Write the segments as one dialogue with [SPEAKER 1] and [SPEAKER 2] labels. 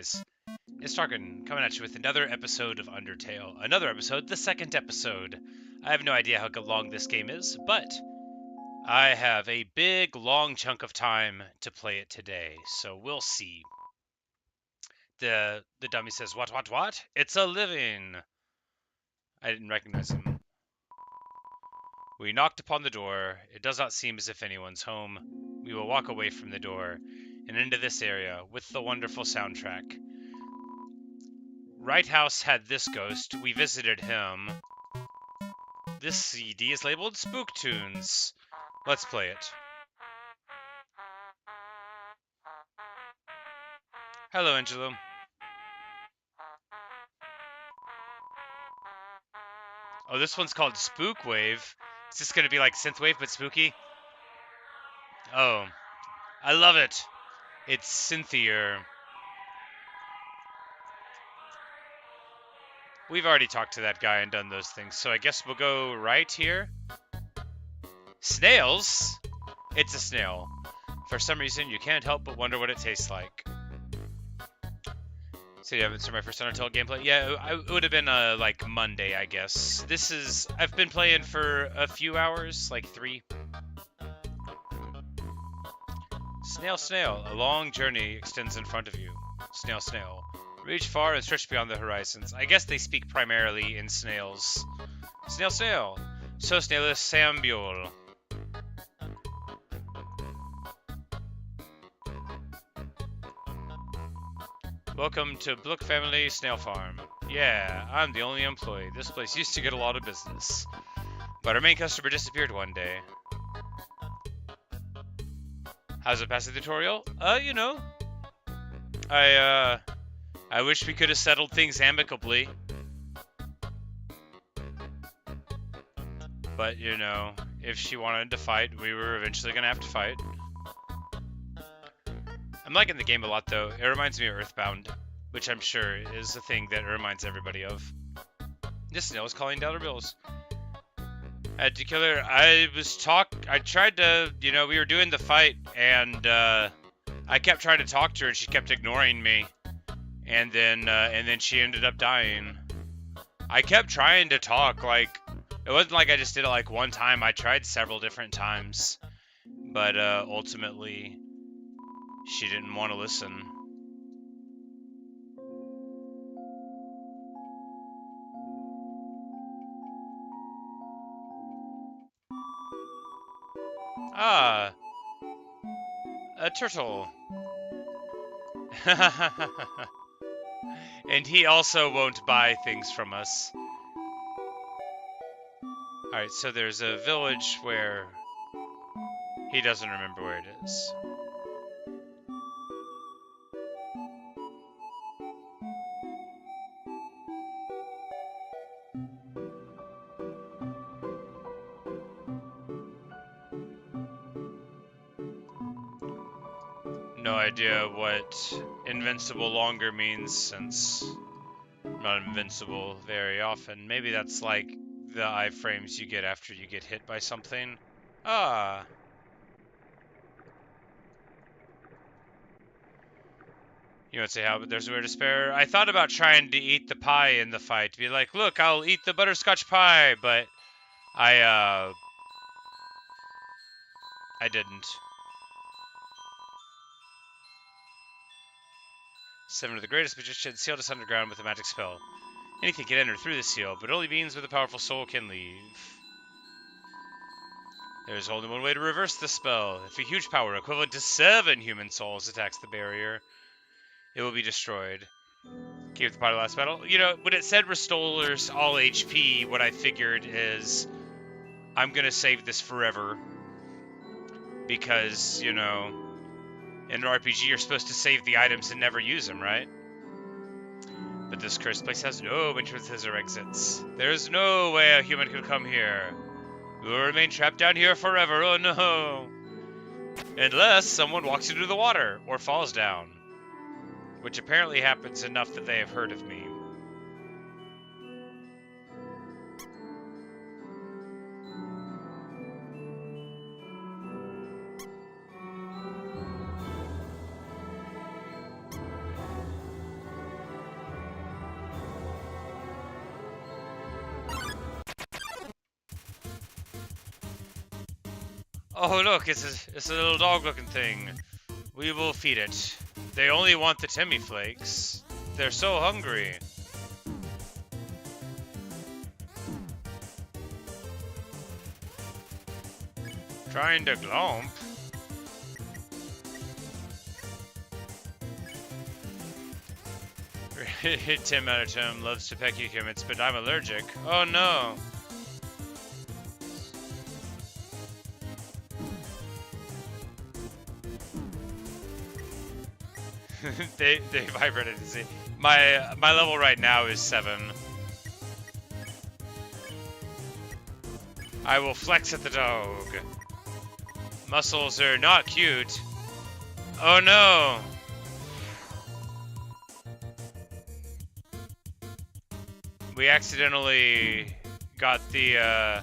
[SPEAKER 1] guys? It's Tarkin coming at you with another episode of Undertale. Another episode, the second episode. I have no idea how long this game is, but I have a big, long chunk of time to play it today, so we'll see. The dummy says, what? It's a living. I didn't recognize him. We knocked upon the door. It does not seem as if anyone's home. We will walk away from the door and into this area with the wonderful soundtrack. Right House had this ghost. We visited him. This CD is labeled Spook Tunes. Let's play it. Hello, Angelo. Oh, this one's called Spook Wave. Is this going to be like Synthwave but spooky? Oh, I love it. It's synthier. We've already talked to that guy and done those things, so I guess we'll go right here. Snails? It's a snail. For some reason, you can't help but wonder what it tastes like. So yeah, it's my first Undertale gameplay. Yeah, it would have been like Monday, I guess. I've been playing for a few hours, like 3. Snail, a long journey extends in front of you. Snail, reach far and stretch beyond the horizons. I guess they speak primarily in snails. Snail, so snailus Samuel. Welcome to Blook Family Snail Farm. Yeah, I'm the only employee. This place used to get a lot of business. But our main customer disappeared one day. How's it passing the tutorial? You know. I wish we could have settled things amicably. But, you know, if she wanted to fight, we were eventually going to have to fight. I'm liking the game a lot, though. It reminds me of Earthbound, which I'm sure is a thing that it reminds everybody of. This snail is calling down our bills. I had to kill her. I tried to, you know, we were doing the fight, and I kept trying to talk to her, and she kept ignoring me. And then she ended up dying. I kept trying to talk, like, it wasn't like I just did it like one time. I tried several different times. But ultimately, she didn't want to listen. Ah, a turtle. And he also won't buy things from us. Alright, so there's a village where he doesn't remember where it is. No idea what invincible longer means, since I'm not invincible very often. Maybe that's like the iframes you get after you get hit by something. Ah. You won't say how, but there's a way to spare. I thought about trying to eat the pie in the fight. Be like, look, I'll eat the butterscotch pie, but I didn't. 7 of the greatest magicians sealed us underground with a magic spell. Anything can enter through the seal, but only beings with a powerful soul can leave. There's only one way to reverse the spell. If a huge power equivalent to 7 human souls attacks the barrier, it will be destroyed. Keep the part of last battle. You know, when it said restores all HP, what I figured is I'm going to save this forever. Because, you know, in an RPG you're supposed to save the items and never use them, right? But this cursed place has no entrances or exits. There's no way a human could come here. We will remain trapped down here forever, oh no! Unless someone walks into the water, or falls down. Which apparently happens enough that they have heard of me. Oh, look, it's a little dog-looking thing. We will feed it. They only want the Timmy Flakes. They're so hungry. Trying to glomp. Tim out of Tim loves to peck cucumbers, but I'm allergic. Oh no. they vibrated to see. My level right now is 7. I will flex at the dog. Muscles are not cute. Oh no. We accidentally got the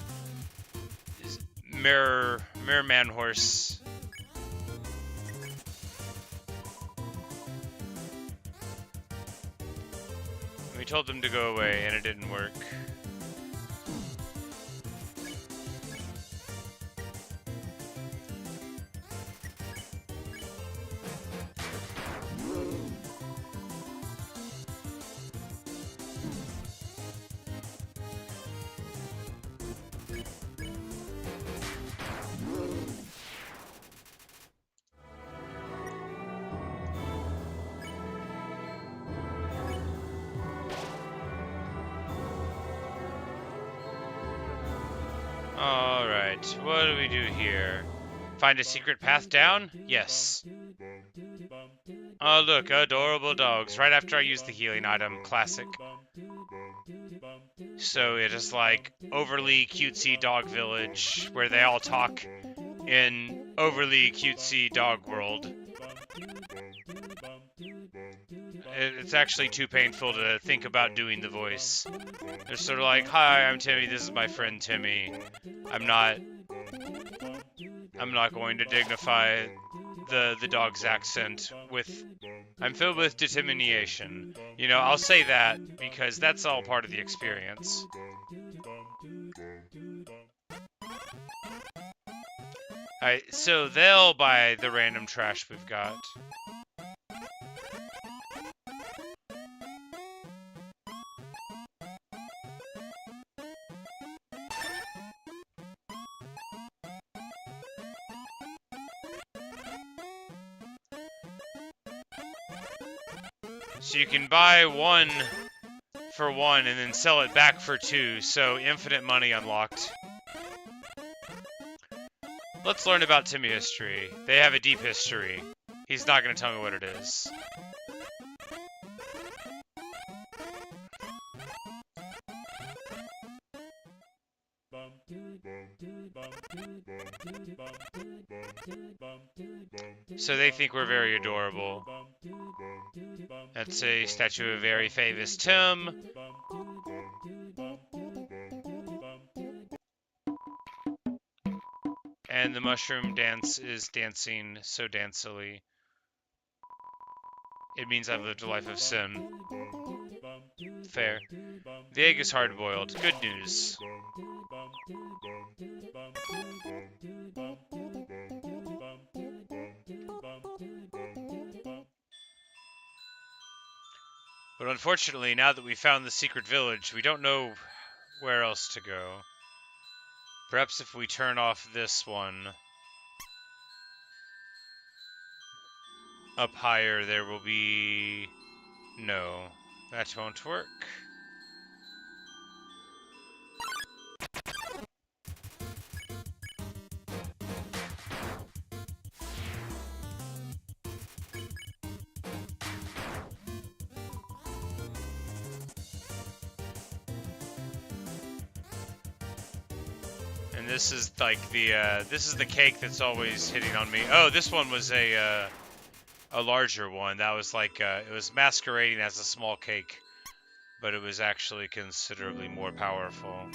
[SPEAKER 1] mirror man horse. We told them to go away and it didn't work. Alright, what do we do here? Find a secret path down? Yes. Oh look, adorable dogs. Right after I use the healing item. Classic. So it is like overly cutesy dog village where they all talk in overly cutesy dog world. It's actually too painful to think about doing the voice. They're sort of like, hi, I'm Timmy, this is my friend Timmy. I'm not going to dignify the dog's accent with, I'm filled with determination. You know, I'll say that because that's all part of the experience. Alright, so they'll buy the random trash we've got. So you can buy 1 for 1 and then sell it back for 2, so infinite money unlocked. Let's learn about Timmy history. They have a deep history. He's not going to tell me what it is. So they think we're very adorable. That's a statue of very famous Tim. And the mushroom dance is dancing so dancily. It means I've lived a life of sin. Fair. The egg is hard-boiled. Good news. But unfortunately, now that we found the secret village, we don't know where else to go. Perhaps if we turn off this one up higher, there will be... No, that won't work. And this is like the this is the cake that's always hitting on me. Oh, this one was a larger one. That was like it was masquerading as a small cake, but it was actually considerably more powerful.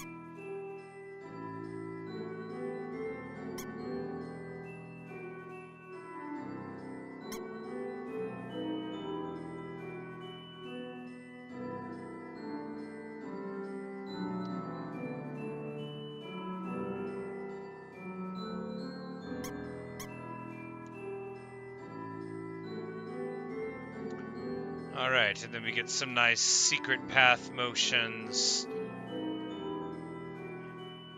[SPEAKER 1] Alright, and then we get some nice secret path motions.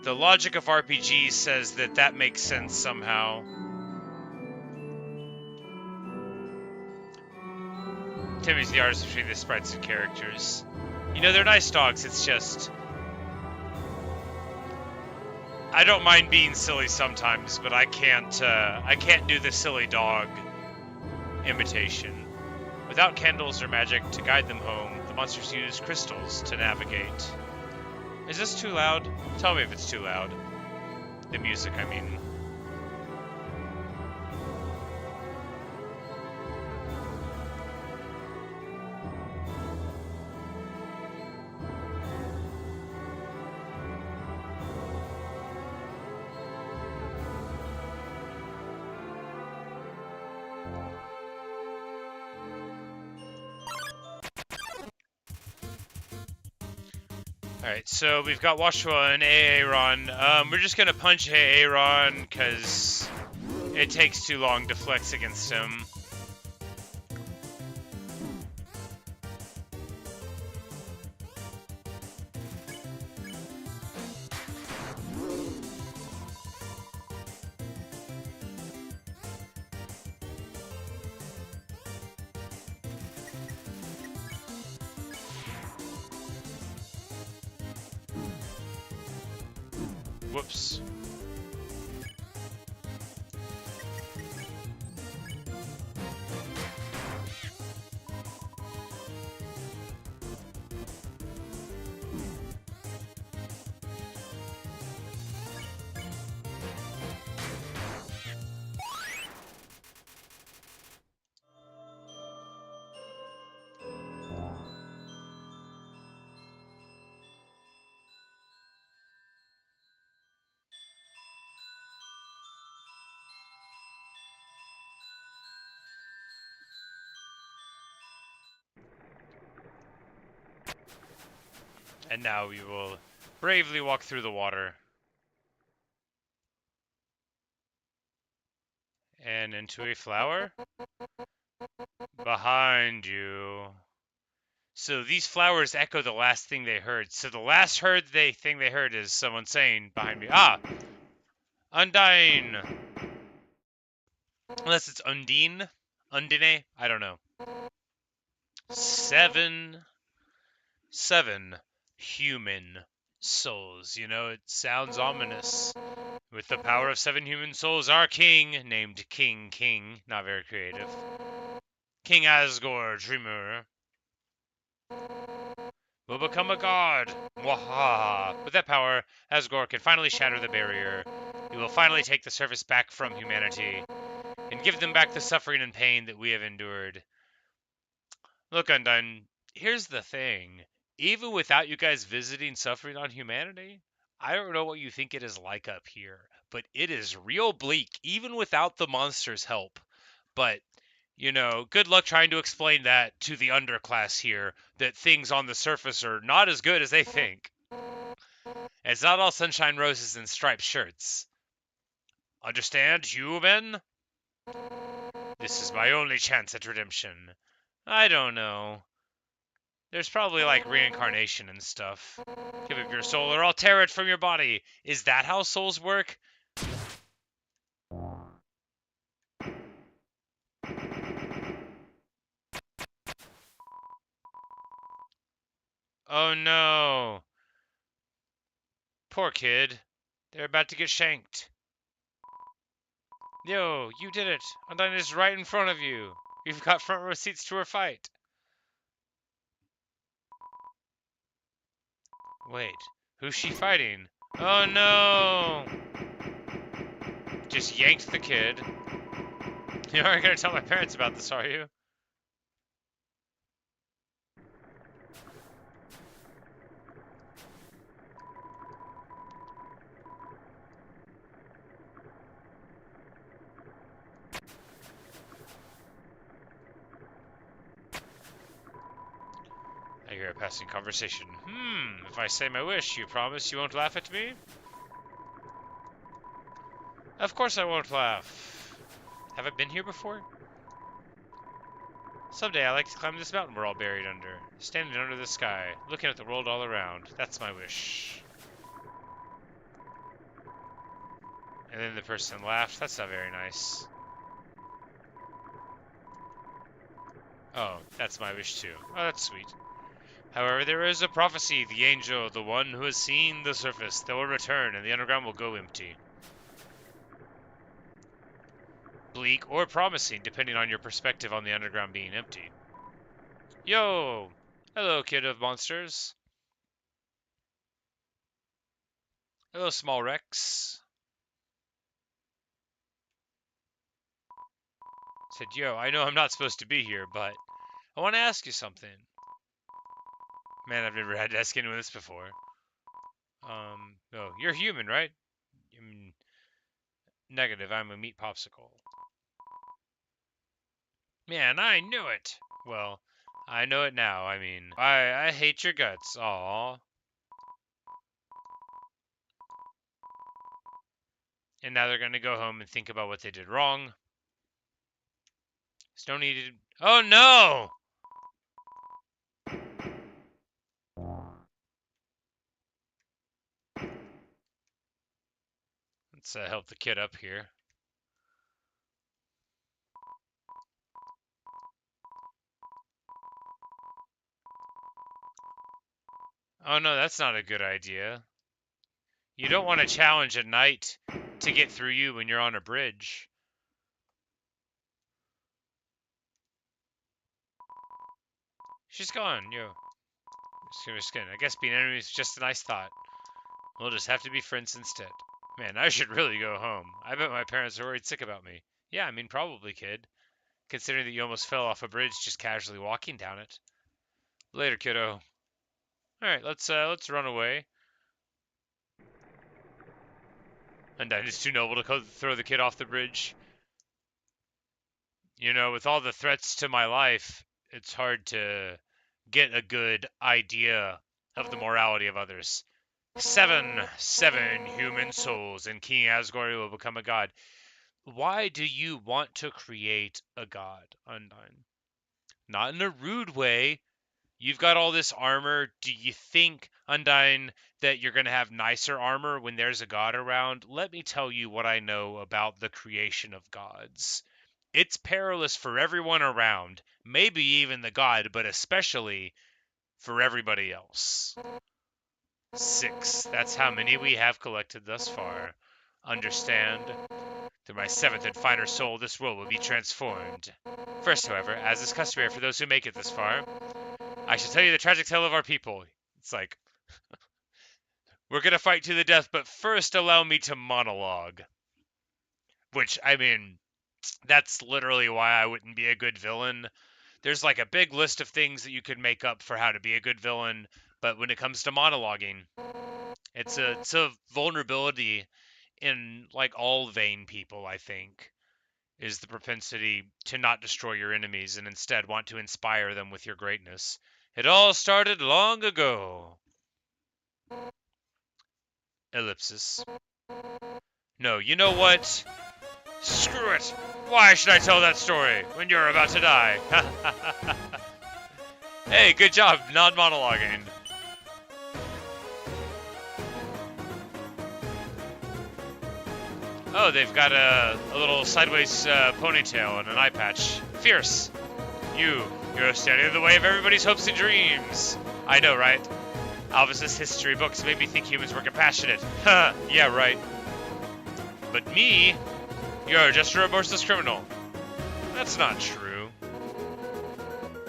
[SPEAKER 1] The logic of RPG says that that makes sense somehow. Timmy's the artist between the sprites and characters. You know, they're nice dogs, it's just... I don't mind being silly sometimes, but I can't do the silly dog imitation. Without candles or magic to guide them home, the monsters use crystals to navigate. Is this too loud? Tell me if it's too loud. The music, I mean. Alright, so we've got Washua and Aaron. We're just gonna punch Aaron because it takes too long to flex against him. Whoops. And now we will bravely walk through the water. And into a flower. Behind you. So these flowers echo the last thing they heard. So the last thing they heard is someone saying behind me, ah, Undine. Unless it's Undine? Undine? I don't know. 7 human souls. You know, it sounds ominous. With the power of 7 human souls, our king, named King, not very creative, King Asgore Dreamer, will become a god. Waha! With that power, Asgore can finally shatter the barrier. He will finally take the surface back from humanity and give them back the suffering and pain that we have endured. Look, Undine, here's the thing. Even without you guys visiting suffering on humanity, I don't know what you think it is like up here, but it is real bleak, even without the monsters' help. But, you know, good luck trying to explain that to the underclass here, that things on the surface are not as good as they think. It's not all sunshine, roses, and striped shirts. Understand, human? This is my only chance at redemption. I don't know. There's probably like reincarnation and stuff. Give up your soul or I'll tear it from your body. Is that how souls work? Oh no. Poor kid. They're about to get shanked. Yo, you did it. Undine is right in front of you. You've got front row seats to her fight. Wait, who's she fighting? Oh no! Just yanked the kid. You aren't gonna tell my parents about this, are you? I hear a passing conversation. If I say my wish, you promise you won't laugh at me? Of course I won't laugh. Have I been here before? Someday I like to climb this mountain we're all buried under, standing under the sky, looking at the world all around. That's my wish. And then the person laughed. That's not very nice. Oh, that's my wish too. Oh, that's sweet. However, there is a prophecy. The angel, the one who has seen the surface, they will return and the underground will go empty. Bleak or promising, depending on your perspective on the underground being empty. Yo! Hello, kid of monsters. Hello, small Rex. Said, yo, I know I'm not supposed to be here, but I want to ask you something. Man, I've never had to ask anyone this before. Oh, you're human, right? Negative, I'm a meat popsicle. Man, I knew it! Well, I know it now, I hate your guts, aw. And now they're gonna go home and think about what they did wrong. There's no need to... Oh, no! Let's help the kid up here. Oh no, that's not a good idea. You don't want a challenge at night to get through you when you're on a bridge. She's gone, yo. Skin. I guess being enemies is just a nice thought. We'll just have to be friends instead. Man, I should really go home. I bet my parents are worried sick about me. Yeah, probably, kid. Considering that you almost fell off a bridge just casually walking down it. Later, kiddo. Alright, let's run away. And I'm just too noble to throw the kid off the bridge. You know, with all the threats to my life, it's hard to get a good idea of the morality of others. 7 human souls, and King Asgore will become a god. Why do you want to create a god, Undyne? Not in a rude way. You've got all this armor. Do you think, Undyne, that you're going to have nicer armor when there's a god around? Let me tell you what I know about the creation of gods. It's perilous for everyone around, maybe even the god, but especially for everybody else. 6. That's how many we have collected thus far. Understand? Through my 7th and finer soul, this world will be transformed. First, however, as is customary for those who make it this far, I shall tell you the tragic tale of our people. It's like, we're gonna fight to the death, but first allow me to monologue. Which, that's literally why I wouldn't be a good villain. There's like a big list of things that you could make up for how to be a good villain, but when it comes to monologuing, it's a vulnerability in like all vain people, I think, is the propensity to not destroy your enemies and instead want to inspire them with your greatness. It all started long ago. Ellipsis. No, you know what? Screw it! Why should I tell that story when you're about to die? Hey, good job, non-monologuing. Oh, they've got a little sideways ponytail and an eye patch. Fierce. You're standing in the way of everybody's hopes and dreams. I know, right? Alvis's history books made me think humans were compassionate. Huh, yeah, right. But me? You're just a remorseless criminal. That's not true.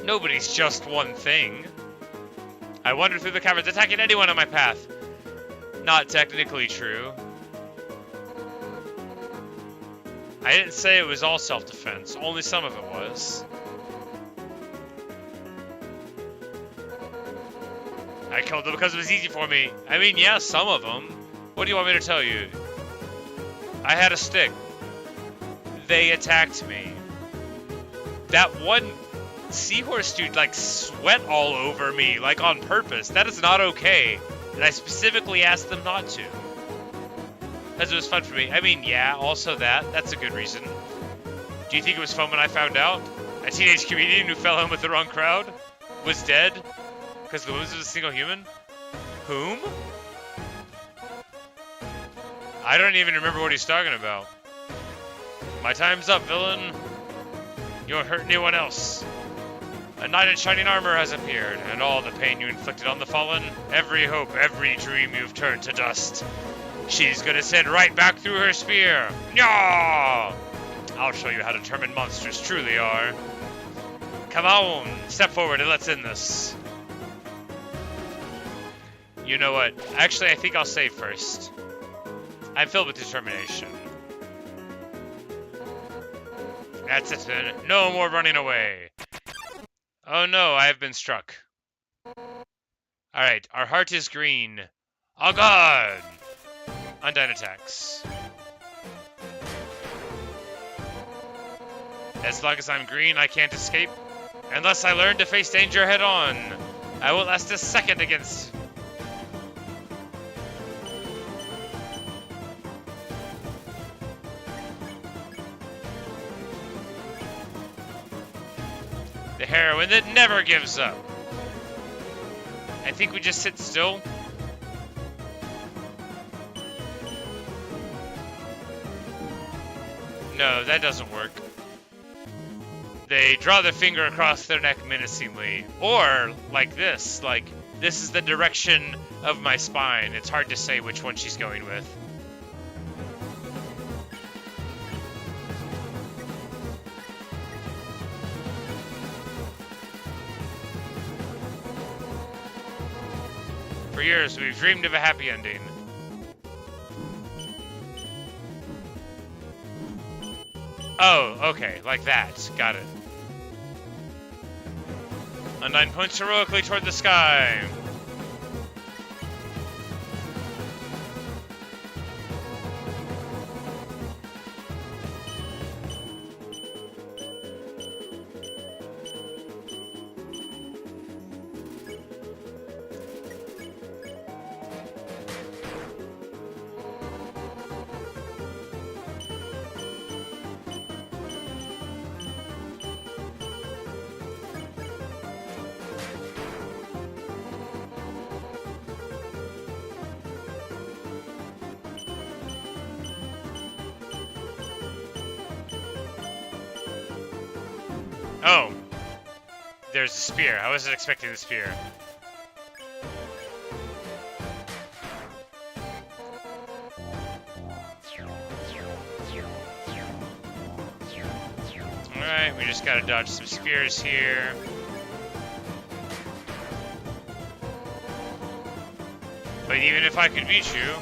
[SPEAKER 1] Nobody's just one thing. I wander through the caverns attacking anyone on my path. Not technically true. I didn't say it was all self-defense. Only some of it was. I killed them because it was easy for me. Yeah, some of them. What do you want me to tell you? I had a stick. They attacked me. That one seahorse dude, sweat all over me, on purpose. That is not okay. And I specifically asked them not to. Because it was fun for me. Yeah, also that's a good reason. Do you think it was fun when I found out? A teenage comedian who fell in with the wrong crowd was dead because the wounds of a single human? Whom? I don't even remember what he's talking about. My time's up, villain. You won't hurt anyone else. A knight in shining armor has appeared, and all the pain you inflicted on the fallen, every hope, every dream you've turned to dust, she's gonna send right back through her spear. Yaw! I'll show you how determined monsters truly are. Come on, step forward and let's end this. You know what? Actually, I think I'll save first. I'm filled with determination. That's it then. No more running away. Oh no, I have been struck. Alright, our heart is green. Oh god! Undyne attacks. As long as I'm green, I can't escape. Unless I learn to face danger head on. I won't last a second against... the heroine that never gives up. I think we just sit still. No, that doesn't work. They draw their finger across their neck menacingly. Or, like this is the direction of my spine. It's hard to say which one she's going with. For years, we've dreamed of a happy ending. Oh, okay, like that. Got it. Undyne points heroically toward the sky. Oh. There's a spear. I wasn't expecting the spear. Alright, we just gotta dodge some spears here. But even if I could beat you...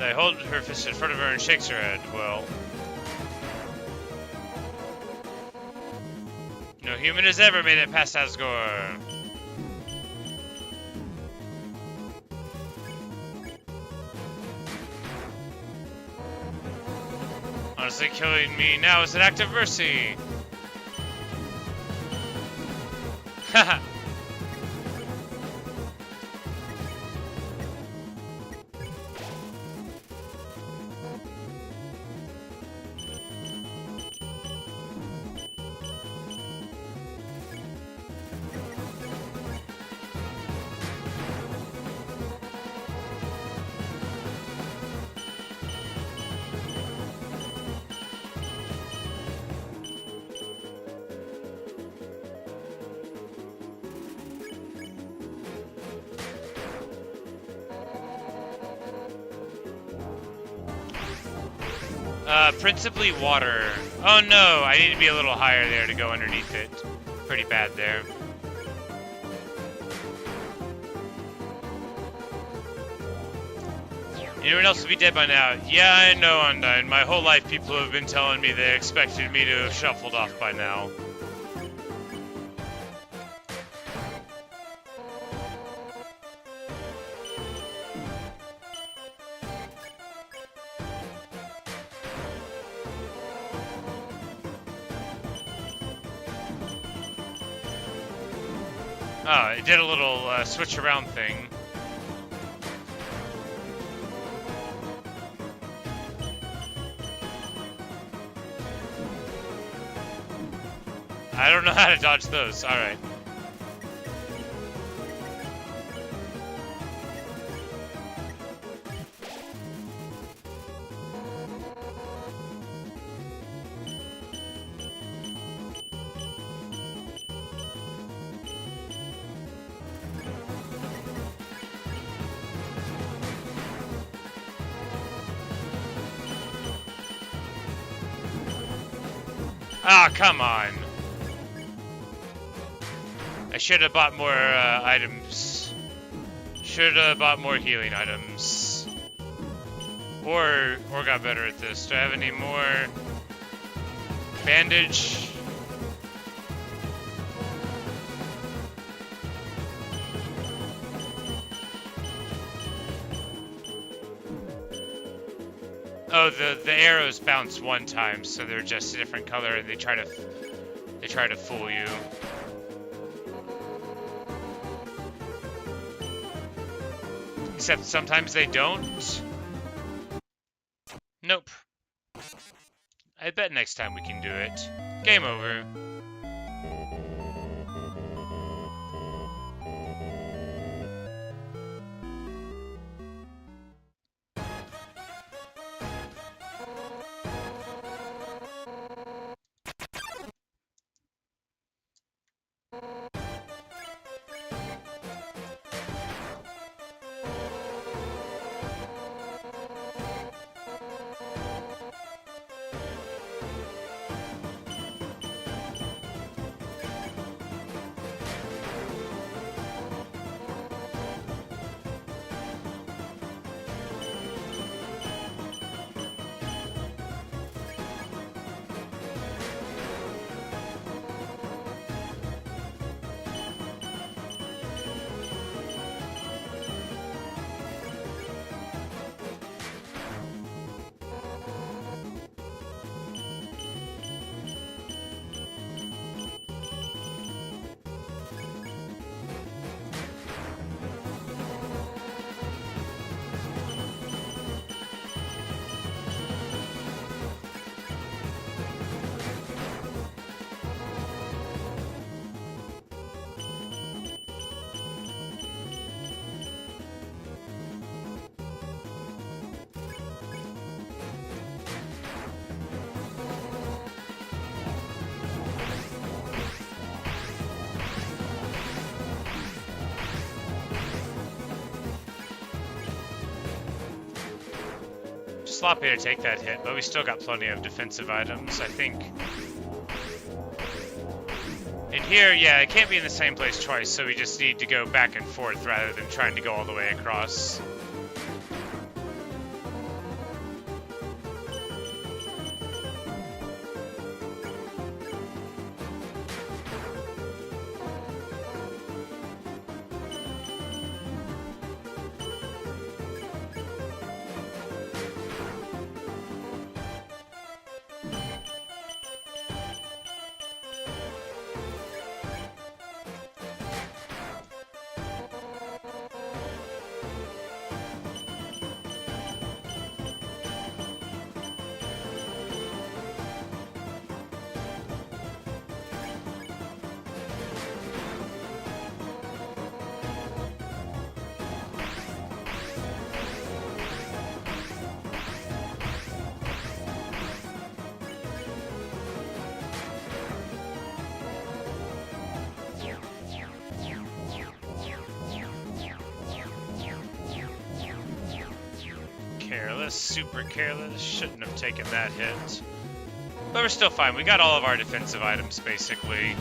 [SPEAKER 1] I hold her fist in front of her and shakes her head. Well... no human has ever made it past Asgore. Honestly, killing me now is an act of mercy. Haha. Principally water. Oh no, I need to be a little higher there to go underneath it. Pretty bad there. Anyone else would be dead by now? Yeah, I know, Undyne. My whole life people have been telling me they expected me to have shuffled off by now. Oh, it did a little switch around thing. I don't know how to dodge those. Alright. Ah, come on. I should have bought more items. Should have bought more healing items. Or got better at this. Do I have any more bandage? Oh, the arrows bounce one time, so they're just a different color, and they try to fool you. Except sometimes they don't. Nope. I bet next time we can do it. Game over. Sloppy to take that hit, but we still got plenty of defensive items, I think. And here, yeah, it can't be in the same place twice, so we just need to go back and forth rather than trying to go all the way across. Careless, super careless, shouldn't have taken that hit. But we're still fine, we got all of our defensive items basically.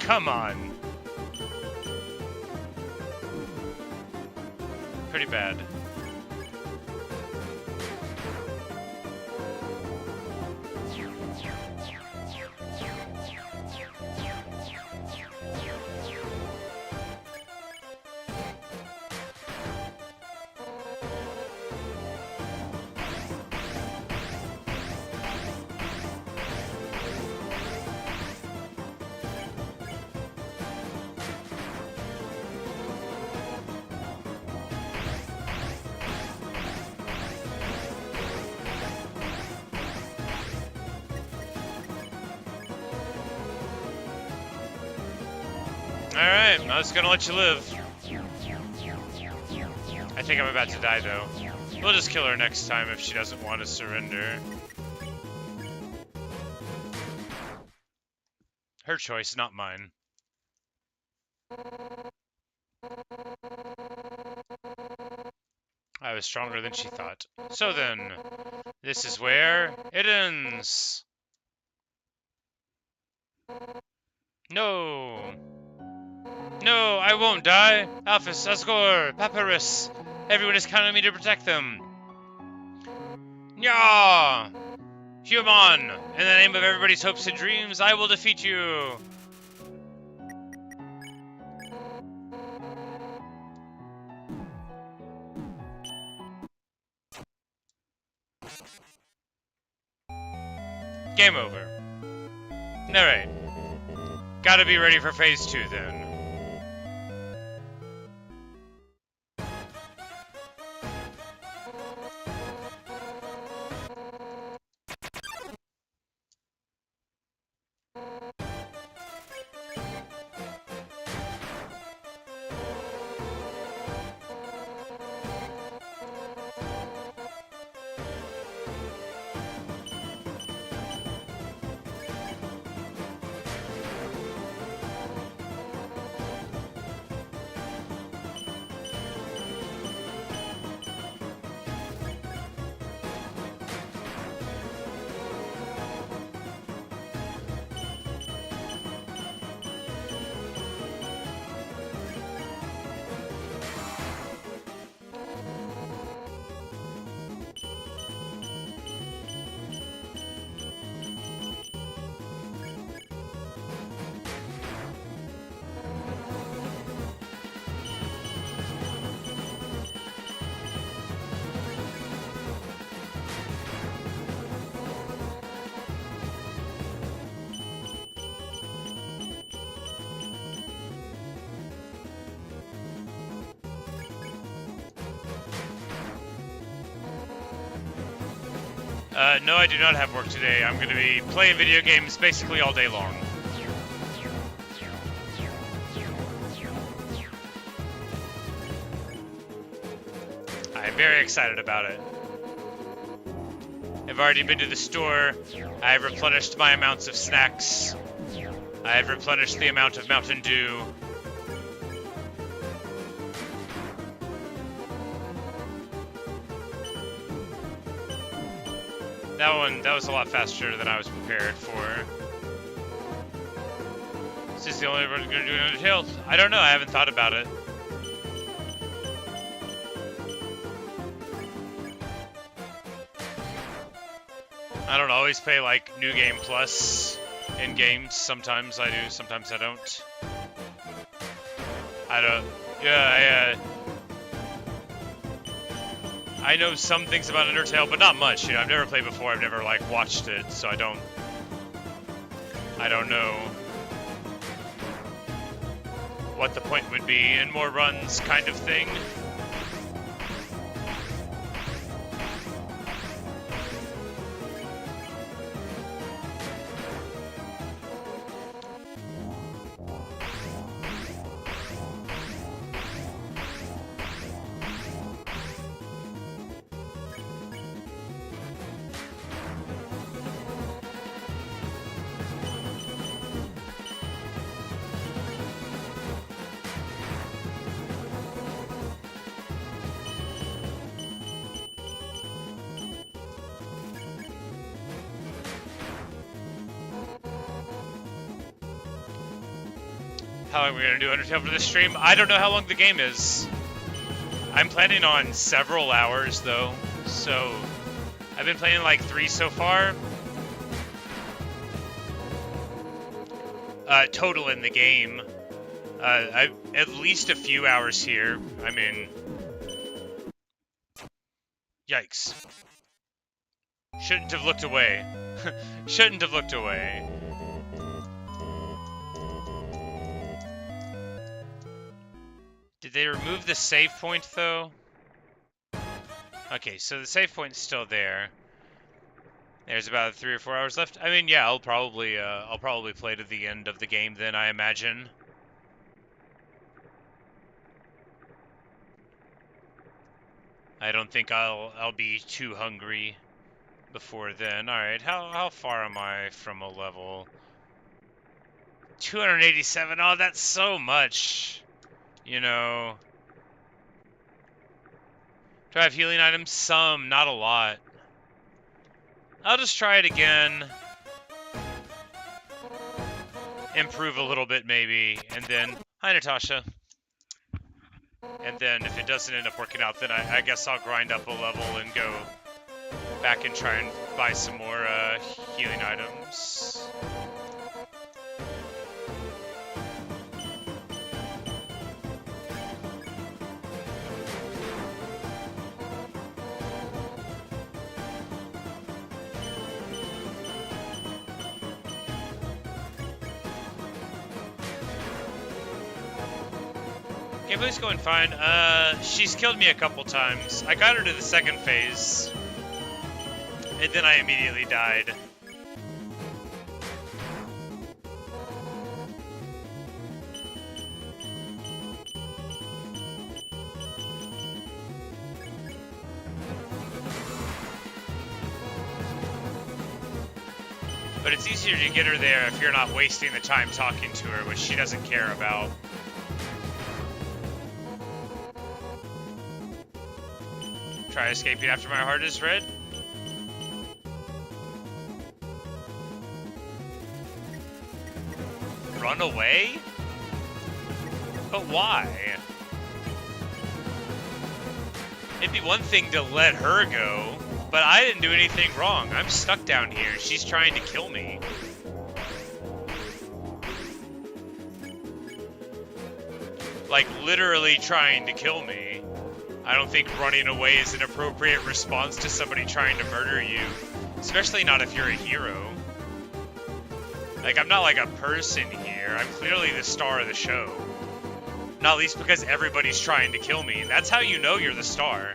[SPEAKER 1] Come on. Pretty bad. Alright, I was gonna let you live. I think I'm about to die, though. We'll just kill her next time if she doesn't want to surrender. Her choice, not mine. I was stronger than she thought. So then, this is where it ends. No. No, I won't die. Alphys, Asgore, Papyrus. Everyone is counting on me to protect them. Nyah! Human! In the name of everybody's hopes and dreams, I will defeat you. Game over. Alright. Gotta be ready for phase 2 then. No, I do not have work today. I'm going to be playing video games basically all day long. I'm very excited about it. I've already been to the store. I have replenished my amounts of snacks. I have replenished the amount of Mountain Dew. That was a lot faster than I was prepared for. Is this the only one going to do Undertale? I don't know, I haven't thought about it. I don't always play like New Game Plus in games. Sometimes I do, sometimes I don't. I know some things about Undertale, but not much. You know, I've never played before. I've never like watched it, so I don't know what the point would be in more runs, kind of thing. How long are we gonna do Undertale for this stream? I don't know how long the game is. I'm planning on several hours though, so I've been playing like 3 so far. Total in the game. I at least a few hours here. I mean, yikes. Shouldn't have looked away. Shouldn't have looked away. Did they remove the save point though? Okay, so the save point's still there. There's about 3 or 4 hours left. I mean, yeah, I'll probably play to the end of the game then, I imagine. I don't think I'll be too hungry before then. All right, how far am I from a level? 287. Oh, that's so much. You know. Do I have healing items? Some, not a lot. I'll just try it again. Improve a little bit maybe, and then hi Natasha. And then if it doesn't end up working out, then I guess I'll grind up a level and go back and try and buy some more healing items. Gameplay's going fine. She's killed me a couple times. I got her to the second phase, and then I immediately died. But it's easier to get her there if you're not wasting the time talking to her, which she doesn't care about. Try escaping after my heart is red. Run away? But why? It'd be one thing to let her go, but I didn't do anything wrong. I'm stuck down here. She's trying to kill me. Like, literally trying to kill me. I don't think running away is an appropriate response to somebody trying to murder you. Especially not if you're a hero. Like, I'm not like a person here. I'm clearly the star of the show. Not least because everybody's trying to kill me. That's how you know you're the star.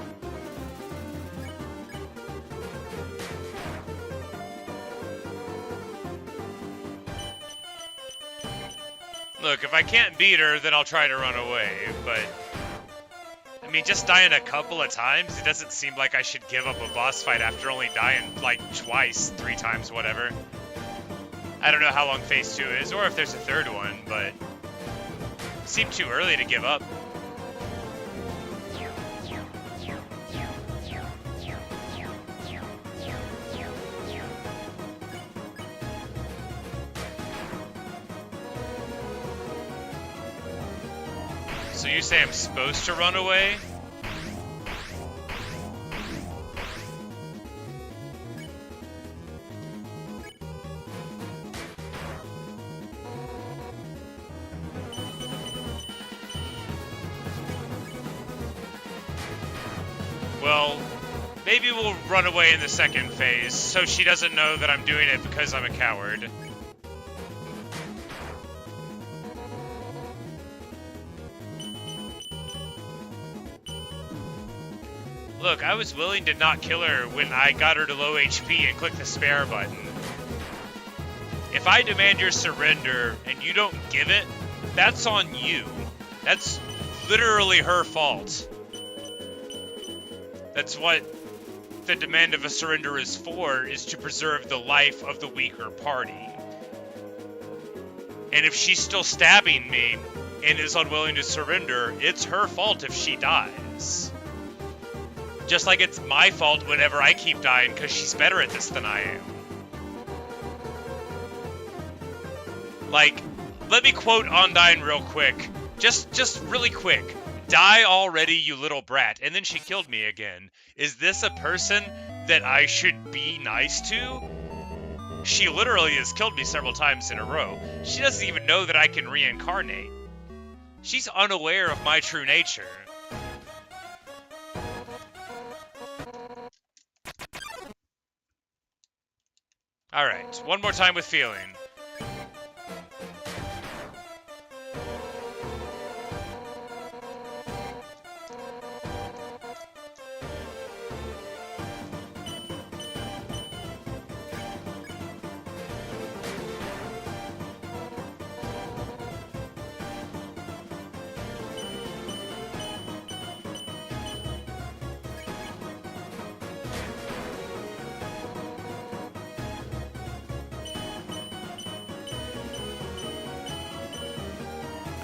[SPEAKER 1] Look, if I can't beat her, then I'll try to run away, but... I mean, just dying a couple of times, it doesn't seem like I should give up a boss fight after only dying, like, twice, 3 times, whatever. I don't know how long phase 2 is, or if there's a third one, but... It seemed too early to give up. So you say I'm supposed to run away? Well, maybe we'll run away in the second phase, so she doesn't know that I'm doing it because I'm a coward. Look, I was willing to not kill her when I got her to low HP and clicked the spare button. If I demand your surrender and you don't give it, that's on you. That's literally her fault. That's what the demand of a surrender is for, is to preserve the life of the weaker party. And if she's still stabbing me and is unwilling to surrender, it's her fault if she dies. Just like it's my fault whenever I keep dying because she's better at this than I am. Like, Let me quote Undyne real quick. Just really quick. Die already, you little brat. And then she killed me again. Is this a person that I should be nice to? She literally has killed me several times in a row. She doesn't even know that I can reincarnate. She's unaware of my true nature. Alright, one more time with feeling.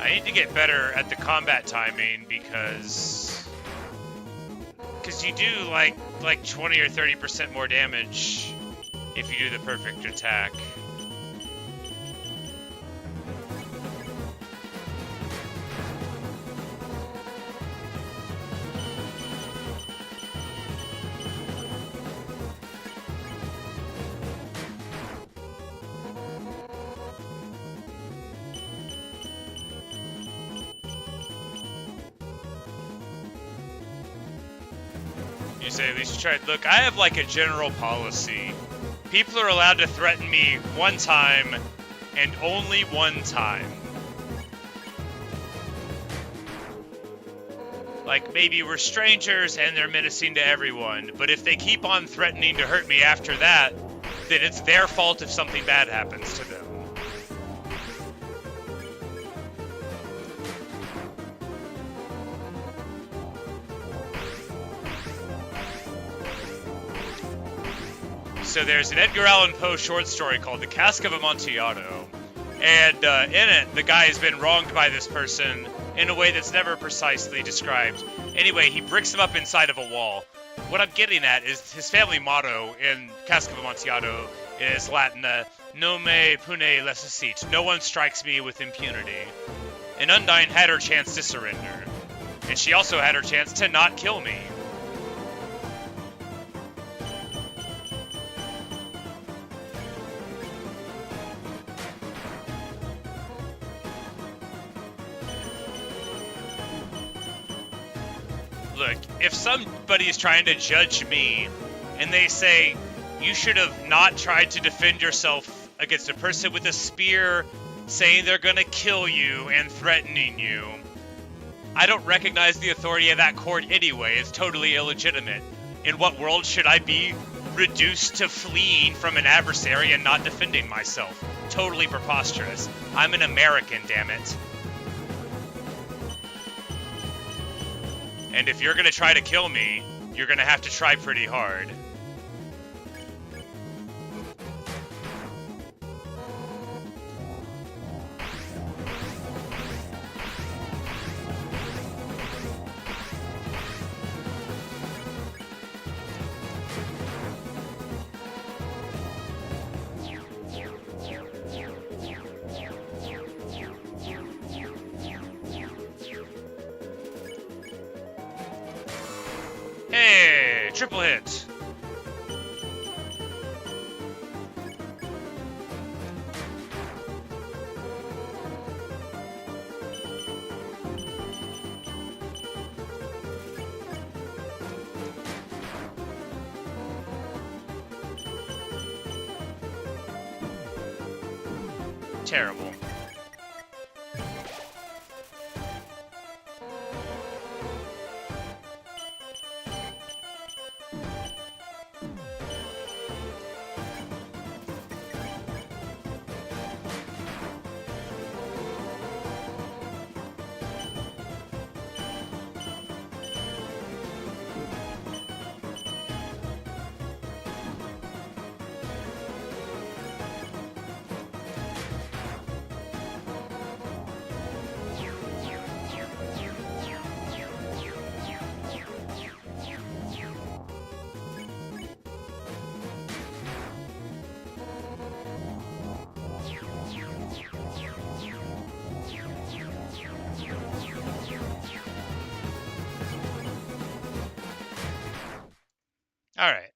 [SPEAKER 1] I need to get better at the combat timing because you do like 20 or 30% more damage if you do the perfect attack. You say at least you tried. Look, I have like a general policy. People are allowed to threaten me one time and only one time. Like, maybe we're strangers and they're menacing to everyone, but if they keep on threatening to hurt me after that, then it's their fault if something bad happens to them. So there's an Edgar Allan Poe short story called The Cask of Amontillado, and in it, the guy has been wronged by this person in a way that's never precisely described. Anyway, he bricks him up inside of a wall. What I'm getting at is his family motto in Cask of Amontillado is Latin, "Non me pune lecit," no one strikes me with impunity. And Undyne had her chance to surrender, and she also had her chance to not kill me. Look, if somebody is trying to judge me, and they say, you should have not tried to defend yourself against a person with a spear, saying they're gonna kill you and threatening you, I don't recognize the authority of that court anyway. It's totally illegitimate. In what world should I be reduced to fleeing from an adversary and not defending myself? Totally preposterous. I'm an American, damn it. And if you're gonna try to kill me, you're gonna have to try pretty hard. Hey, triple hit. Terrible. Alright.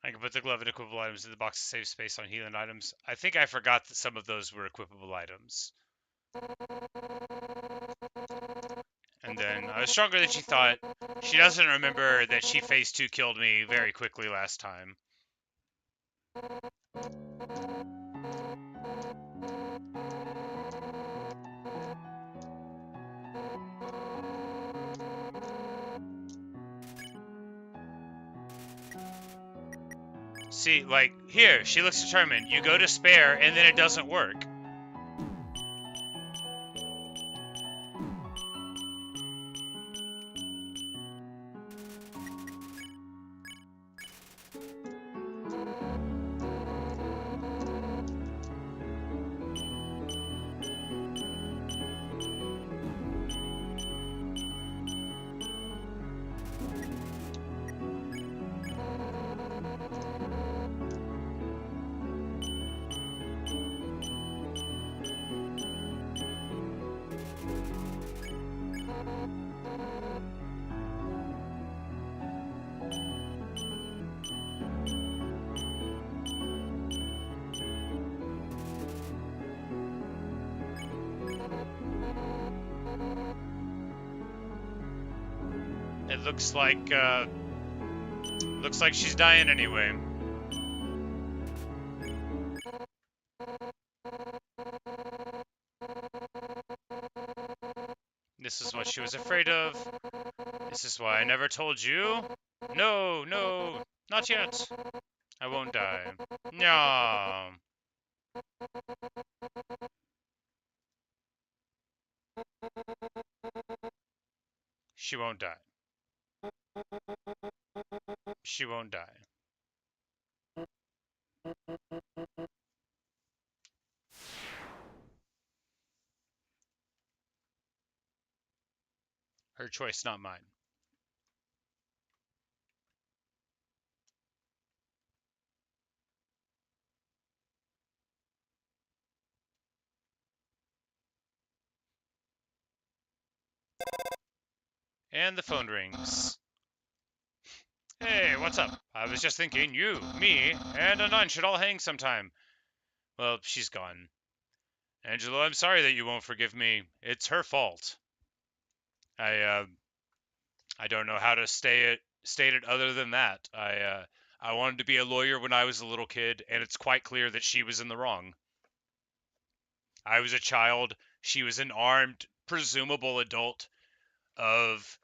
[SPEAKER 1] I can put the glove and equipable items in the box to save space on healing items. I think I forgot that some of those were equipable items. And then I was stronger than she thought. She doesn't remember that she phase 2 killed me very quickly last time. See, like, here, she looks determined. You go to spare, and then it doesn't work. It looks like she's dying anyway. This is what she was afraid of. This is why I never told you. No, no, not yet. I won't die. No. She won't die. She won't die. Her choice, not mine. And the phone rings. Hey, what's up? I was just thinking you, me, and a nun should all hang sometime. Well, she's gone. Angelo, I'm sorry that you won't forgive me. It's her fault. I don't know how to state it other than that. I wanted to be a lawyer when I was a little kid, and it's quite clear that she was in the wrong. I was a child. She was an armed, presumable adult of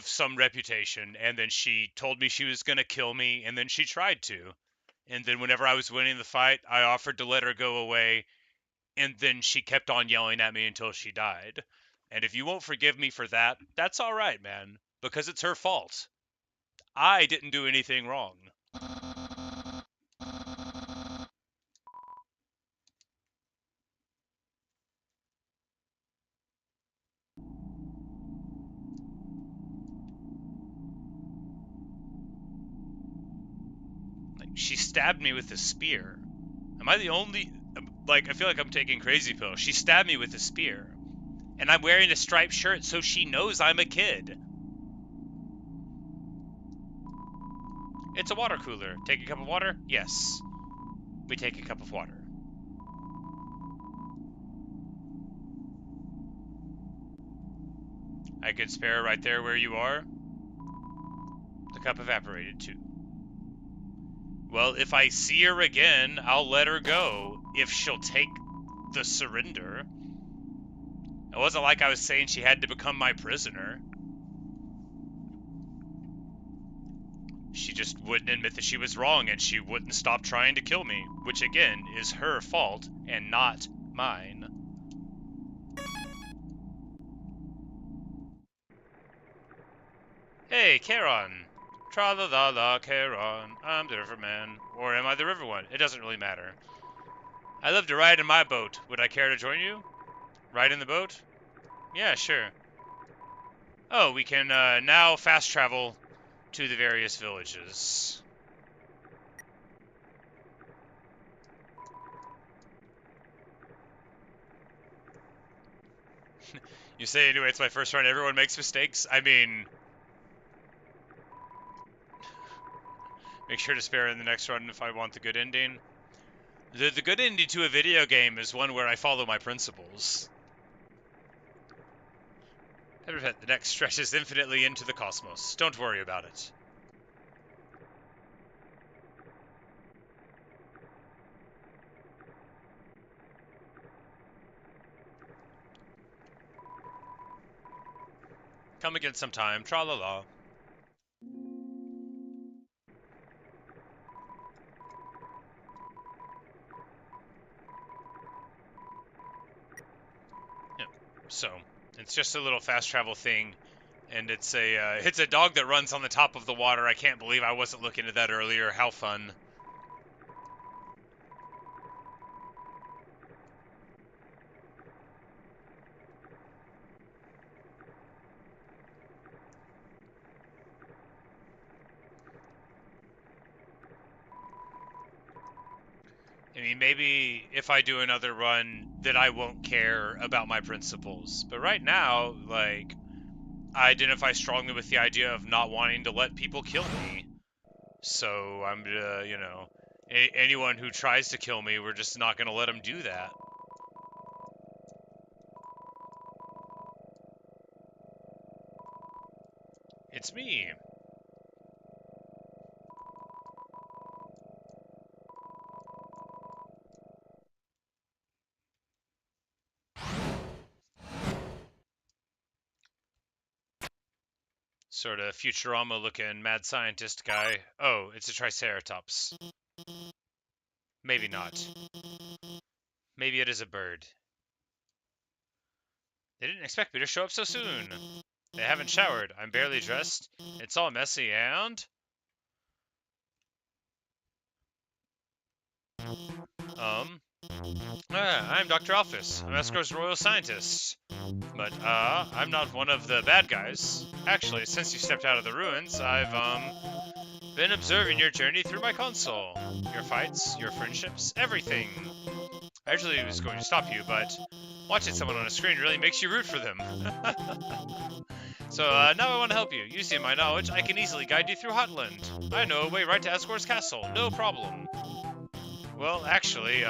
[SPEAKER 1] some reputation, and then she told me she was going to kill me, and then she tried to. And then whenever I was winning the fight, I offered to let her go away, and then she kept on yelling at me until she died. And if you won't forgive me for that, that's all right, man, because it's her fault. I didn't do anything wrong. Like, she stabbed me with a spear. Am I the only... Like, I feel like I'm taking crazy pills. She stabbed me with a spear. And I'm wearing a striped shirt so she knows I'm a kid. It's a water cooler. Take a cup of water? Yes. We take a cup of water. I could spare right there where you are. The cup evaporated too. Well, if I see her again, I'll let her go if she'll take the surrender. It wasn't like I was saying she had to become my prisoner. She just wouldn't admit that she was wrong, and she wouldn't stop trying to kill me, which again is her fault and not mine. Hey, Charon. Tra-la-la-la, Charon. I'm the riverman. Or am I the river one? It doesn't really matter. I love to ride in my boat. Would I care to join you? Ride in the boat? Yeah, sure. Oh, we can now fast travel to the various villages. You say anyway, it's my first run. Everyone makes mistakes. I mean, Make sure to spare in the next run if I want the good ending. The good ending to a video game is one where I follow my principles. The next stretches infinitely into the cosmos. Don't worry about it. Come again sometime. Tra-la-la. Yeah. So, it's just a little fast travel thing. And it's a dog that runs on the top of the water. I can't believe I wasn't looking at that earlier. How fun. I mean, maybe if I do another run, that I won't care about my principles. But right now, like, I identify strongly with the idea of not wanting to let people kill me. So I'm, anyone who tries to kill me, we're just not going to let them do that. It's me. Sort of Futurama-looking mad scientist guy. Oh, it's a Triceratops. Maybe not. Maybe it is a bird. They didn't expect me to show up so soon. They haven't showered. I'm barely dressed. It's all messy and... I'm Dr. Alphys. I'm Escor's royal scientist. But, I'm not one of the bad guys. Actually, since you stepped out of the ruins, I've, been observing your journey through my console. Your fights, your friendships, everything. I actually was going to stop you, but watching someone on a screen really makes you root for them. So, now I want to help you. Using my knowledge, I can easily guide you through Hotland. I know a way right to Escor's castle, no problem. Well, actually,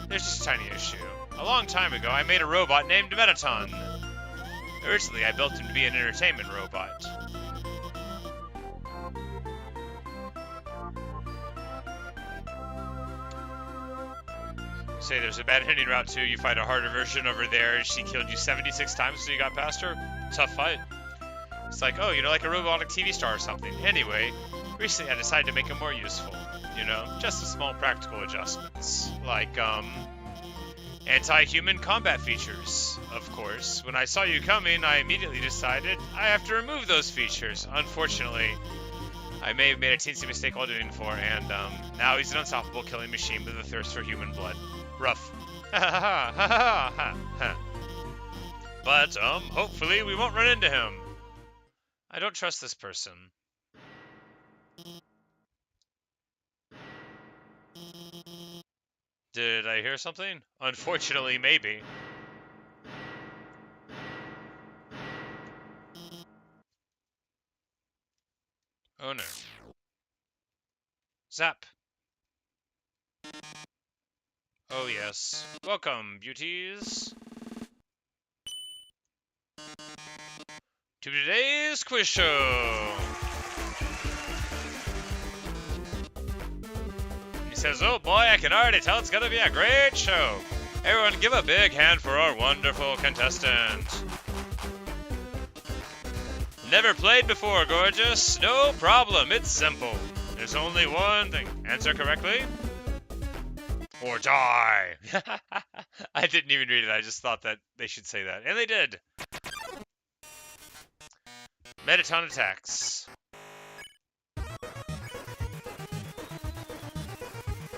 [SPEAKER 1] there's just a tiny issue. A long time ago, I made a robot named Metaton. Originally, I built him to be an entertainment robot. Say there's a bad ending route too. You fight a harder version over there, and she killed you 76 times so you got past her. Tough fight. It's like, oh, like a robotic TV star or something. Anyway, recently I decided to make him more useful. Just some small practical adjustments. Like, anti-human combat features, of course. When I saw you coming, I immediately decided I have to remove those features. Unfortunately, I may have made a teensy mistake while doing before, and now he's an unstoppable killing machine with a thirst for human blood. Rough. But, hopefully we won't run into him. I don't trust this person. Did I hear something? Unfortunately, maybe. Oh no. Zap. Oh yes. Welcome, beauties, to today's quiz show. He says, oh boy, I can already tell it's gonna be a great show. Everyone give a big hand for our wonderful contestant. Never played before, gorgeous? No problem, it's simple. There's only one thing. Answer correctly, or die. I didn't even read it, I just thought that they should say that. And they did. Metaton attacks.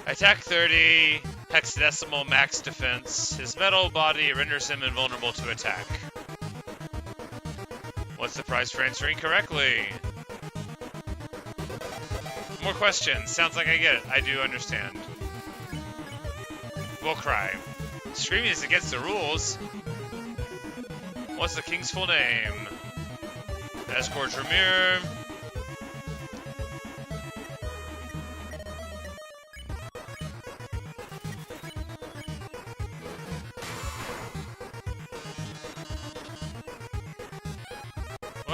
[SPEAKER 1] Attack 30, hexadecimal max defense. His metal body renders him invulnerable to attack. What's the prize for answering correctly? More questions. Sounds like I get it. I do understand. We'll cry. Screaming is against the rules. What's the king's full name? Escort Tremere.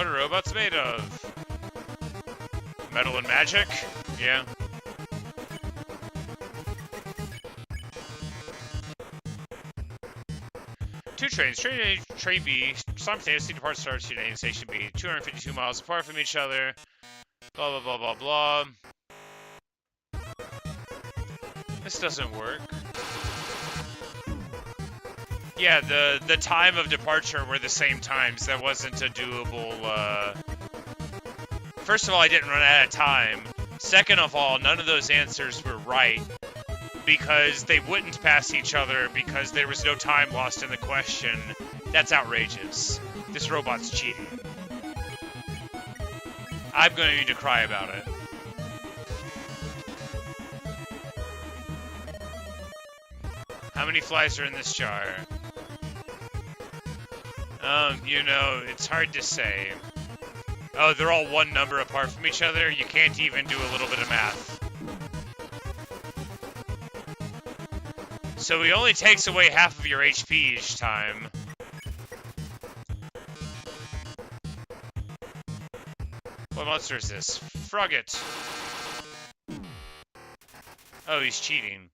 [SPEAKER 1] What are robots made of? Metal and magic? Yeah. Two trains. Train B simultaneously depart Station A and Station B. 252 miles apart from each other. Blah, blah, blah, blah, blah. This doesn't work. Yeah, the time of departure were the same times. That wasn't a doable, First of all, I didn't run out of time. Second of all, none of those answers were right because they wouldn't pass each other because there was no time lost in the question. That's outrageous. This robot's cheating. I'm going to need to cry about it. How many flies are in this jar? You know, it's hard to say. Oh, they're all one number apart from each other? You can't even do a little bit of math. So he only takes away half of your HP each time. What monster is this? Frogget. Oh, he's cheating.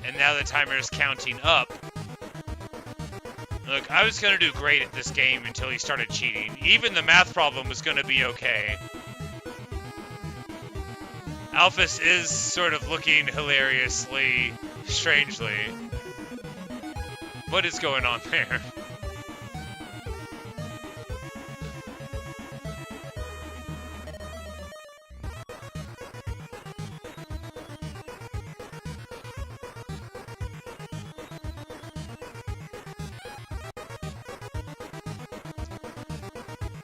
[SPEAKER 1] And now the timer is counting up. Look, I was going to do great at this game until he started cheating. Even the math problem was going to be okay. Alphys is sort of looking hilariously, strangely. What is going on there?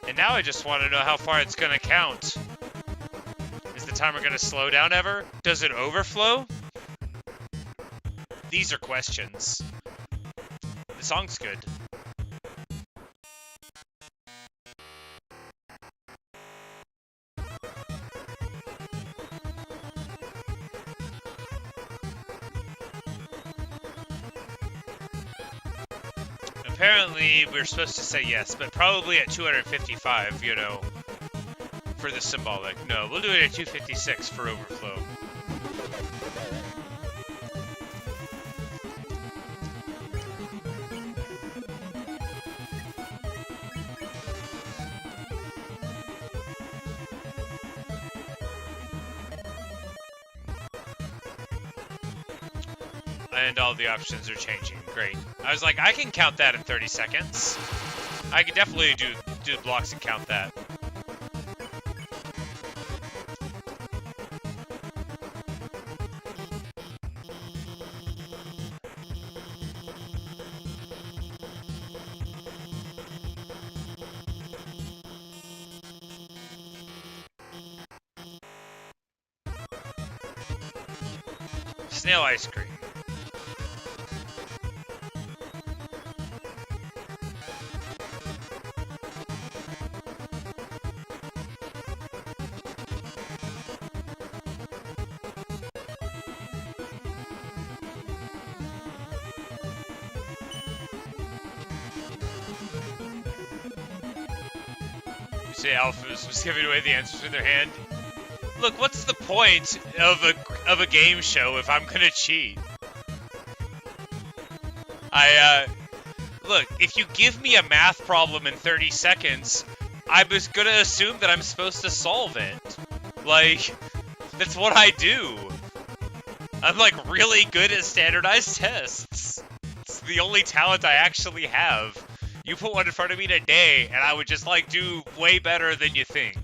[SPEAKER 1] And now I just want to know how far it's going to count. Is the timer going to slow down ever? Does it overflow? These are questions. The song's good. Apparently, we're supposed to say yes, but probably at 255, you know, for the symbolic. No, we'll do it at 256 for overflow. And all the options are changing. Great. I was like, I can count that in 30 seconds. I could definitely do the blocks and count that. Snail ice cream. Say Alphys was giving away the answers with their hand. Look, what's the point of a game show if I'm gonna cheat? Look, if you give me a math problem in 30 seconds, I was gonna assume that I'm supposed to solve it. Like, that's what I do. I'm like really good at standardized tests. It's the only talent I actually have. You put one in front of me today, and I would just, like, do way better than you think.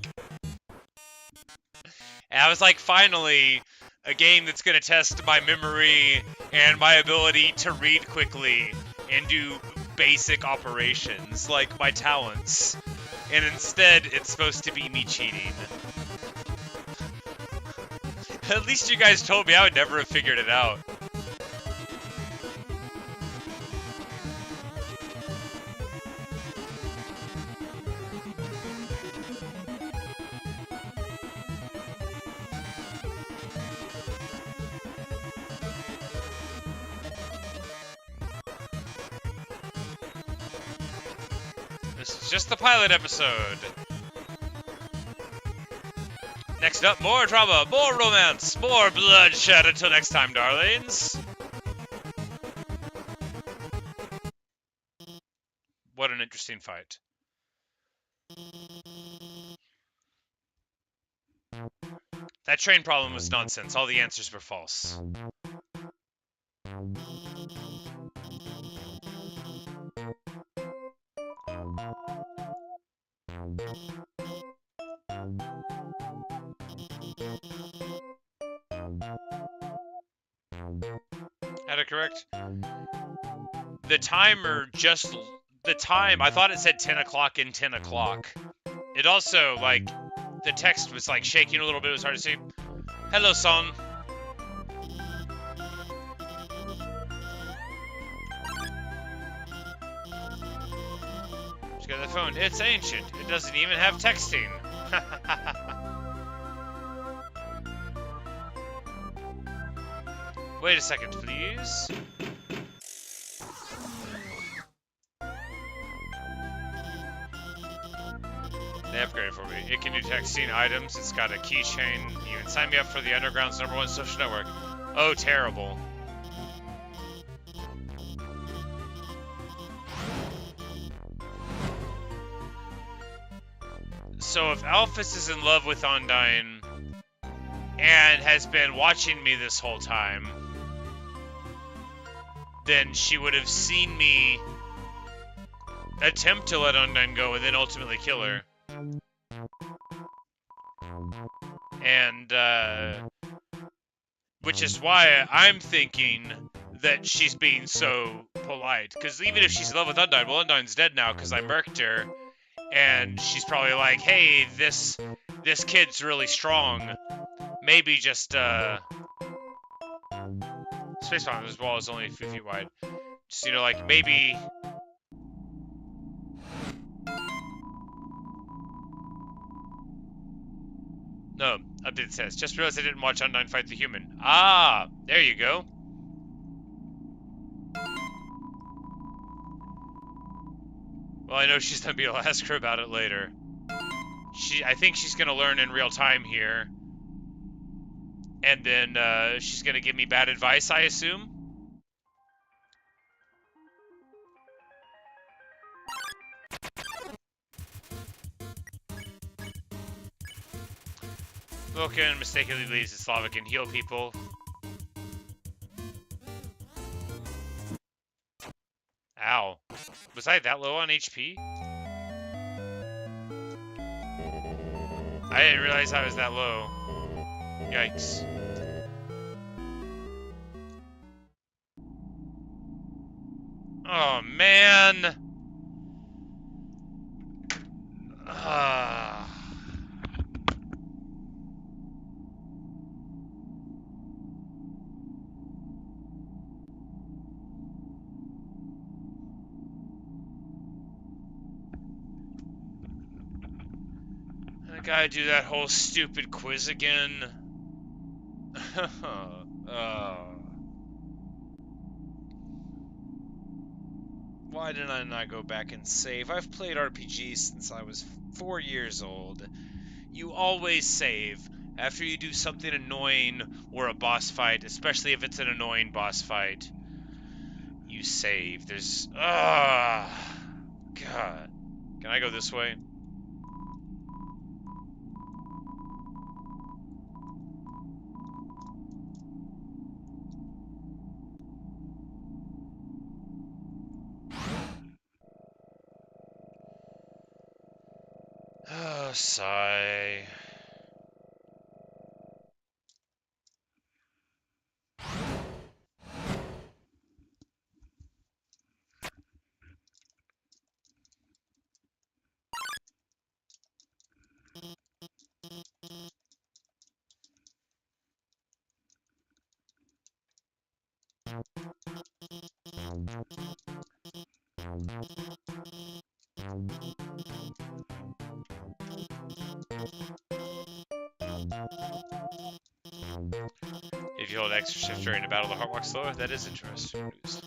[SPEAKER 1] And I was like, finally, a game that's going to test my memory and my ability to read quickly and do basic operations, like my talents. And instead, it's supposed to be me cheating. At least you guys told me I would never have figured it out. This is just the pilot episode. Next up, more drama, more romance, more bloodshed. Until next time, darlings. What an interesting fight. That train problem was nonsense. All the answers were false. Had it correct? The timer just... The time, I thought it said 10 o'clock and 10 o'clock. It also, like, the text was, like, shaking a little bit. It was hard to see. Hello, son. Just got the phone. It's ancient. It doesn't even have texting. Wait a second, please. They upgraded for me. It can do texting items. It's got a keychain. Even sign me up for the Underground's #1 social network. Oh, terrible. So if Alphys is in love with Undyne and has been watching me this whole time, then she would have seen me attempt to let Undyne go and then ultimately kill her. And, which is why I'm thinking that she's being so polite. Because even if she's in love with Undyne, well, Undyne's dead now because I murked her. And she's probably like, hey, this kid's really strong. Maybe just, Spaceman, this wall is only a few feet wide. Just, you know, like, maybe... No, update says. Just realized I didn't watch Undyne fight the human. Ah, there you go. Well, I know she's gonna be able to ask her about it later. I think she's gonna learn in real time here. And then, she's gonna give me bad advice, I assume? Vulcan mistakenly believes that Slava can heal people. Ow. Was I that low on HP? I didn't realize I was that low. Yikes. Oh, man. I gotta do that whole stupid quiz again. Why did I not go back and save? I've played RPGs since I was 4 years old. You always save after you do something annoying or a boss fight, especially if it's an annoying boss fight. You save. There's... God. Can I go this way? Oh, sigh. If you hold extra shift during a battle, the heart walks slower. That is interesting news.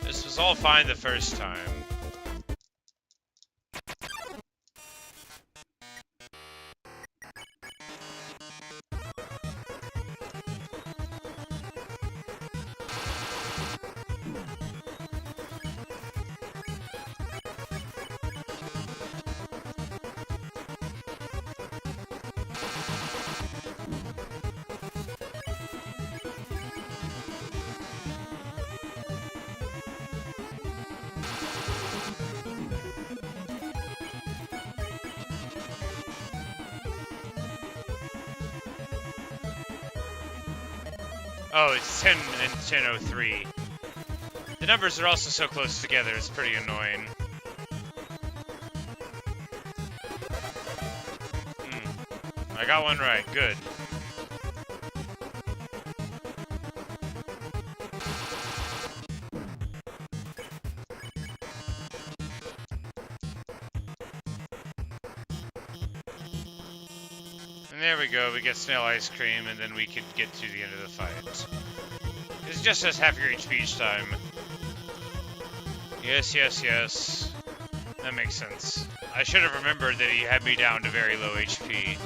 [SPEAKER 1] This was all fine the first time. Oh, it's 10 and 10:03. The numbers are also so close together, it's pretty annoying. I got one right, good. And there we go, we get snail ice cream, and then we could get to the end of the fight. It just says half your HP each time. Yes, yes, yes. That makes sense. I should have remembered that he had me down to very low HP.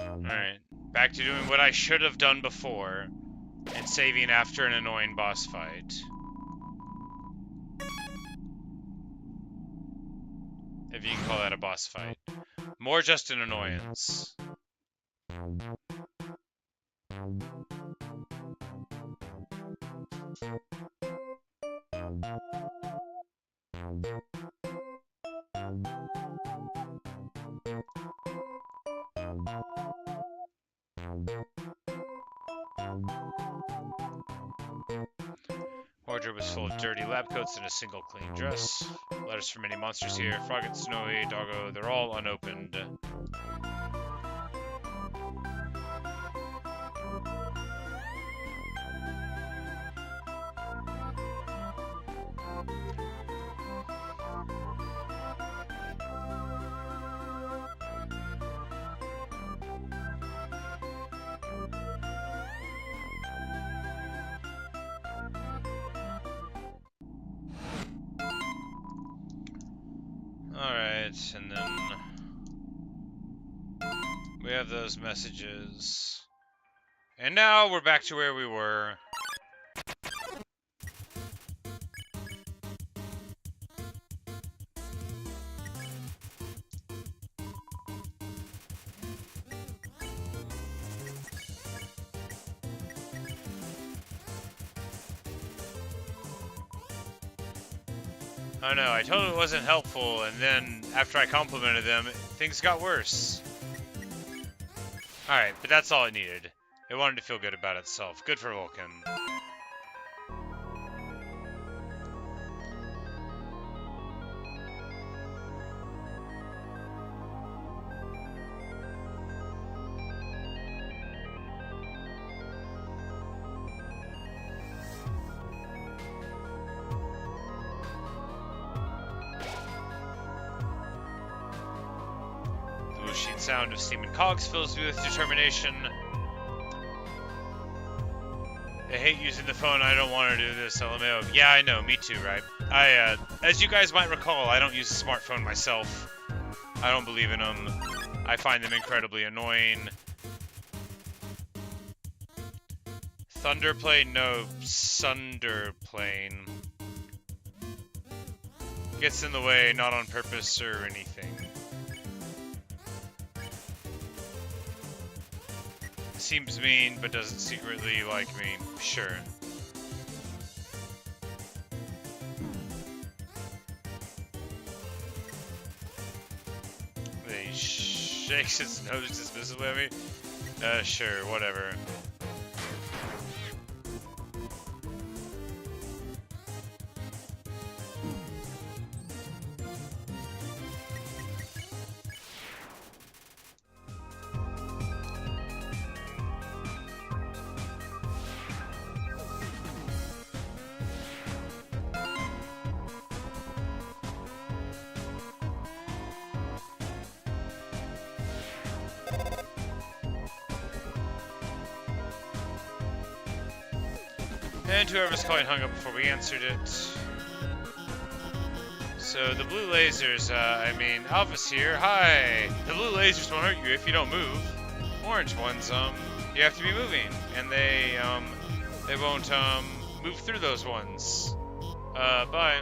[SPEAKER 1] Alright, back to doing what I should have done before, and saving after an annoying boss fight. If you can call that a boss fight. More just an annoyance. Wardrobe is full of dirty lab coats and a single clean dress. Letters from many monsters here. Frogget, Snowy, Doggo, they're all unopened. Alright, and then we have those messages. And now we're back to where we were. Oh no, I told him it wasn't helpful, and then after I complimented them, things got worse. Alright, but that's all it needed. It wanted to feel good about itself. Good for Vulcan. Sound of steam and cogs fills me with determination. I hate using the phone. I don't want to do this. LMAO. Yeah, I know. Me too, right? As you guys might recall, I don't use a smartphone myself. I don't believe in them. I find them incredibly annoying. Thunderplane? No, Sunderplane. Gets in the way, not on purpose or anything. Seems mean, but doesn't secretly like me. Sure. He shakes his nose dismissively at me. Sure, whatever. And whoever's calling hung up before we answered it. So the blue lasers, Alpha's here. Hi! The blue lasers won't hurt you if you don't move. Orange ones, you have to be moving. And they won't, move through those ones. Bye.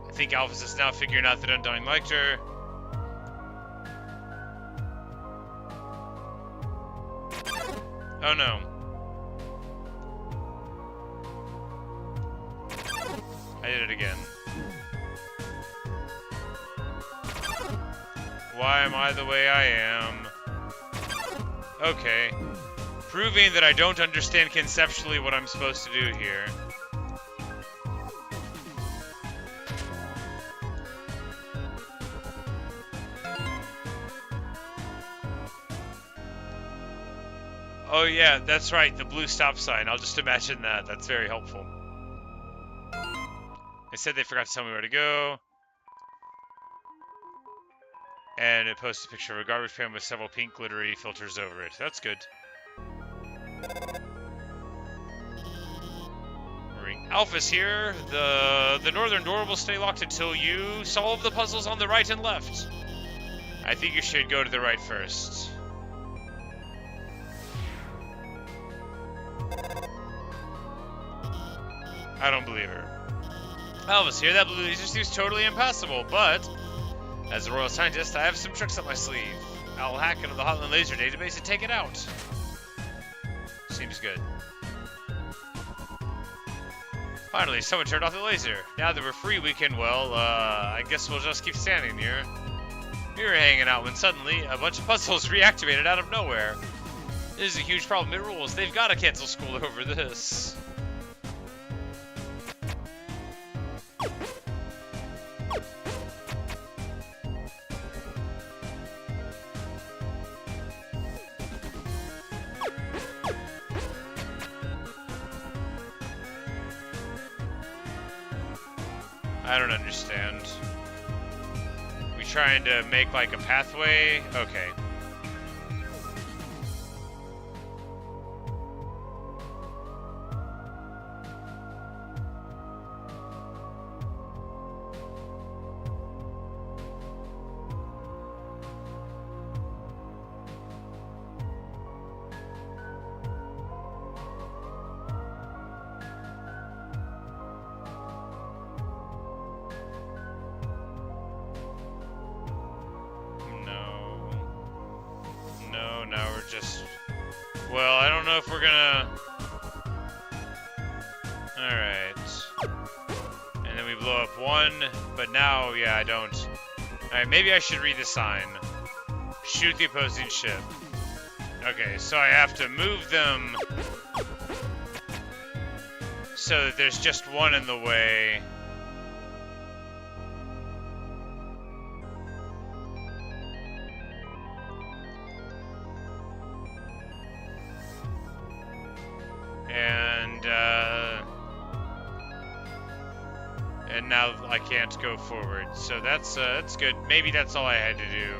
[SPEAKER 1] I think Alphys is now figuring out that Undying liked her. Oh no. I did it again. Why am I the way I am? Okay. Proving that I don't understand conceptually what I'm supposed to do here. Oh yeah, that's right, the blue stop sign. I'll just imagine that. That's very helpful. They said they forgot to tell me where to go. And it posts a picture of a garbage pan with several pink glittery filters over it. That's good. Alphys here. The northern door will stay locked until you solve the puzzles on the right and left. I think you should go to the right first. I don't believe her. Alphys here, that blue laser seems totally impassable, but as a royal scientist, I have some tricks up my sleeve. I'll hack into the Hotline laser database and take it out. Seems good. Finally, someone turned off the laser. Now that we're free, we can, well, I guess we'll just keep standing here. We were hanging out when suddenly a bunch of puzzles reactivated out of nowhere. This is a huge problem. It rules. They've got to cancel school over this. I don't understand. We trying to make like a pathway? Okay. Now we're just... Well, I don't know if we're gonna... Alright. And then we blow up one, but now, yeah, I don't. Alright, maybe I should read the sign. Shoot the opposing ship. Okay, so I have to move them so that there's just one in the way. And now I can't go forward, so that's good. Maybe that's all I had to do.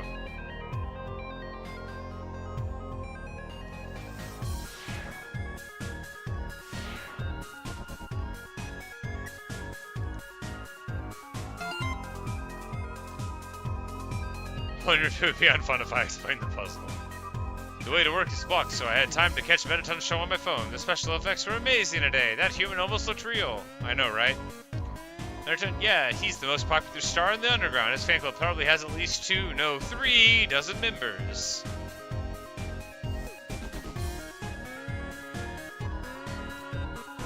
[SPEAKER 1] Wonder if it would be unfun if I explained the puzzle. The way to work is blocked, so I had time to catch Mettaton's show on my phone. The special effects were amazing today. That human almost looked real. I know, right? Undertale, yeah, he's the most popular star in the underground. His fan club probably has at least 2, no, 3 dozen members.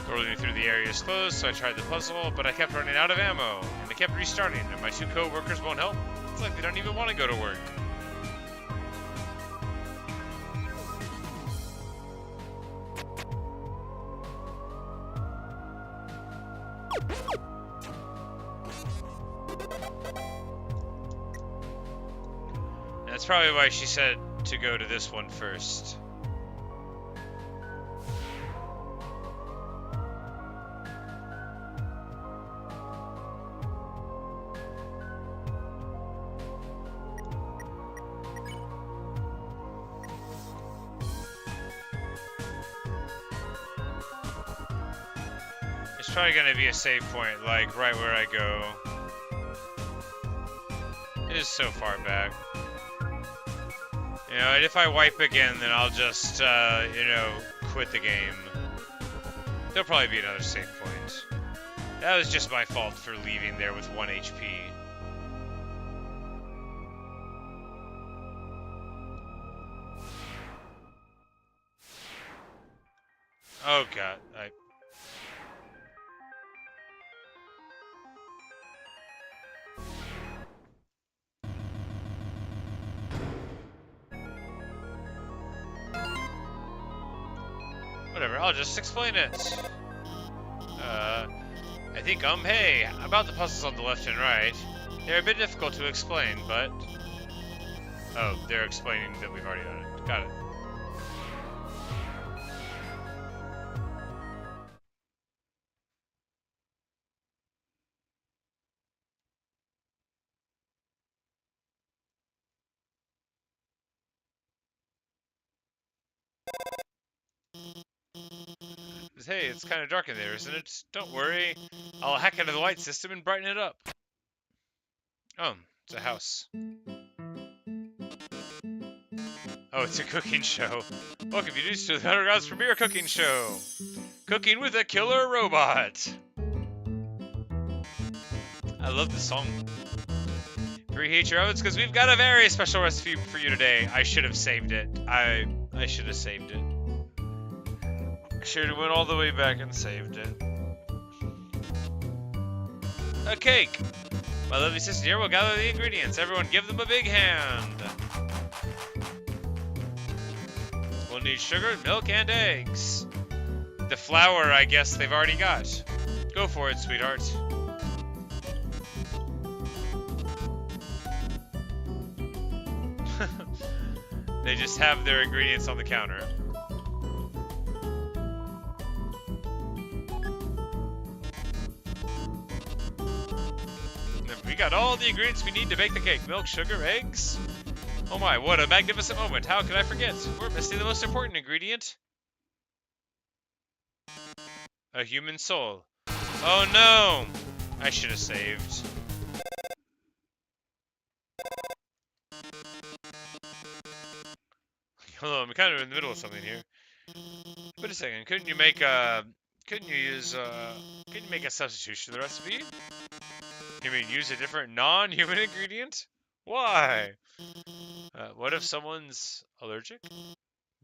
[SPEAKER 1] Rolling through the area is closed, so I tried the puzzle, but I kept running out of ammo, and I kept restarting, and my 2 co-workers won't help. It's like they don't even want to go to work. That's probably why she said to go to this one first. It's probably gonna be a save point, like right where I go. It is so far back. You know, and if I wipe again, then I'll just, you know, quit the game. There'll probably be another save point. That was just my fault for leaving there with 1 HP. Oh god, whatever, I'll just explain it. I think, hey, about the puzzles on the left and right. They're a bit difficult to explain, but... Oh, they're explaining that we've already done it. Got it. Hey, it's kind of dark in there, isn't it? Don't worry. I'll hack into the light system and brighten it up. Oh, it's a house. Oh, it's a cooking show. Welcome you to the Underground's premiere cooking show. Cooking with a killer robot. I love this song. Preheat your ovens because we've got a very special recipe for you today. I should have saved it. I should have saved it. Should have went all the way back and saved it. A cake! My lovely sister here will gather the ingredients. Everyone give them a big hand. We'll need sugar, milk, and eggs. The flour, I guess they've already got. Go for it, sweetheart. They just have their ingredients on the counter. We got all the ingredients we need to bake the cake. Milk, sugar, eggs. Oh my, what a magnificent moment. How could I forget? We're missing the most important ingredient. A human soul. Oh no! I should have saved. Hello, I'm kind of in the middle of something here. Wait a second, couldn't you make a substitution to the recipe? You mean use a different non-human ingredient? Why? What if someone's allergic?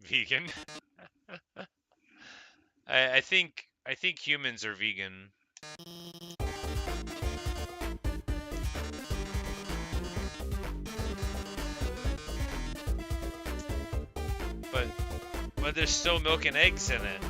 [SPEAKER 1] Vegan? I think humans are vegan. But there's still milk and eggs in it.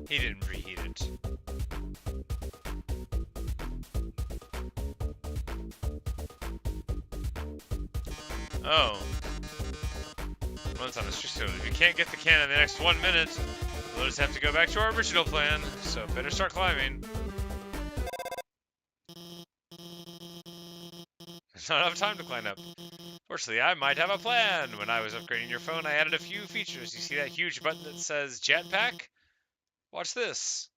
[SPEAKER 1] He didn't reheat it. Oh. Well, it's on a strict note. If you can't get the can in the next 1 minute, we'll just have to go back to our original plan. So better start climbing. There's not enough time to climb up. Fortunately, I might have a plan. When I was upgrading your phone, I added a few features. You see that huge button that says jetpack? Watch this.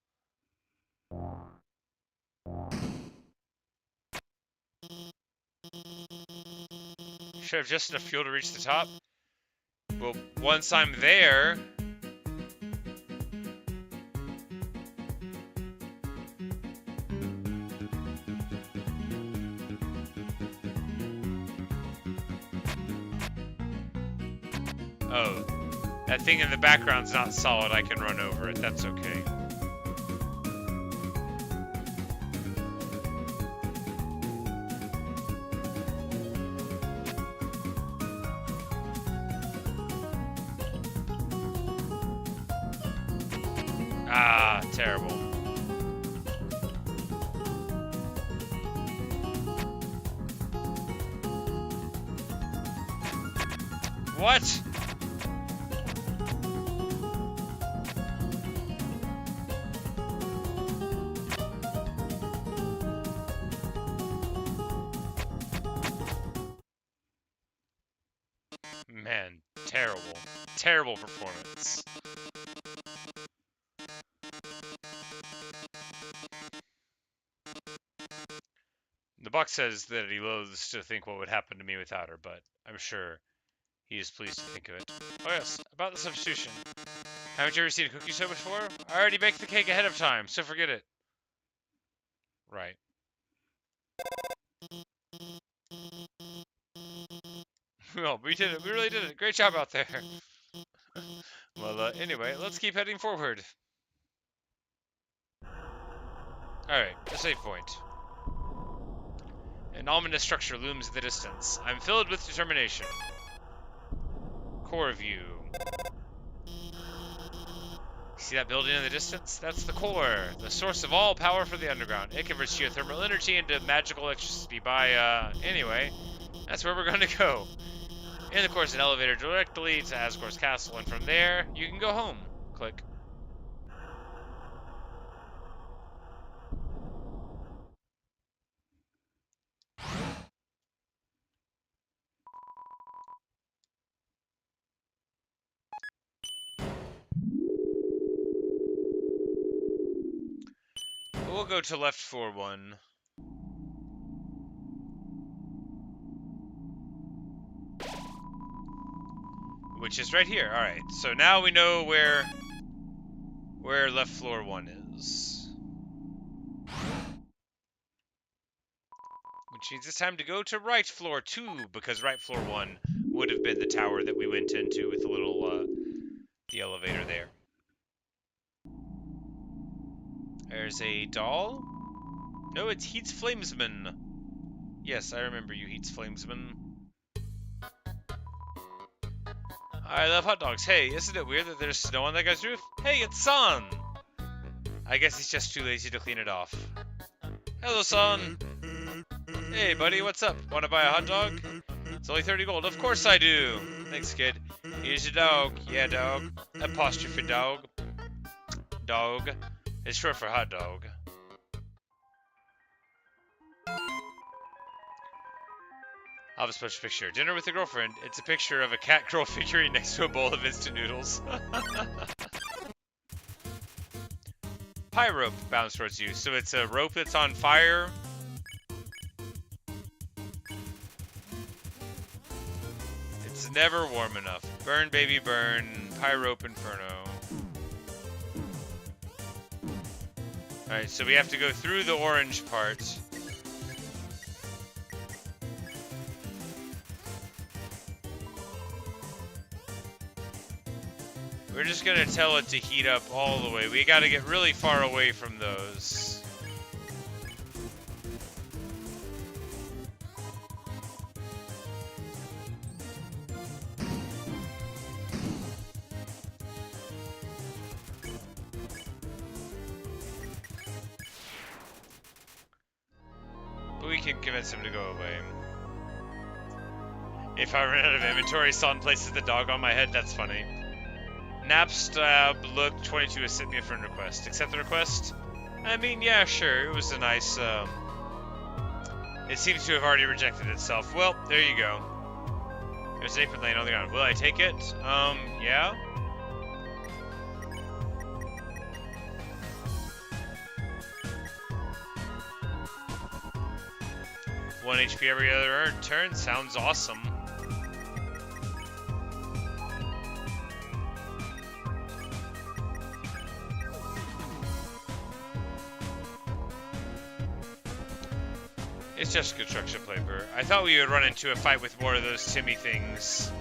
[SPEAKER 1] Should have just enough fuel to reach the top. Well, once I'm there... Oh, that thing in the background's not solid. I can run over it. That's okay. Ah, terrible. What? Man, terrible. Terrible performance. The box says that he loathes to think what would happen to me without her, but I'm sure he is pleased to think of it. Oh yes, about the substitution. Haven't you ever seen a cookie dough before? I already baked the cake ahead of time, so forget it. Right. Well, we did it. We really did it. Great job out there. Well, anyway, let's keep heading forward. Alright, a save point. An ominous structure looms in the distance. I'm filled with determination. Core view. See that building in the distance? That's the core, the source of all power for the underground. It converts geothermal energy into magical electricity by, anyway, that's where we're going to go. In the core is an elevator directly to Asgore's castle, and from there, you can go home. Click. We'll go to left for one. Which is right here. Alright, so now we know where left floor 1 is. Which means it's time to go to right floor 2, because right floor 1 would have been the tower that we went into with the little, the elevator there. There's a doll? No, it's Heat's Flamesman. Yes, I remember you, Heat's Flamesman. I love hot dogs. Hey, isn't it weird that there's snow on that guy's roof? Hey, it's Son! I guess he's just too lazy to clean it off. Hello, Son! Hey, buddy, what's up? Want to buy a hot dog? It's only 30 gold. Of course I do! Thanks, kid. Here's your dog. Yeah, dog. Apostrophe dog. Dog. It's short for hot dog. I'll have a special picture. Dinner with a girlfriend. It's a picture of a cat girl figurine next to a bowl of instant noodles. Pie rope bounds towards you. So it's a rope that's on fire. It's never warm enough. Burn, baby, burn. Pie rope inferno. Alright, so we have to go through the orange part. We're just gonna tell it to heat up all the way. We gotta get really far away from those. But we can convince him to go away. If I run out of inventory, Son places the dog on my head, that's funny. Napstab look 22 has sent me a friend request. Accept the request? I mean, yeah, sure. It was a nice It seems to have already rejected itself. Well, there you go. There's an apron laying on the ground. Will I take it? Yeah? One HP every other turn sounds awesome. It's just construction paper. I thought we would run into a fight with more of those Timmy things.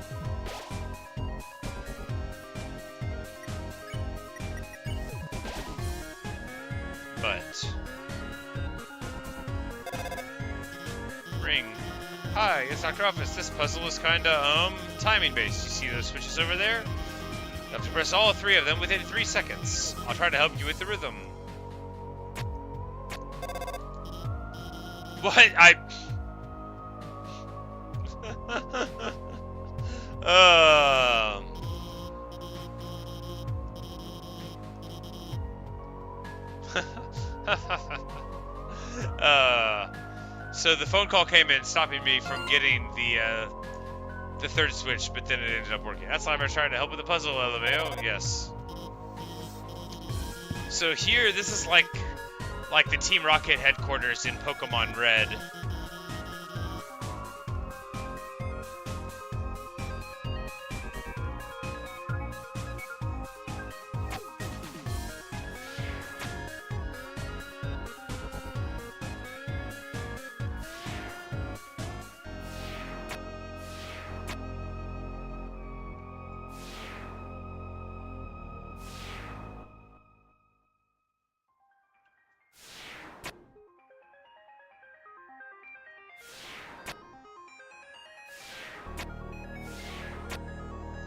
[SPEAKER 1] But... Ring. Hi, it's Dr. Office. This puzzle is kinda, timing-based. You see those switches over there? You have to press all 3 of them within 3 seconds. I'll try to help you with the rhythm. What? So the phone call came in, stopping me from getting the third switch, but then it ended up working. That's why I'm trying to help with the puzzle, LMAO. Yes. So here, this is like the Team Rocket headquarters in Pokemon Red.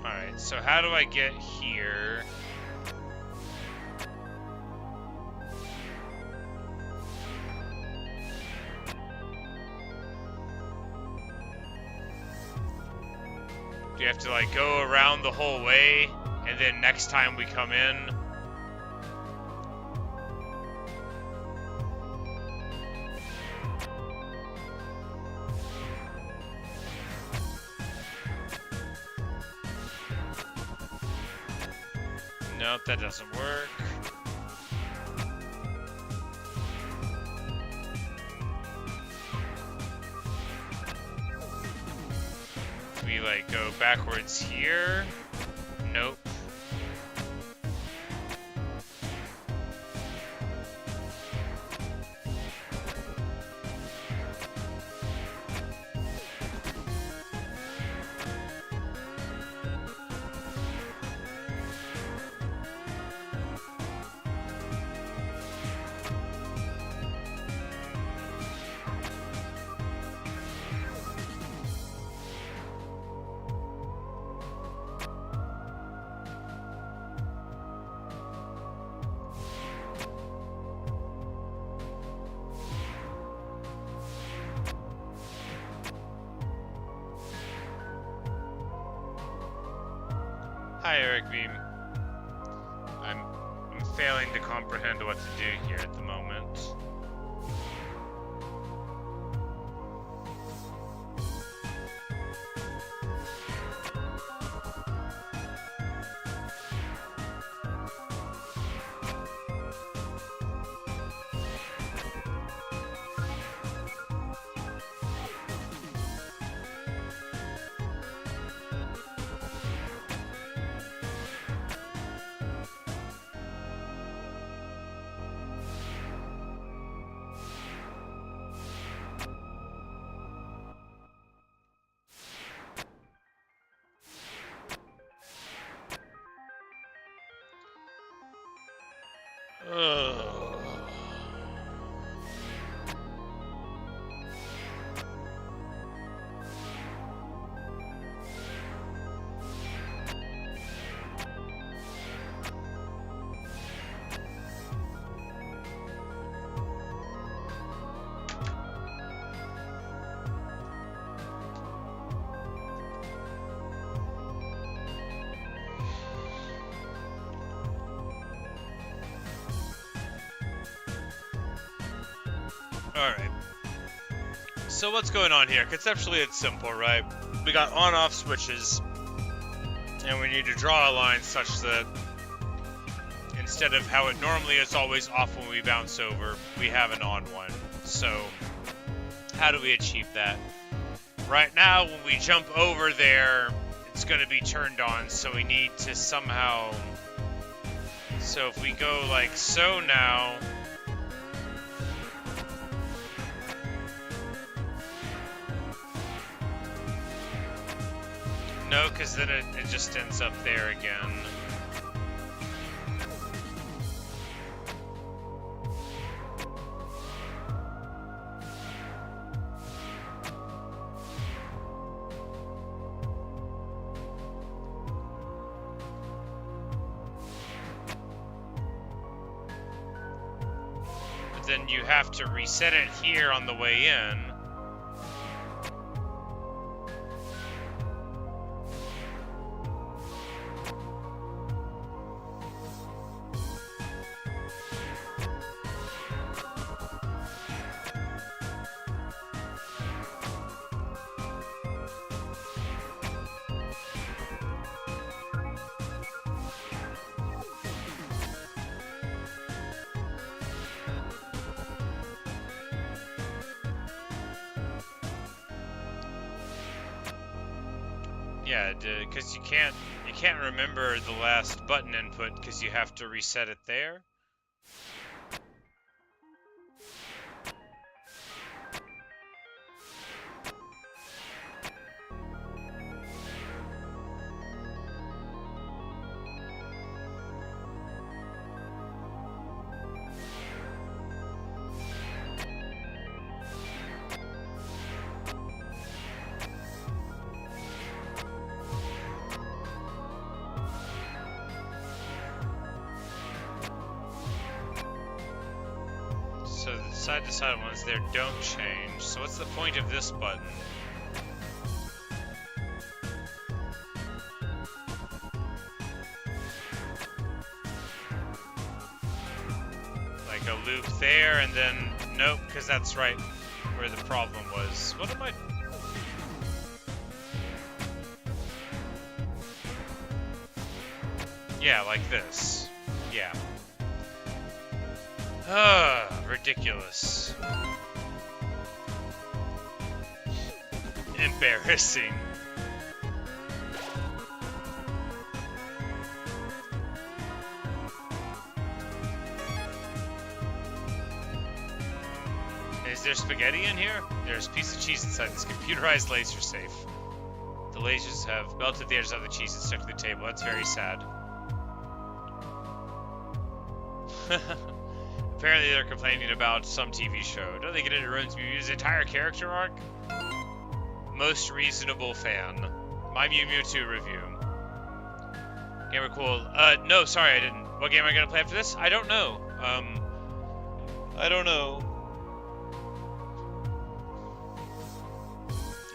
[SPEAKER 1] Alright, so how do I get here? Do you have to, like, go around the whole way, and then next time we come in? Nope, that doesn't work. We, like, go backwards here? Nope. Hi, Eric Beam. I'm failing to comprehend what to do here at the moment. Ugh. Alright. So what's going on here? Conceptually, it's simple, right? We got on-off switches, and we need to draw a line such that instead of how it normally is always off when we bounce over, we have an on one. So how do we achieve that? Right now, when we jump over there, it's going to be turned on, so we need to somehow... So if we go like so now... No, because then it just ends up there again. But then you have to reset it here on the way in. Yeah, because you can't remember the last button input because you have to reset it there. So the side-to-side ones there don't change. So what's the point of this button? Like a loop there, and then nope, because that's right where the problem was. What am I? Yeah, like this. Yeah. Ridiculous. Embarrassing. Is there spaghetti in here? There's a piece of cheese inside this computerized laser safe. The lasers have melted the edges of the cheese and stuck to the table. That's very sad. Apparently they're complaining about some TV show. Don't they get it ruins Mew's entire character arc? Most reasonable fan. My Mew Mew 2 review. Gamer cool. No, sorry, I didn't. What game am I gonna play after this? I don't know. I don't know.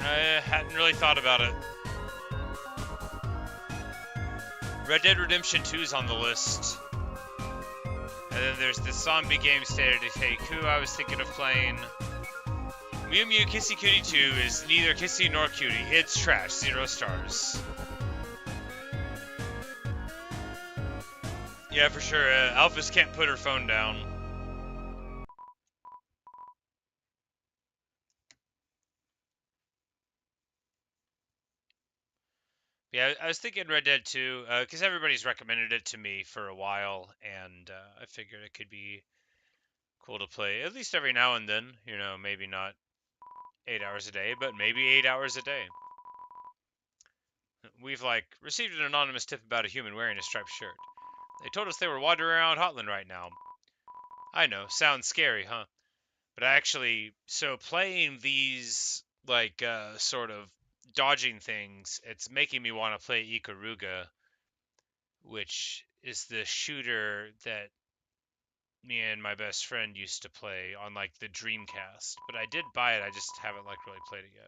[SPEAKER 1] I hadn't really thought about it. Red Dead Redemption 2 is on the list. And then there's the zombie game State of Decay 2 I was thinking of playing. Mew Mew Kissy Cutie 2 is neither kissy nor cutie. It's trash. 0 stars. Yeah, for sure. Alphys can't put her phone down. Yeah, I was thinking Red Dead 2, because everybody's recommended it to me for a while, and I figured it could be cool to play, at least every now and then. You know, maybe not 8 hours a day, but maybe 8 hours a day. We've, like, received an anonymous tip about a human wearing a striped shirt. They told us they were wandering around Hotland right now. I know, sounds scary, huh? But actually, so playing these, like, sort of dodging things, it's making me want to play Ikaruga, which is the shooter that me and my best friend used to play on, like, the Dreamcast. But I did buy it, I just haven't, like, really played it yet.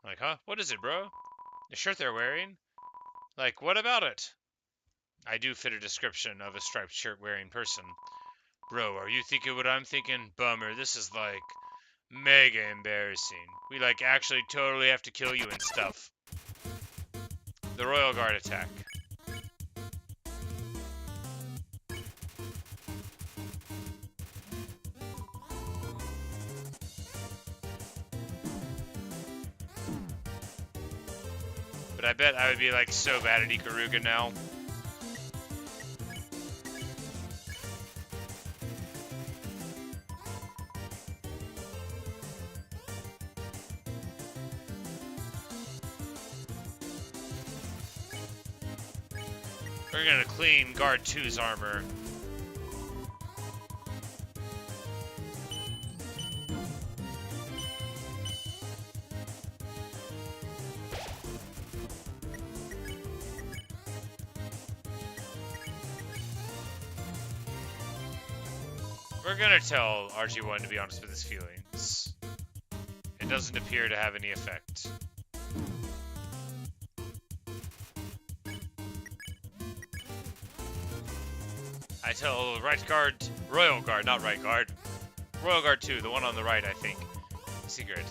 [SPEAKER 1] Like, huh? What is it, bro? The shirt they're wearing? Like, what about it? I do fit a description of a striped shirt wearing person. Bro, are you thinking what I'm thinking? Bummer, this is like mega embarrassing. We like actually totally have to kill you and stuff. The Royal Guard attack. But I bet I would be like so bad at Ikaruga now. We're gonna clean Guard 2's armor. We're gonna tell RG1 to be honest with his feelings. It doesn't appear to have any effect. I tell right guard, Royal Guard, not right guard. Royal Guard 2, the one on the right, I think. Secret.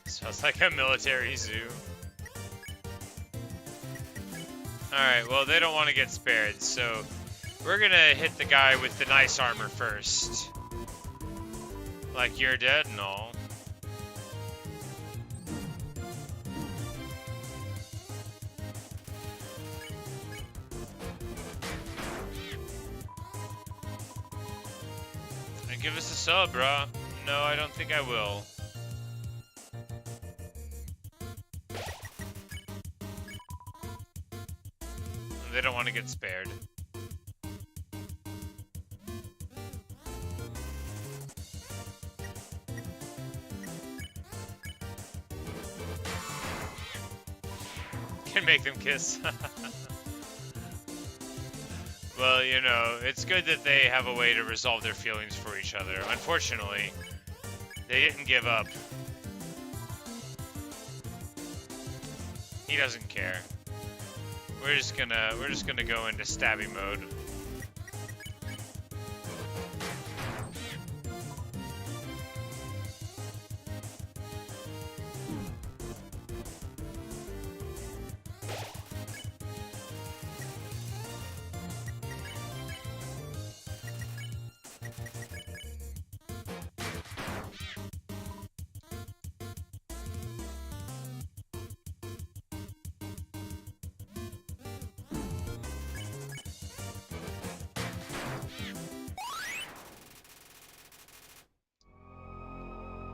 [SPEAKER 1] Smells like a military zoo. Alright, well, they don't want to get spared, so we're gonna hit the guy with the nice armor first. Like, you're dead and all. And give us a sub, bruh. No, I don't think I will. They don't want to get spared. Can make them kiss. Well, you know, it's good that they have a way to resolve their feelings for each other. Unfortunately, they didn't give up. He doesn't care. We're just gonna go into stabbing mode.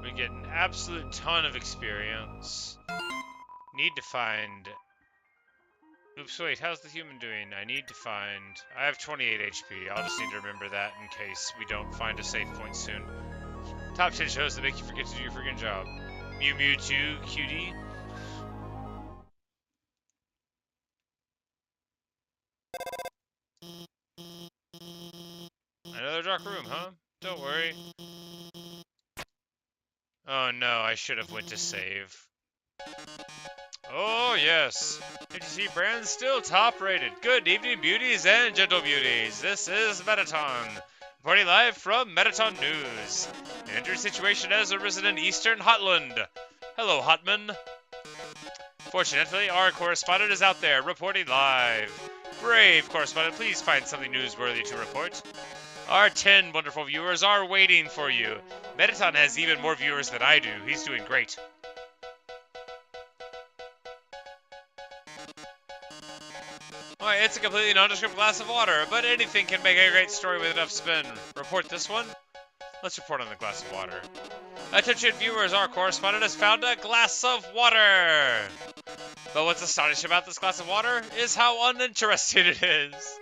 [SPEAKER 1] We get an absolute ton of experience. Need to find... Oops, wait, how's the human doing? I need to find... I have 28 HP. I'll just need to remember that in case we don't find a save point soon. Top 10 shows that make you forget to do your freaking job. Mew Mew 2, cutie. Another dark room, huh? Don't worry. Oh no, I should have went to save. Oh yes, NTC brand still top rated. Good evening, beauties and gentle beauties. This is Metaton, reporting live from Metaton News. An injury situation has arisen in Eastern Hotland. Hello, Hotman. Fortunately, our correspondent is out there, reporting live. Brave correspondent, please find something newsworthy to report. Our 10 wonderful viewers are waiting for you. Metaton has even more viewers than I do. He's doing great. Alright, it's a completely nondescript glass of water, but anything can make a great story with enough spin. Report this one? Let's report on the glass of water. Attention viewers, our correspondent has found a glass of water! But what's astonishing about this glass of water is how uninteresting it is.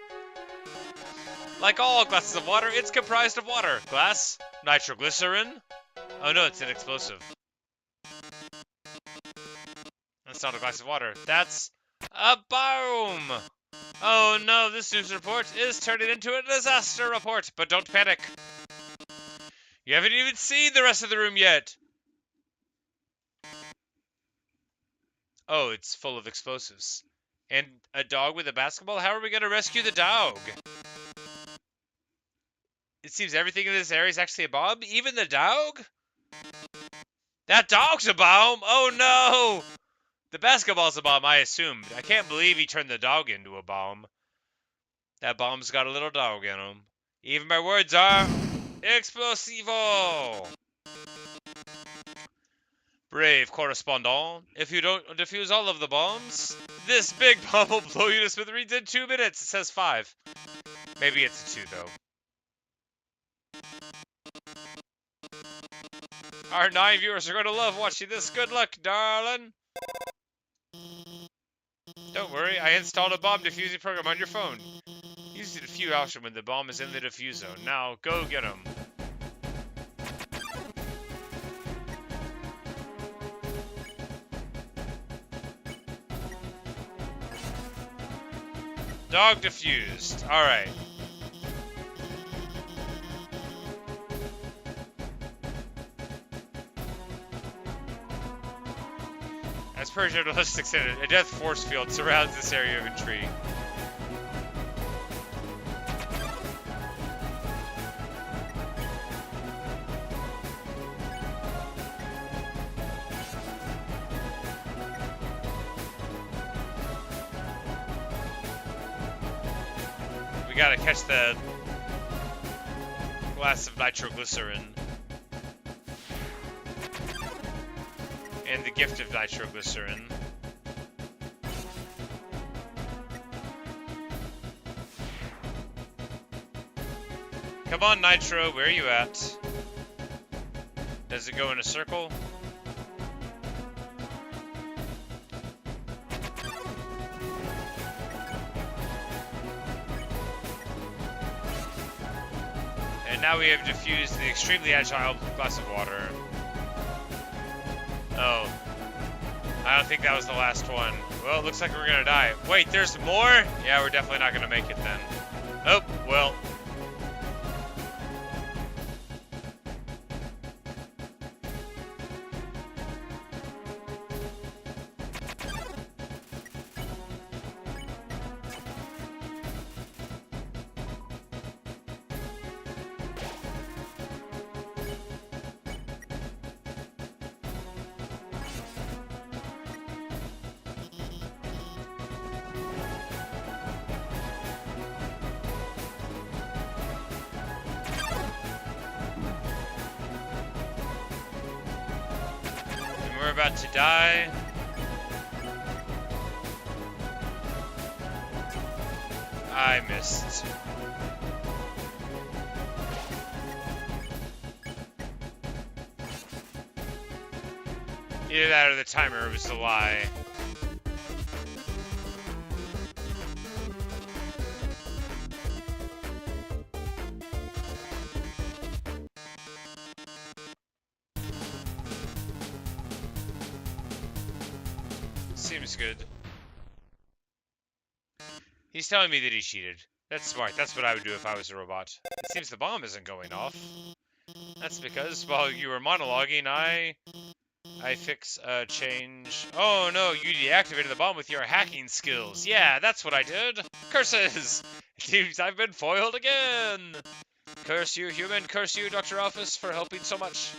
[SPEAKER 1] Like all glasses of water, it's comprised of water, glass, nitroglycerin. Oh no, it's an explosive. That's not a glass of water. That's a bomb! Oh no, this news report is turning into a disaster report, but don't panic. You haven't even seen the rest of the room yet. Oh, it's full of explosives. And a dog with a basketball? How are we going to rescue the dog? It seems everything in this area is actually a bomb? Even the dog? That dog's a bomb! Oh no! The basketball's a bomb, I assumed. I can't believe he turned the dog into a bomb. That bomb's got a little dog in him. Even my words are explosivo! Brave correspondent, if you don't defuse all of the bombs, this big bomb will blow you to smithereens in 2 minutes. It says 5. Maybe it's a 2, though. Our 9 viewers are going to love watching this. Good luck, darling. Don't worry, I installed a bomb diffusing program on your phone. Use the diffuse option when the bomb is in the diffuse zone. Now, go get him. Dog diffused. Alright. As per journalistics, a death force field surrounds this area of intrigue. We gotta catch the glass of nitroglycerin. And the gift of nitroglycerin. Come on, Nitro, where are you at? Does it go in a circle? And now we have diffused the extremely agile glass of water. Oh. I don't think that was the last one. Well, it looks like we're gonna die. Wait, there's more? Yeah, we're definitely not gonna make it then. Oh, well. We're about to die. I missed. Either that or the timer was a lie. Seems good. He's telling me that he cheated. That's smart. That's what I would do if I was a robot. It seems the bomb isn't going off. That's because while you were monologuing, I change. Oh no, you deactivated the bomb with your hacking skills. Yeah, that's what I did. Curses! It seems I've been foiled again. Curse you, human. Curse you, Dr. Office, for helping so much.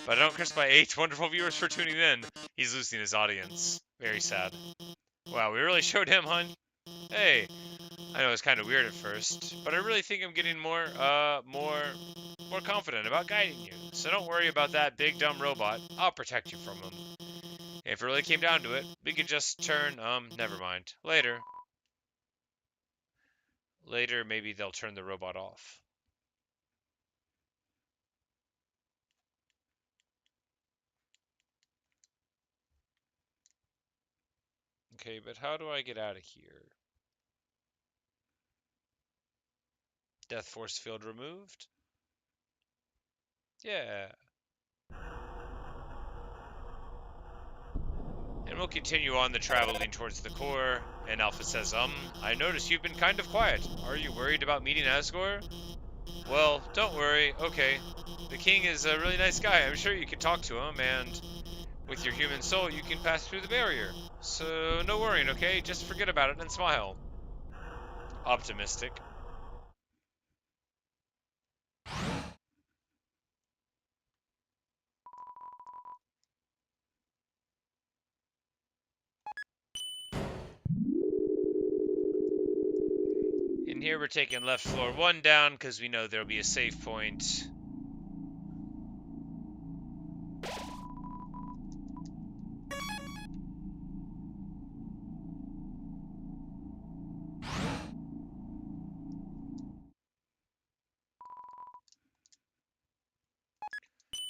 [SPEAKER 1] But I don't curse my 8 wonderful viewers for tuning in. He's losing his audience. Very sad. Wow, we really showed him, hun. Hey, I know it's kind of weird at first, but I really think I'm getting more confident about guiding you. So don't worry about that big dumb robot. I'll protect you from him. If it really came down to it, we could just turn, never mind. Later. Later, maybe they'll turn the robot off. Okay, but how do I get out of here? Death force field removed? Yeah. And we'll continue on the traveling towards the core. And Alpha says, I notice you've been kind of quiet. Are you worried about meeting Asgore? Well, don't worry. Okay. The king is a really nice guy. I'm sure you could talk to him, and With your human soul, you can pass through the barrier. So, no worrying, okay? Just forget about it and smile. Optimistic. In here, we're taking left floor 1 down because we know there'll be a save point.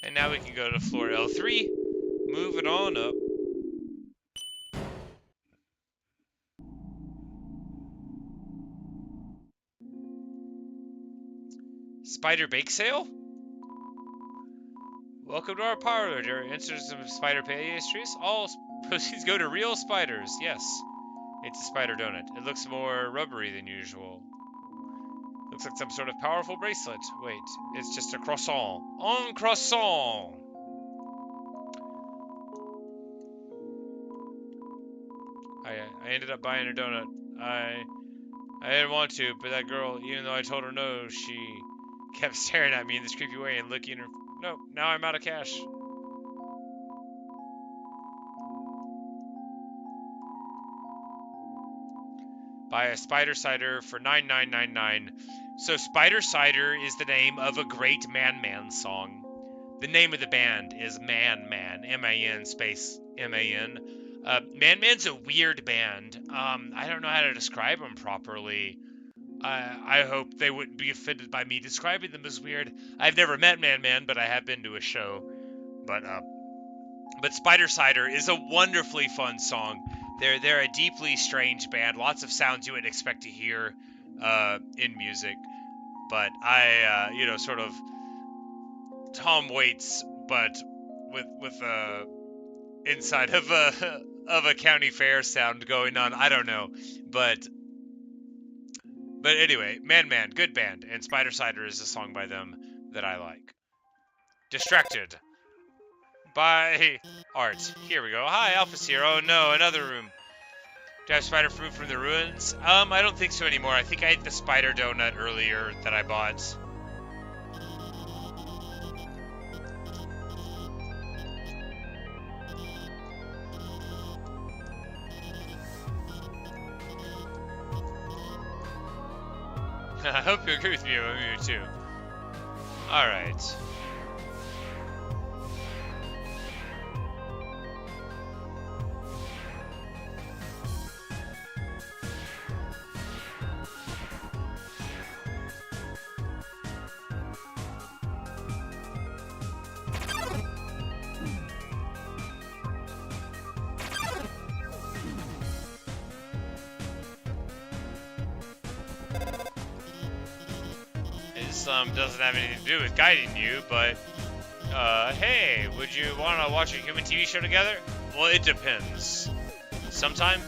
[SPEAKER 1] And now we can go to floor L3. Moving on up. Spider bake sale? Welcome to our parlor. There are instances of spider pastries. All proceeds go to real spiders. Yes. It's a spider donut. It looks more rubbery than usual. Looks like some sort of powerful bracelet. Wait, it's just a croissant. Un croissant! I ended up buying a donut. I didn't want to, but that girl, even though I told her no, she kept staring at me in this creepy way and licking her. Nope, now I'm out of cash. Buy a spider cider for $9.99. So Spider Cider is the name of a great Man Man song. The name of the band is Man Man, M-A-N space M-A-N. Man Man's a weird band. I don't know how to describe them properly. I hope they wouldn't be offended by me describing them as weird. I've never met Man Man, but I have been to a show. But Spider Cider is a wonderfully fun song. They're a deeply strange band. Lots of sounds you wouldn't expect to hear in music. But I, sort of Tom Waits, but with inside of a county fair sound going on. I don't know, but anyway, Man Man, good band, and Spider Cider is a song by them that I like. Distracted by art. Here we go. Hi, Alpha's here. Oh no, another room. Do I have spider fruit from the ruins? I don't think so anymore. I think I ate the spider donut earlier that I bought. I hope you agree with me about me too. Alright. This doesn't have anything to do with guiding you, but hey, would you want to watch a human TV show together? Well, it depends. Sometime.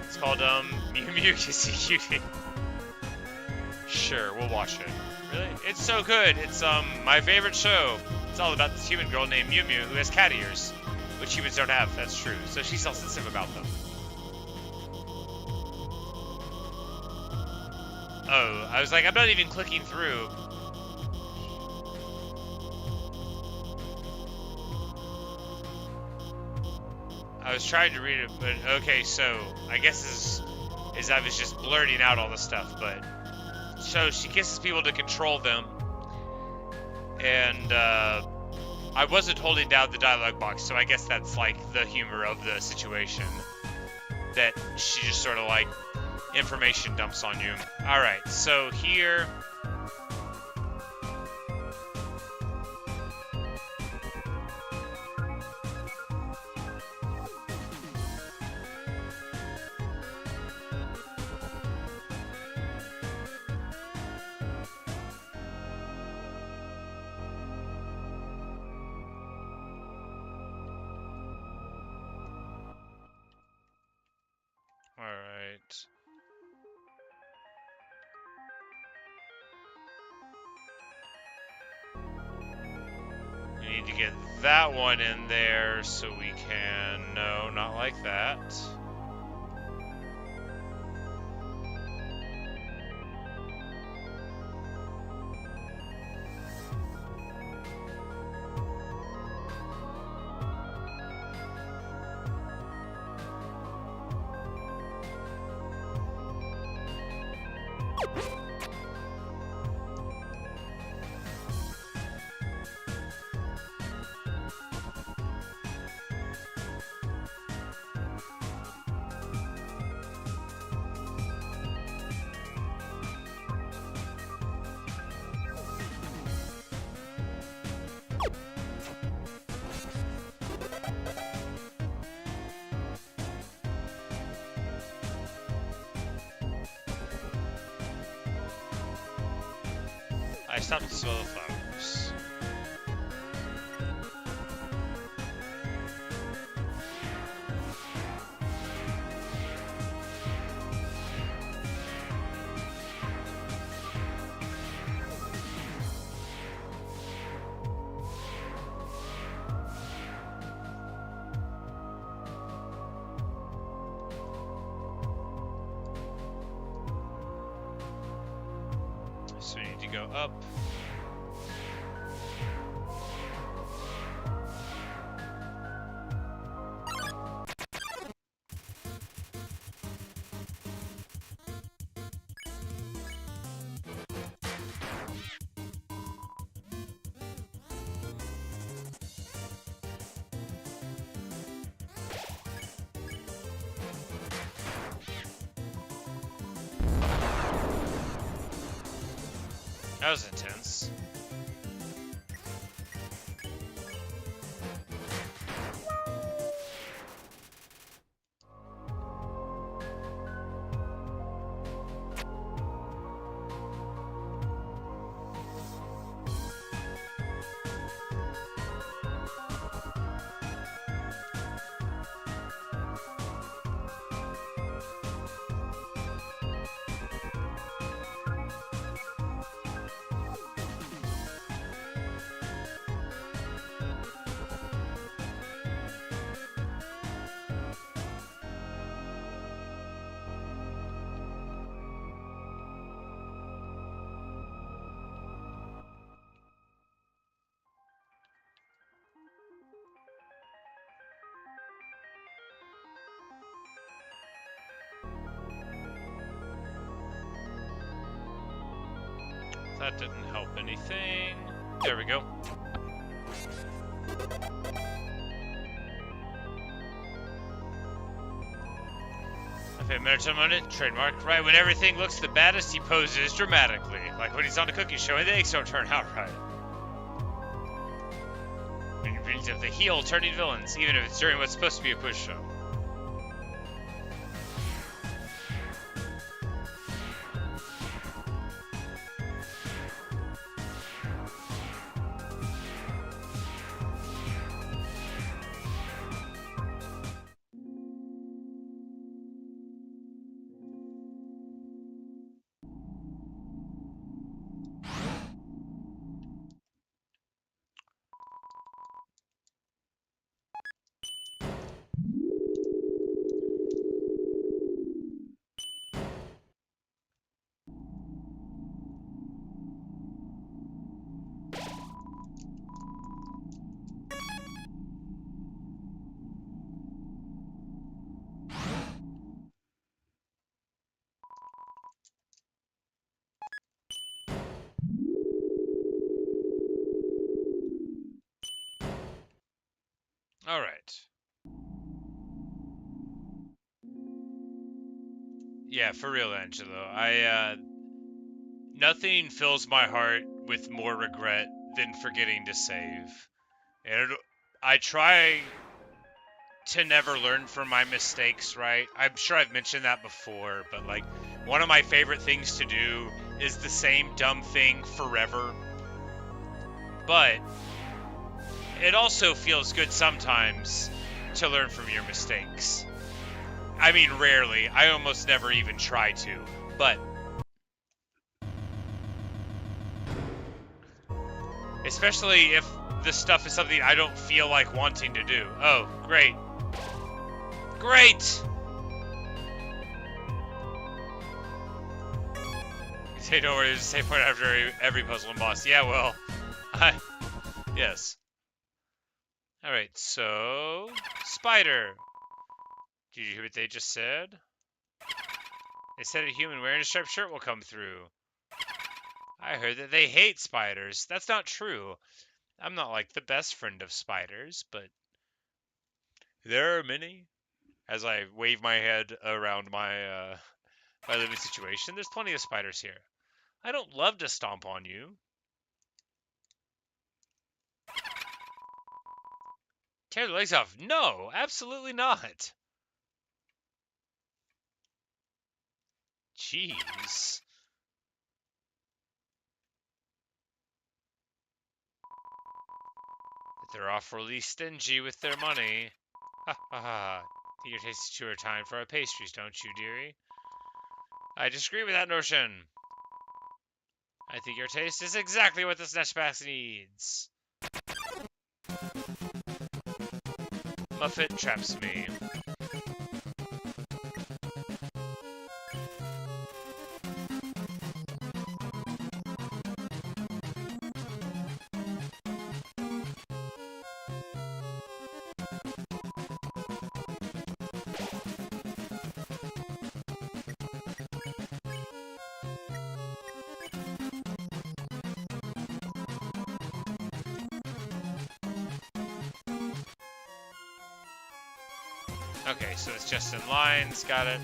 [SPEAKER 1] It's called Mew Mew Kissy Cutie. Sure, we'll watch it. Really? It's so good. It's my favorite show. It's all about this human girl named Mew Mew who has cat ears, which humans don't have. That's true. So she's all sensitive about them. Oh, I was like, I'm not even clicking through. I was trying to read it, but okay, so I guess this is I was just blurting out all the stuff, but so she kisses people to control them, and I wasn't holding down the dialogue box, so I guess that's like the humor of the situation, that she just sort of like information dumps on you. Alright, so here... Alright. need to get that one in there so we can... No, not like that. I stopped to smell the flowers. So we need to go up. That was intense. That didn't help anything. There we go. Okay, Merchant Moment, trademark. Right when everything looks the baddest, he poses dramatically. Like when he's on a cookie show and the eggs don't turn out right. When he brings up the heel turning villains, even if it's during what's supposed to be a push show. All right. Yeah, for real, Angelo. Nothing fills my heart with more regret than forgetting to save. And I try to never learn from my mistakes, right? I'm sure I've mentioned that before, but like, one of my favorite things to do is the same dumb thing forever. But it also feels good sometimes to learn from your mistakes. I mean, rarely. I almost never even try to. But especially if this stuff is something I don't feel like wanting to do. Oh, great. Great! You say don't worry, there's a save point after every puzzle and boss. Yeah, well, yes. Alright, so... Spider! Did you hear what they just said? They said a human wearing a striped shirt will come through. I heard that they hate spiders. That's not true. I'm not like the best friend of spiders, but there are many. As I wave my head around my my living situation, there's plenty of spiders here. I don't love to stomp on you. Tear the legs off. No, absolutely not. Jeez. They're awfully stingy with their money. Ha ha ha. Think your taste is too refined for our pastries, don't you, dearie? I disagree with that notion. I think your taste is exactly what this Neshpax needs. Muffet traps me. Okay, so it's just in lines, got it.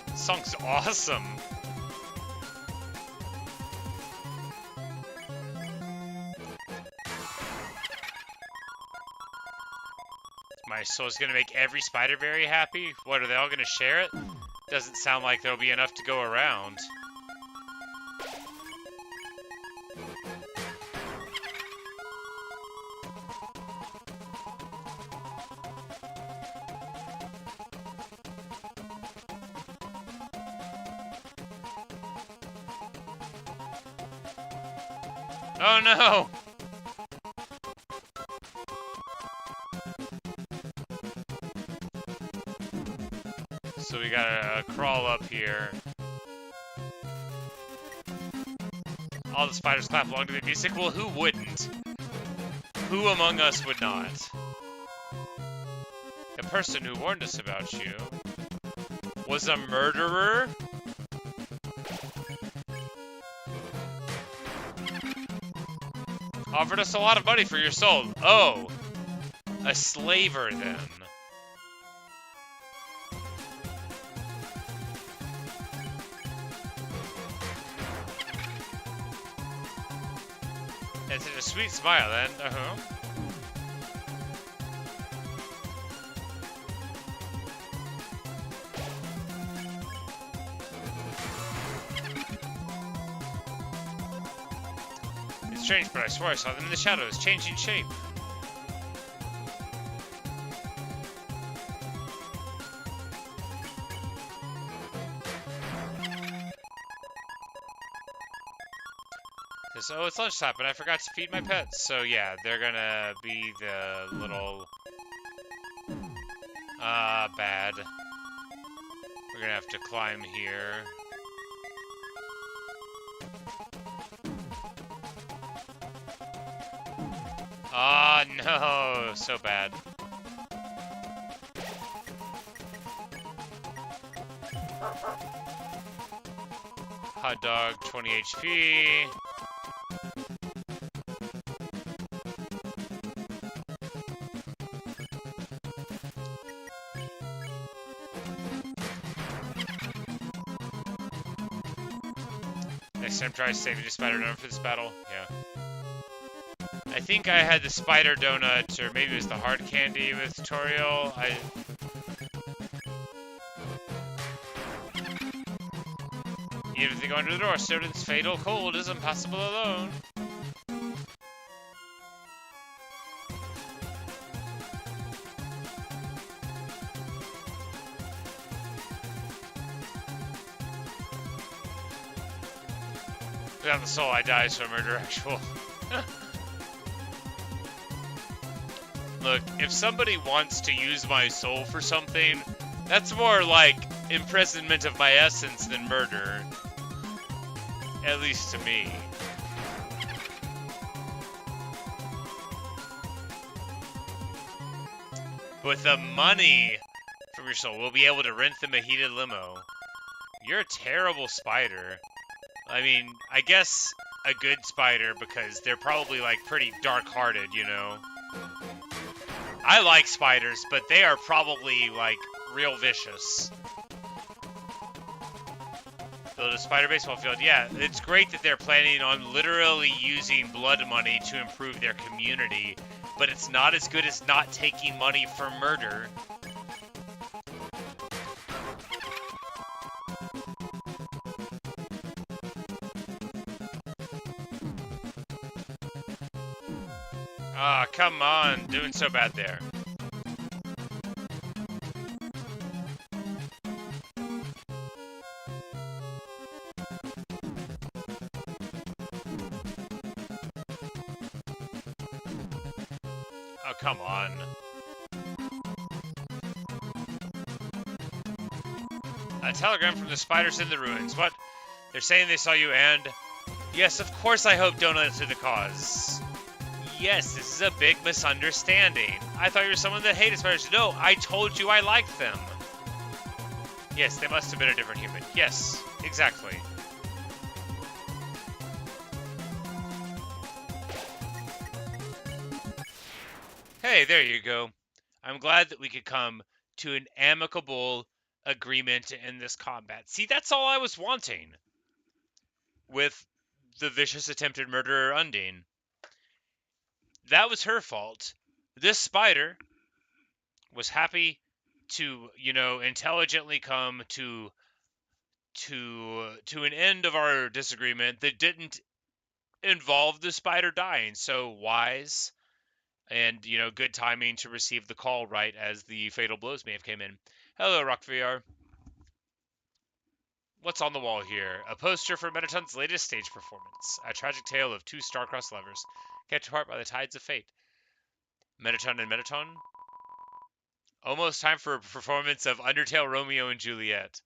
[SPEAKER 1] This song's awesome. My soul's gonna make every spider very happy? What, are they all gonna share it? Doesn't sound like there'll be enough to go around. Oh no! So we gotta crawl up here. All the spiders clap along to the music. Well, who wouldn't? Who among us would not? The person who warned us about you was a murderer? Offered us a lot of money for your soul. Oh, a slaver then. It's a sweet smile then. Uh-huh. It's strange, but I swear I saw them in the shadows, changing shape. Oh, it's lunchtime, but I forgot to feed my pets. So yeah, they're gonna be the little... bad. We're gonna have to climb here. No, so bad. Hot dog, 20 HP. Next time try saving the spider donut for this battle. Yeah. I think I had the spider donut, or maybe it was the hard candy with tutorial. Even if they go under the door, Snowdin's fatal cold is impossible alone. Without the soul, I die, so murder actual. Look, if somebody wants to use my soul for something, that's more like imprisonment of my essence than murder. At least to me. With the money from your soul, we'll be able to rent them a heated limo. You're a terrible spider. I mean, I guess a good spider because they're probably like pretty dark-hearted, you know? I like spiders, but they are probably like real vicious. Build a spider baseball field. Yeah, it's great that they're planning on literally using blood money to improve their community, but it's not as good as not taking money for murder. Ah, come on, doing so bad there. Oh, come on. A telegram from the spiders in the ruins. What? They're saying they saw you and... Yes, of course I hope donuts are the cause. Yes, this is a big misunderstanding. I thought you were someone that hated spiders. No, I told you I liked them. Yes, they must have been a different human. Yes, exactly. Hey, there you go. I'm glad that we could come to an amicable agreement in this combat. See, that's all I was wanting with the vicious attempted murderer Undine. That was her fault. This spider was happy to, you know, intelligently come to an end of our disagreement that didn't involve the spider dying. So wise and, you know, good timing to receive the call right as the fatal blows may have came in. Hello, Rock VR. What's on the wall here? A poster for Metaton's latest stage performance. A tragic tale of two star-crossed lovers, kept apart by the tides of fate. Metaton and Metaton? Almost time for a performance of Undertale Romeo and Juliet.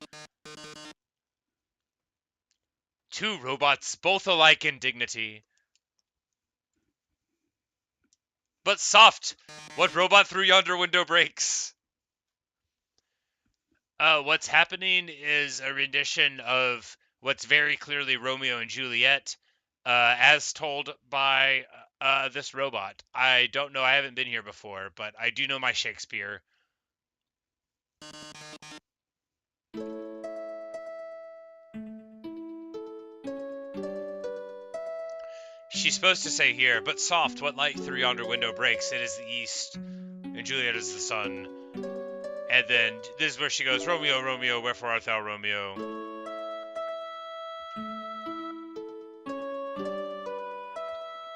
[SPEAKER 1] Two robots, both alike in dignity. But soft! What robot through yonder window breaks? What's happening is a rendition of what's very clearly Romeo and Juliet, as told by this robot. I don't know, I haven't been here before, but I do know my Shakespeare. She's supposed to say here, but soft, what light through yonder window breaks? It is the east, and Juliet is the sun. And then this is where she goes, Romeo, Romeo, wherefore art thou, Romeo?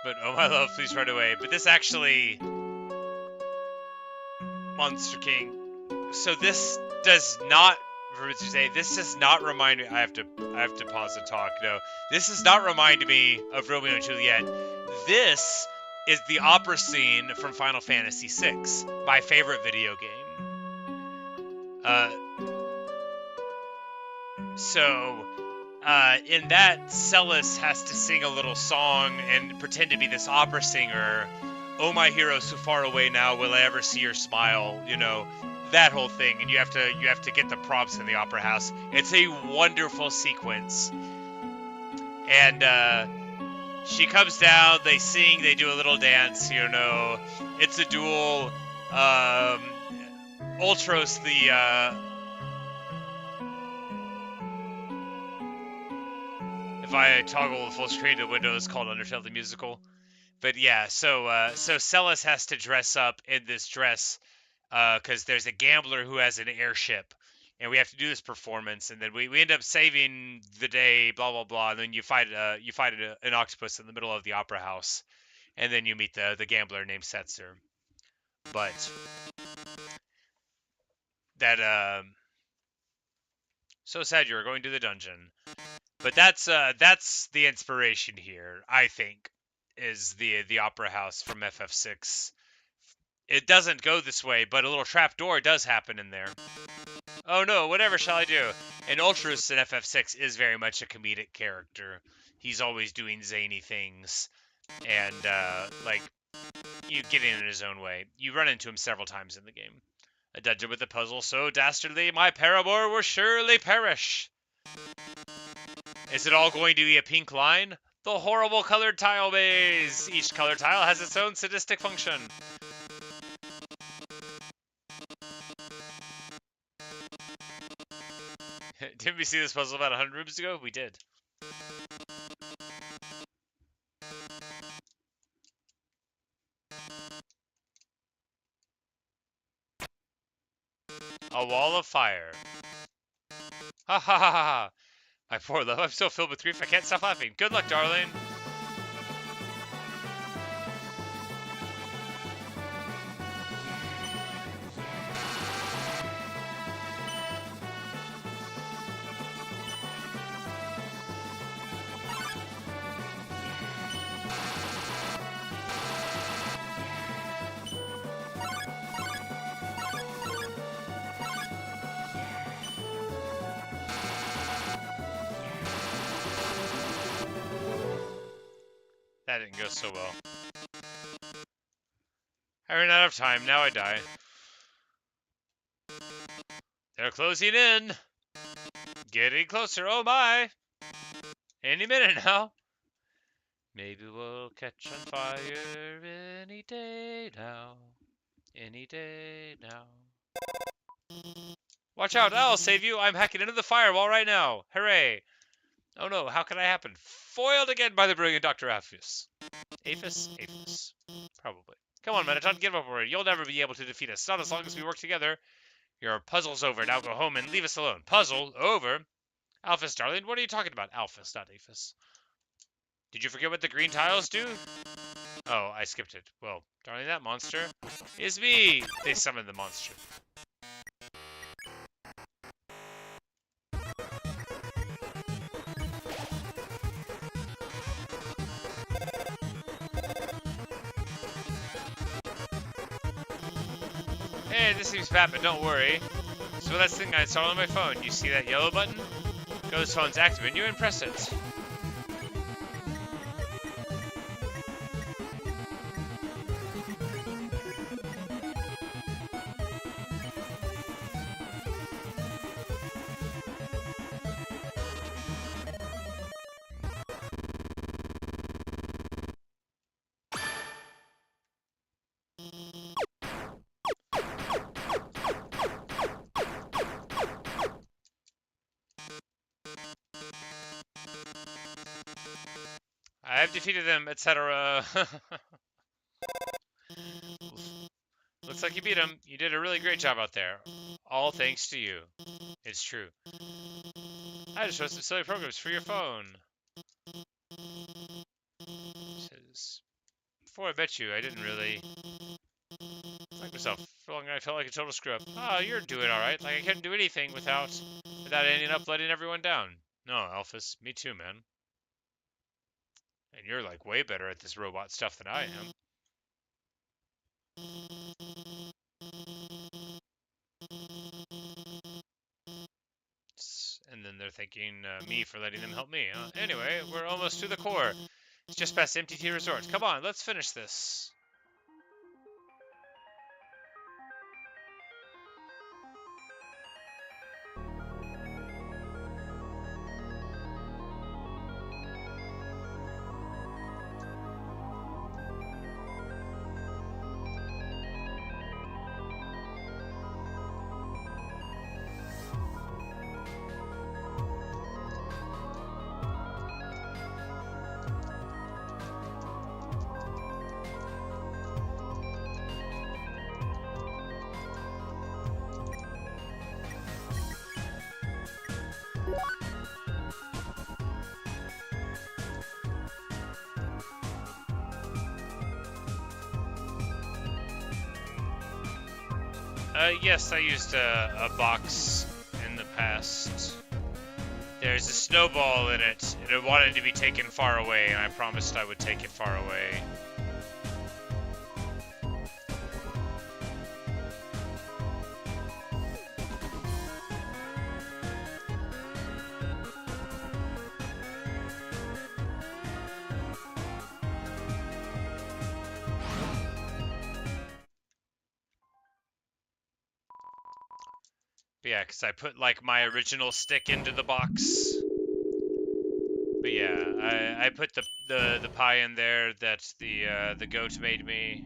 [SPEAKER 1] But oh my love, please run away. But this actually... Monster King. So this does not... This does not remind me... I have to pause and talk. No. This does not remind me of Romeo and Juliet. This is the opera scene from Final Fantasy VI, my favorite video game. In that, Celis has to sing a little song and pretend to be this opera singer. Oh, my hero, so far away now, will I ever see your smile? You know, that whole thing. And you have to get the props in the opera house. It's a wonderful sequence. And she comes down, they sing, they do a little dance. You know, it's a duel. Ultros, if I toggle the full screen to Windows, called Undertale the Musical. But yeah, so Celis has to dress up in this dress because there's a gambler who has an airship, and we have to do this performance, and then we end up saving the day, blah blah blah, and then you fight an octopus in the middle of the opera house, and then you meet the gambler named Setzer. But that so sad you were going to the dungeon. But that's the inspiration here, I think, is the opera house from FF6. It doesn't go this way, but a little trap door does happen in there. Oh no, whatever shall I do? And Ultras in FF6 is very much a comedic character. He's always doing zany things, and like, you get in his own way. You run into him several times in the game. A dungeon with a puzzle so dastardly, my paramour will surely perish. Is it all going to be a pink line? The horrible colored tile maze! Each colored tile has its own sadistic function. Didn't we see this puzzle about 100 rooms ago? We did. A wall of fire. Ha ha ha ha! My poor love, I'm so filled with grief I can't stop laughing. Good luck, darling! That didn't go so well. I ran out of time, now I die. They're closing in! Getting closer, oh my! Any minute now. Maybe we'll catch on fire any day now. Any day now. Watch out, I'll save you! I'm hacking into the firewall right now! Hooray! Oh no, how could that happen? Foiled again by the brilliant Dr. Aphis. Aphis? Aphis. Probably. Come on, Mettaton, give up already. You'll never be able to defeat us. Not as long as we work together. Your puzzle's over. Now go home and leave us alone. Puzzle? Over? Alphys, darling, what are you talking about? Alphys, not Aphis. Did you forget what the green tiles do? Oh, I skipped it. Well, darling, that monster is me. They summoned the monster. Hey, this seems bad, but don't worry. So that's the thing I installed on my phone. You see that yellow button? Go to this phone's active menu and press it. I've defeated them, etc. Looks like you beat him. You did a really great job out there. All thanks to you. It's true. I just wrote some silly programs for your phone. Says, before I bet you, I didn't really like myself. For long I felt like a total screw up. Oh, you're doing alright. Like I couldn't do anything without ending up letting everyone down. No, Alphys. Me too, man. And you're like way better at this robot stuff than I am. And then they're thanking me for letting them help me. Anyway, we're almost to the core. It's just past MTT Resort. Come on, let's finish this. Yes, I used a box in the past. There's a snowball in it, and it wanted to be taken far away, and I promised I would take it far away. But yeah, because I put, like, my original stick into the box. But yeah, I put the pie in there that the goat made me.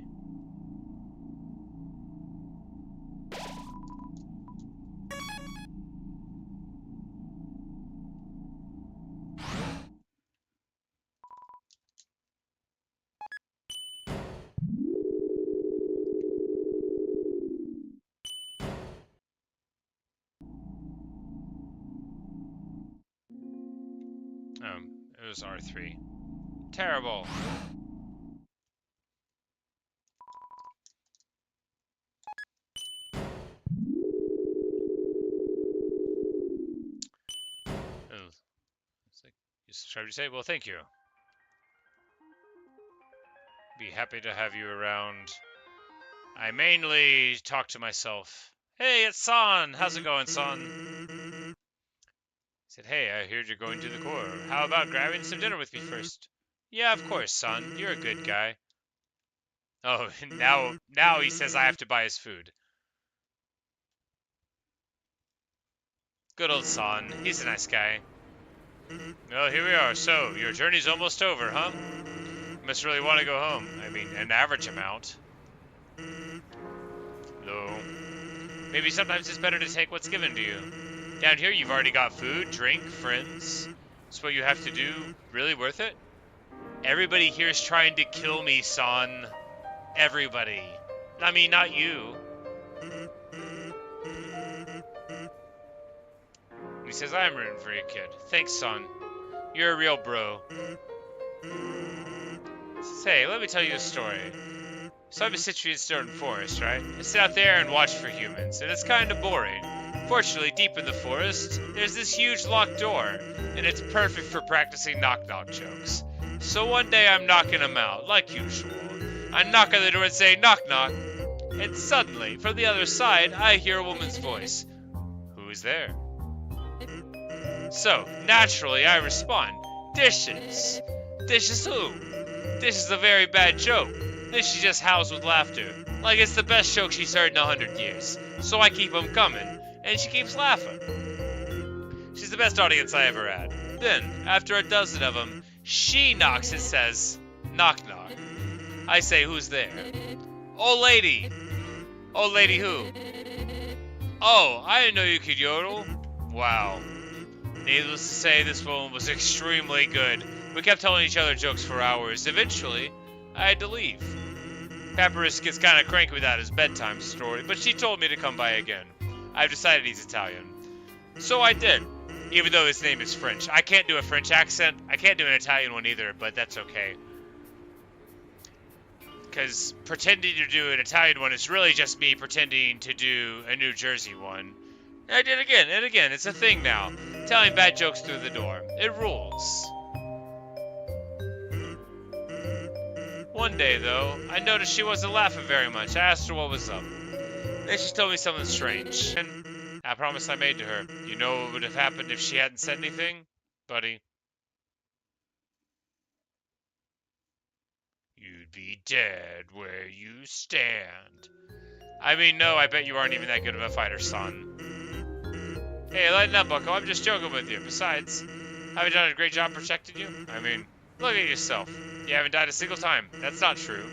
[SPEAKER 1] It was R3. Terrible. Oh, it's like, you subscribe to say, well, thank you. Be happy to have you around. I mainly talk to myself. Hey, it's San. How's it going, San? Said, hey, I heard you're going to the core. How about grabbing some dinner with me first? Yeah, of course, son. You're a good guy. Oh, now he says I have to buy his food. Good old San. He's a nice guy. Well, here we are. So, your journey's almost over, huh? You must really want to go home. I mean, an average amount. Though, maybe sometimes it's better to take what's given to you. Down here, you've already got food, drink, friends. That's what you have to do. Really worth it? Everybody here is trying to kill me, son. Everybody. I mean, not you. He says, I'm rooting for you, kid. Thanks, son. You're a real bro. Says, hey, let me tell you a story. So I'm a situated stone forest, right? I sit out there and watch for humans, and it's kind of boring. Fortunately, deep in the forest, there's this huge locked door, and it's perfect for practicing knock-knock jokes. So one day I'm knocking them out, like usual. I knock on the door and say, knock knock, and suddenly, from the other side, I hear a woman's voice. Who's there? So, naturally, I respond, dishes. Dishes who? This is a very bad joke. Then she just howls with laughter, like it's the best joke she's heard in 100 years. So I keep 'em coming, and she keeps laughing. She's the best audience I ever had. Then, after a dozen of them, she knocks and says, knock knock. I say, who's there? Old lady. Old lady who? Oh, I didn't know you could yodel. Wow. Needless to say, this woman was extremely good. We kept telling each other jokes for hours. Eventually, I had to leave. Papyrus gets kind of cranky without his bedtime story, but she told me to come by again. I've decided he's Italian. So I did, even though his name is French. I can't do a French accent. I can't do an Italian one either, but that's okay. Because pretending to do an Italian one is really just me pretending to do a New Jersey one. And I did again and again. It's a thing now. Telling bad jokes through the door. It rules. One day, though, I noticed she wasn't laughing very much. I asked her what was up. Then she told me something strange. And I promised I made to her. You know what would have happened if she hadn't said anything? Buddy. You'd be dead where you stand. I mean, no, I bet you aren't even that good of a fighter, son. Hey, lighten up, bucko. I'm just joking with you. Besides, haven't done a great job protecting you? I mean, look at yourself. You haven't died a single time. That's not true.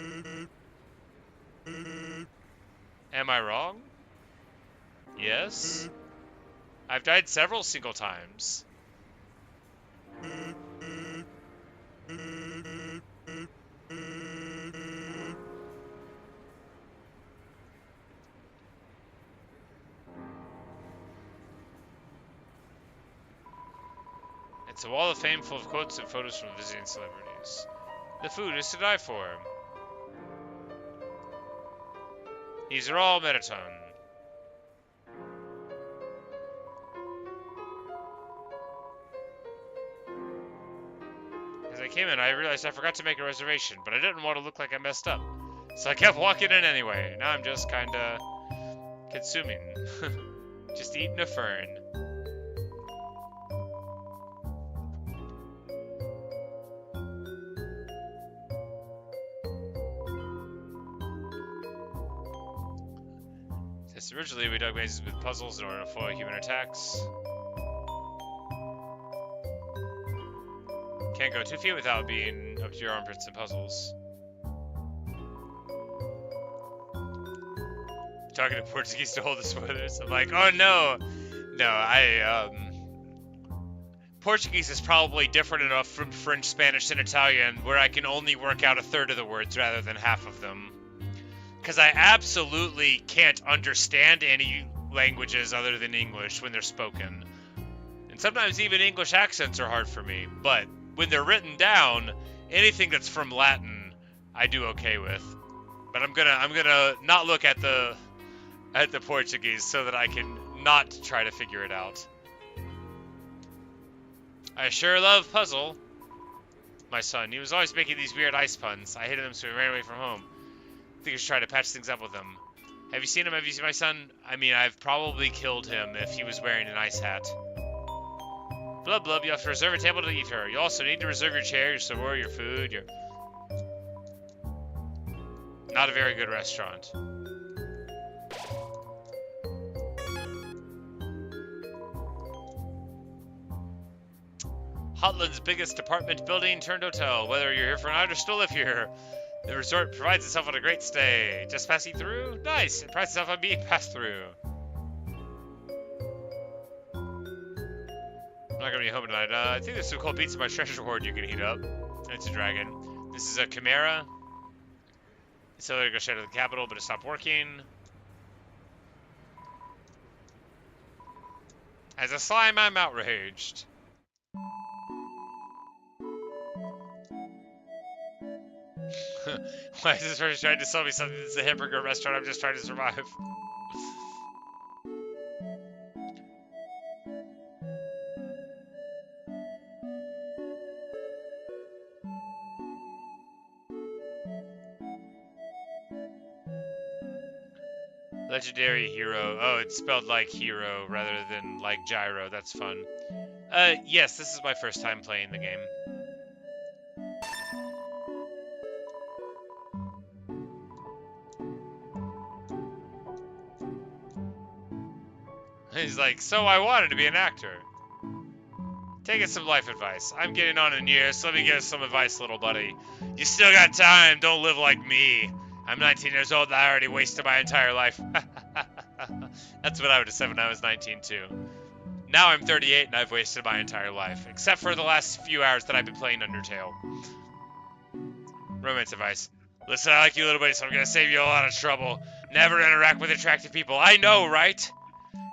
[SPEAKER 1] Am I wrong? Yes. I've died several single times. It's a wall of fame full of quotes and photos from visiting celebrities. The food is to die for. These are all Mettaton. came in, I realized I forgot to make a reservation, but I didn't want to look like I messed up. So I kept walking in anyway. Now I'm just kinda consuming. Just eating a fern. Yes, originally we dug mazes with puzzles in order to foil human attacks. Can't go 2 feet without being up to your armpits in puzzles. Talking to Portuguese to hold the spoilers. I'm like, oh no! No, Portuguese is probably different enough from French, Spanish, and Italian where I can only work out a third of the words rather than half of them. Because I absolutely can't understand any languages other than English when they're spoken. And sometimes even English accents are hard for me, but when they're written down, anything that's from Latin, I do okay with. But I'm gonna not look at the Portuguese so that I can not try to figure it out. I sure love puzzle. My son, he was always making these weird ice puns. I hated them, so he ran away from home. I think I should try to patch things up with him. Have you seen him? Have you seen my son? I mean, I've probably killed him if he was wearing an ice hat. Blub blub, you have to reserve a table to eat her. You also need to reserve your chair, your silverware, your food, your... Not a very good restaurant. Hotland's biggest apartment building turned hotel. Whether you're here for a night or still live here, the resort provides itself on a great stay. Just passing through? Nice! It prides itself on being passed through. I'm not gonna be home tonight. I think there's some cold pizza in my treasure hoard you can heat up. It's a dragon. This is a chimera. It's still to go straight to the capital, but it stopped working. As a slime, I'm outraged. Why is this person trying to sell me something that's a hamburger restaurant? I'm just trying to survive. Legendary hero. Oh, it's spelled like hero rather than like gyro. That's fun. Yes, this is my first time playing the game. He's like, so I wanted to be an actor. Taking some life advice. I'm getting on in years, so let me give some advice, little buddy. You still got time, don't live like me. I'm 19 years old and I already wasted my entire life. That's what I would have said when I was 19 too. Now I'm 38 and I've wasted my entire life. Except for the last few hours that I've been playing Undertale. Romance advice. Listen, I like you, little buddy, so I'm gonna save you a lot of trouble. Never interact with attractive people. I know, right?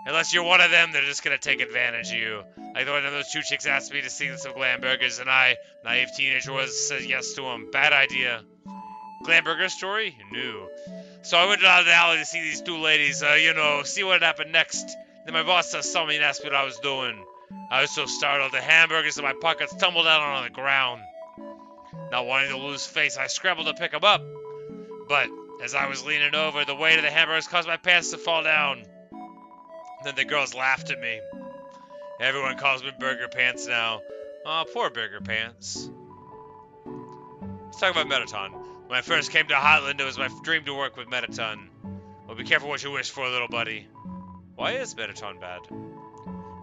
[SPEAKER 1] Unless you're one of them, they're just gonna take advantage of you. Like the one of those two chicks asked me to sing some glam burgers, and I, naive teenager, said yes to them. Bad idea. Glam burger story? No. So I went down the alley to see these two ladies, see what happened next. Then my boss saw me and asked me what I was doing. I was so startled, the hamburgers in my pockets tumbled down on the ground. Not wanting to lose face, I scrambled to pick them up. But as I was leaning over, the weight of the hamburgers caused my pants to fall down. Then the girls laughed at me. Everyone calls me Burger Pants now. Aw, poor Burger Pants. Let's talk about Metaton. When I first came to Hotland, it was my dream to work with Metaton. Well, be careful what you wish for, little buddy. Why is Metaton bad?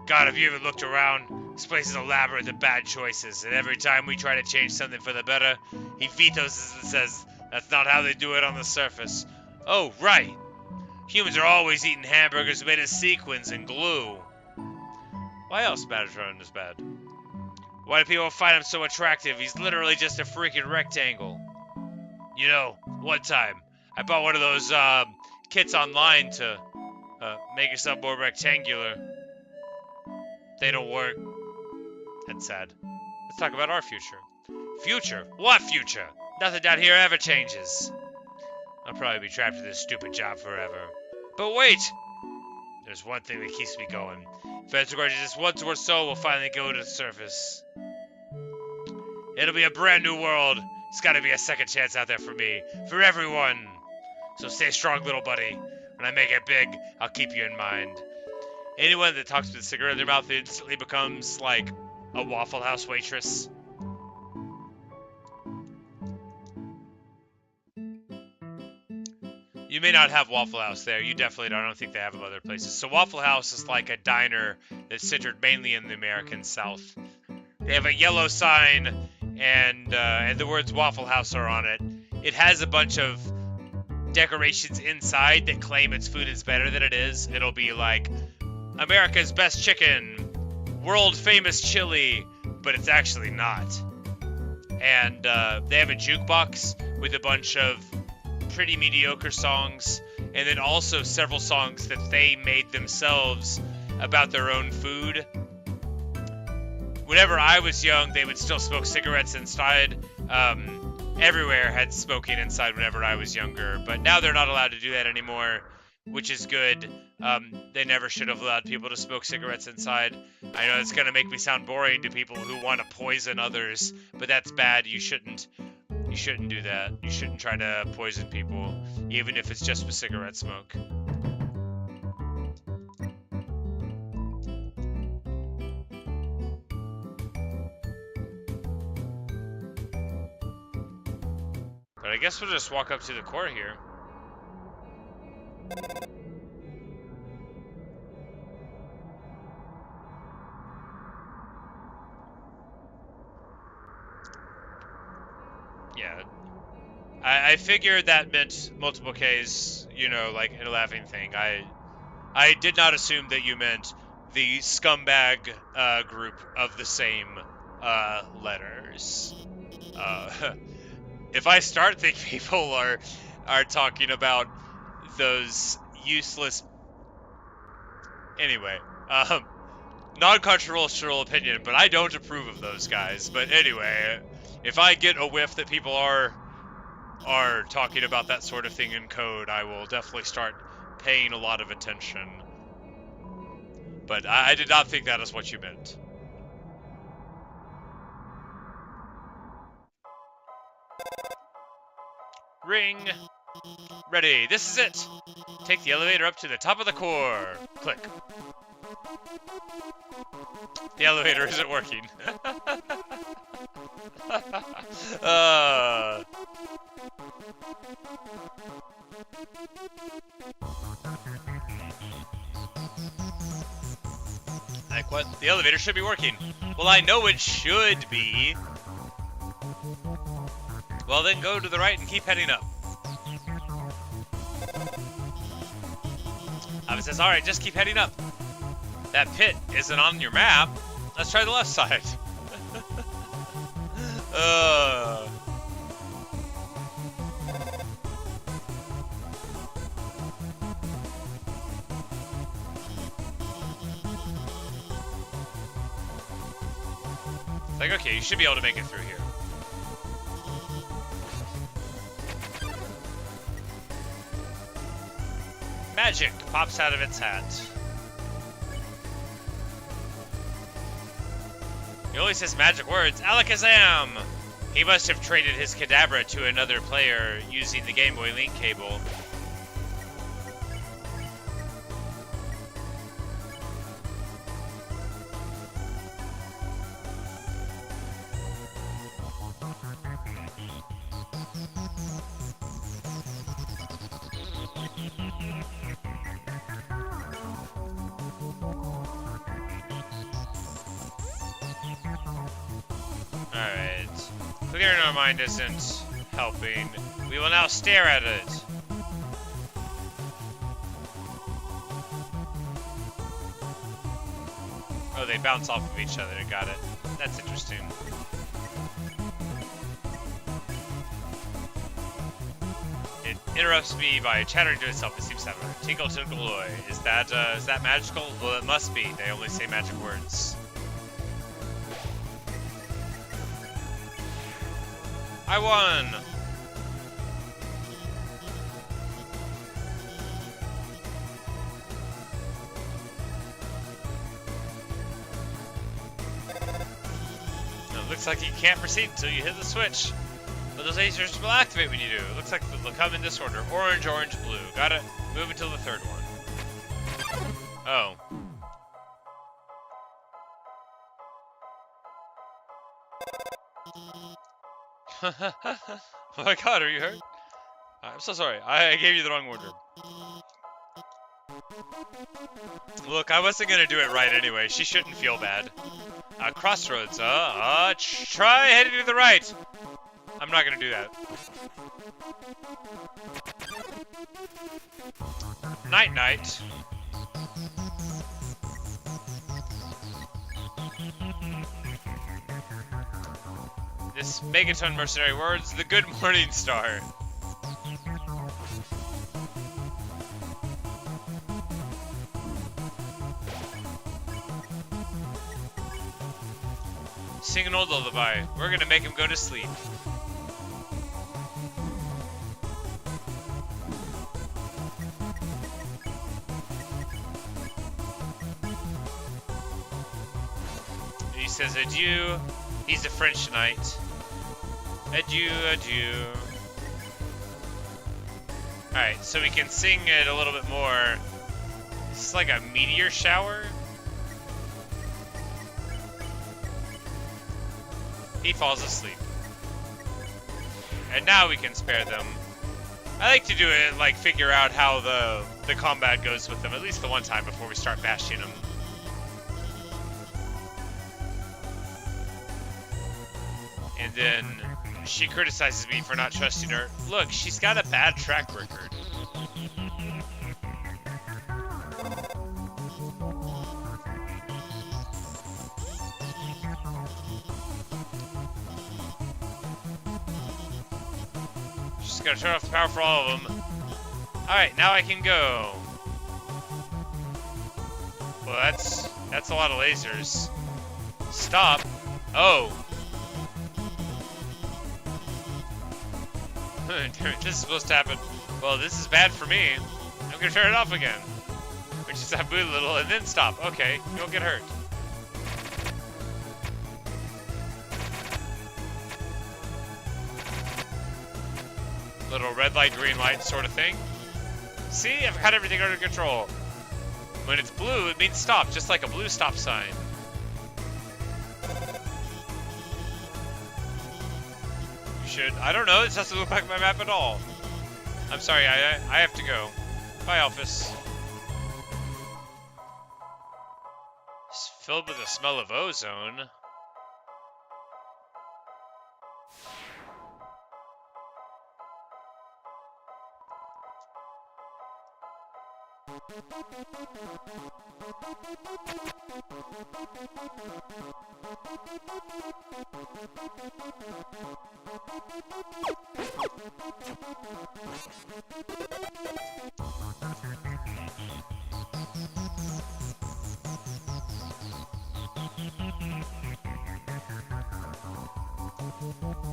[SPEAKER 1] God, have you even looked around? This place is a labyrinth of bad choices, and every time we try to change something for the better, he vetoes us and says, that's not how they do it on the surface. Oh, right. Humans are always eating hamburgers made of sequins and glue. Why else Metatron is bad? Why do people find him so attractive? He's literally just a freaking rectangle. You know, one time, I bought one of those kits online to make yourself more rectangular. They don't work. That's sad. Let's talk about our future. Future? What future? Nothing down here ever changes. I'll probably be trapped in this stupid job forever. But wait! There's one thing that keeps me going. If it's just once or so, we'll finally go to the surface. It'll be a brand new world. It's gotta be a second chance out there for me. For everyone. So stay strong, little buddy. When I make it big, I'll keep you in mind. Anyone that talks with a cigarette in their mouth instantly becomes, like, a Waffle House waitress. You may not have Waffle House there. You definitely don't. I don't think they have them other places. So Waffle House is like a diner that's centered mainly in the American South. They have a yellow sign, and the words Waffle House are on it. It has a bunch of decorations inside that claim its food is better than it is. It'll be like, America's best chicken, world famous chili, but it's actually not. And they have a jukebox with a bunch of pretty mediocre songs, and then also several songs that they made themselves about their own food. Whenever I was young, they would still smoke cigarettes inside. Everywhere had smoking inside whenever I was younger, but now they're not allowed to do that anymore, which is good. They never should have allowed people to smoke cigarettes inside. I know it's going to make me sound boring to people who want to poison others, but that's bad. You shouldn't do that. You shouldn't try to poison people, even if it's just with cigarette smoke. But I guess we'll just walk up to the core here. Yeah. I figured that meant multiple Ks, you know, like a laughing thing. I did not assume that you meant the scumbag group of the same letters. If I start thinking people are talking about those useless... Anyway, non-controversial opinion, but I don't approve of those guys. But anyway, if I get a whiff that people are talking about that sort of thing in code, I will definitely start paying a lot of attention. But I did not think that is what you meant. Ring. Ready. This is it. Take the elevator up to the top of the core. Click. The elevator isn't working. Like what? The elevator should be working. Well, I know it should be. Well, then go to the right and keep heading up. It says, alright, just keep heading up. That pit isn't on your map. Let's try the left side. It's like, okay, you should be able to make it through here. Magic pops out of its hat. He only says magic words. Alakazam! He must have traded his Kadabra to another player using the Game Boy Link cable. Alright. Clearing our mind isn't helping. We will now stare at it. Oh, they bounce off of each other. Got it. That's interesting. It interrupts me by chattering to itself. It seems to have a tinkle tinkle loy. Is that magical? Well, it must be. They only say magic words. I won! Looks like you can't proceed until you hit the switch. But those lasers will activate when you do. It looks like they'll come in this order. Orange, orange, blue. Got it. Move until the third one. Oh. Oh my god, are you hurt? I'm so sorry. I gave you the wrong order. Look, I wasn't gonna do it right anyway. She shouldn't feel bad. Crossroads. Try heading to the right. I'm not gonna do that. Night, night. This Megaton mercenary words the Good Morning Star. Sing an old lullaby. We're gonna make him go to sleep. He says adieu. He's a French knight. Adieu, adieu. Alright, so we can sing it a little bit more. It's like a meteor shower. He falls asleep. And now we can spare them. I like to do it, like, figure out how the combat goes with them, at least the one time before we start bashing them. And then she criticizes me for not trusting her. Look, she's got a bad track record. Just gotta turn off the power for all of them. Alright, now I can go. Well, that's a lot of lasers. Stop. Oh. This is supposed to happen. Well, this is bad for me. I'm gonna turn it off again. Which is I boot a little and then stop. Okay, you won't get hurt. Little red light, green light sort of thing. See, I've got everything under control. When it's blue, it means stop, just like a blue stop sign. I don't know, this doesn't look like my map at all. I'm sorry, I have to go. Bye, Alphys. It's filled with the smell of ozone.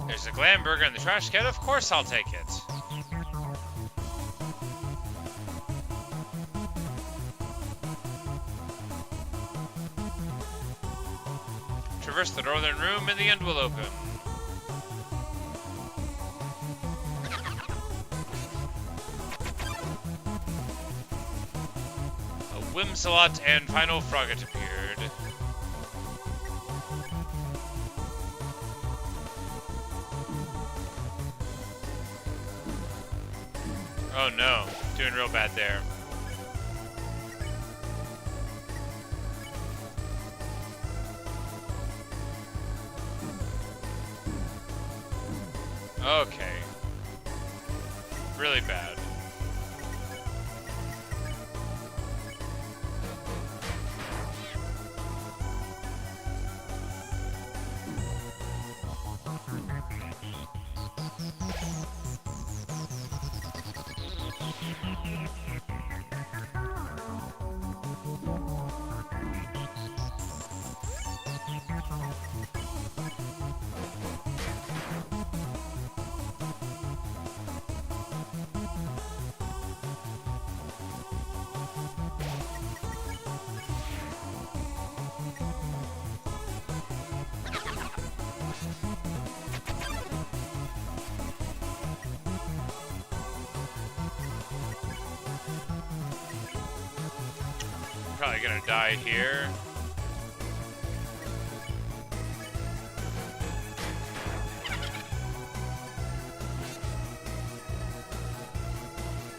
[SPEAKER 1] There's a glam burger in the trash can. Of course I'll take it. Traverse the northern room and the end will open. A Whimsalot and Final Frogget appeared. Oh no, doing real bad there. Okay. Really bad. Probably gonna die here.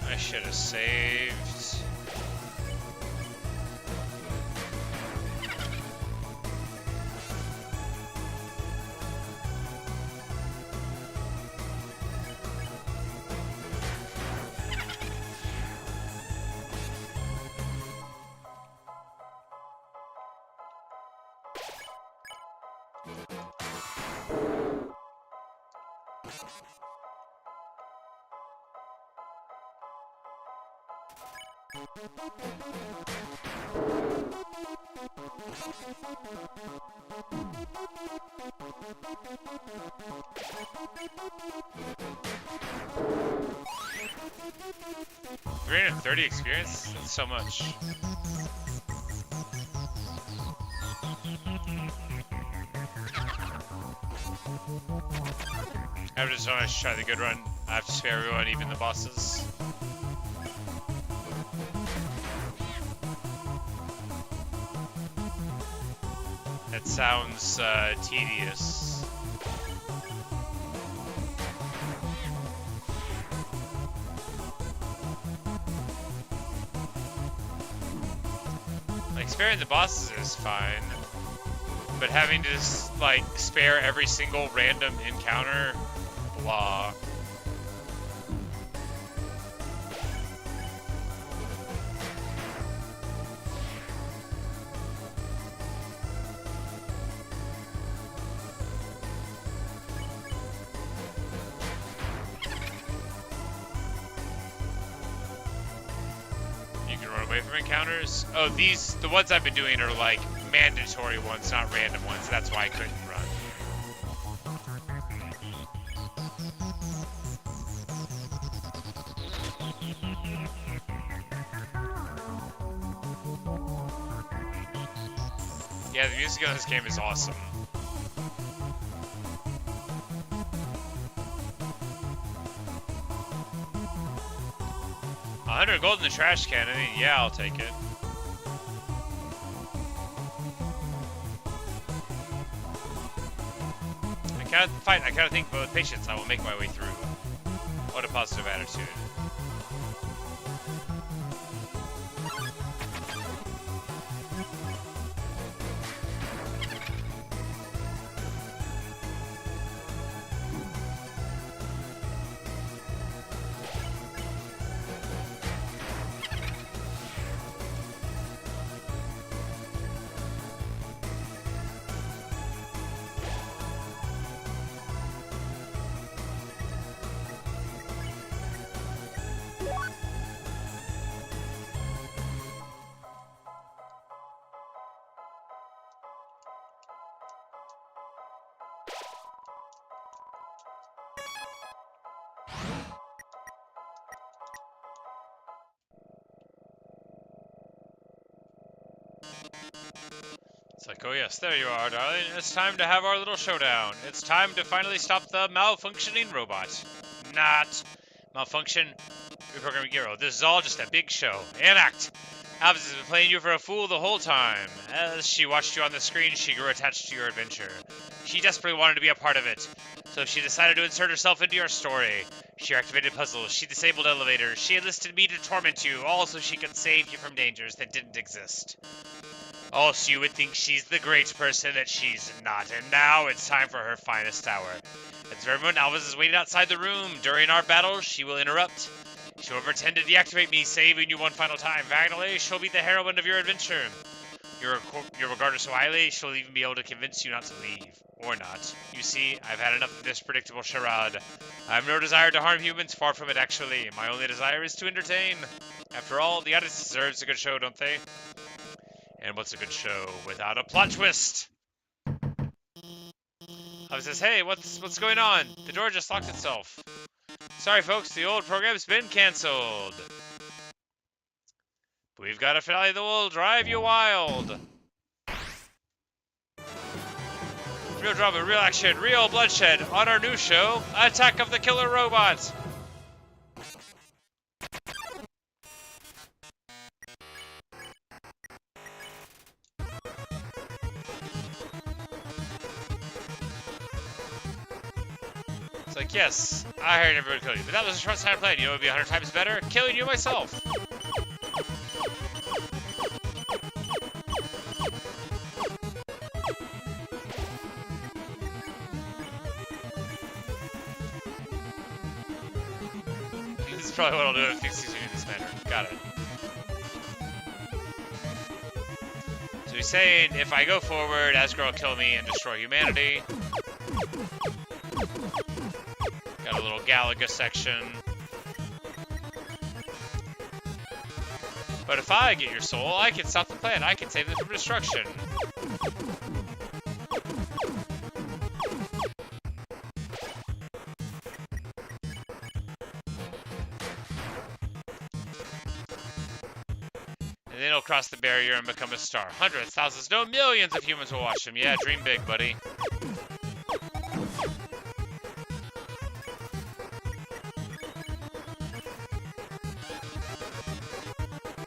[SPEAKER 1] I should have saved. $330 experience? That's so much. I just want to try the good run. I have to spare everyone, even the bosses. That sounds tedious. Like, sparing the bosses is fine, but having to like spare every single random encounter, blah. From encounters. Oh, the ones I've been doing are like mandatory ones, not random ones. That's why I couldn't run. Yeah, the music of this game is awesome. $100 gold in the trash can. I mean, yeah, I'll take it. I gotta think with patience. I will make my way through. What a positive attitude. It's like, oh yes, there you are, darling. It's time to have our little showdown. It's time to finally stop the malfunctioning robot. Not malfunction. Reprogramming Gero. This is all just a big show. Enact. Alvis has been playing you for a fool the whole time. As she watched you on the screen, she grew attached to your adventure. She desperately wanted to be a part of it, so she decided to insert herself into your story. She activated puzzles, she disabled elevators, she enlisted me to torment you, all so she could save you from dangers that didn't exist. Also, you would think she's the great person that she's not, and now it's time for her finest hour. As everyone, Alvis is waiting outside the room. During our battle, she will interrupt. She will pretend to deactivate me, saving you one final time. Finally, she'll be the heroine of your adventure. You're regarded so highly, she'll even be able to convince you not to leave. Or not. You see, I've had enough of this predictable charade. I have no desire to harm humans, far from it actually. My only desire is to entertain. After all, the audience deserves a good show, don't they? And what's a good show without a plot twist? I says, hey, what's going on? The door just locked itself. Sorry, folks, the old program's been cancelled. But we've got a finale that will drive you wild. Real drama, real action, real bloodshed on our new show, Attack of the Killer Robot. like, yes, I heard everyone kill you, but that was a short-sighted plan. You know what would be 100 times better? Killing you myself. This is probably what I'll do if it succeeds in this manner. Got it. So he's saying, if I go forward, Asgore will kill me and destroy humanity. Got a little Galaga section. But if I get your soul, I can stop the plan. I can save them from destruction. And then he'll cross the barrier and become a star. Hundreds, thousands, no, millions of humans will watch him. Yeah, dream big, buddy.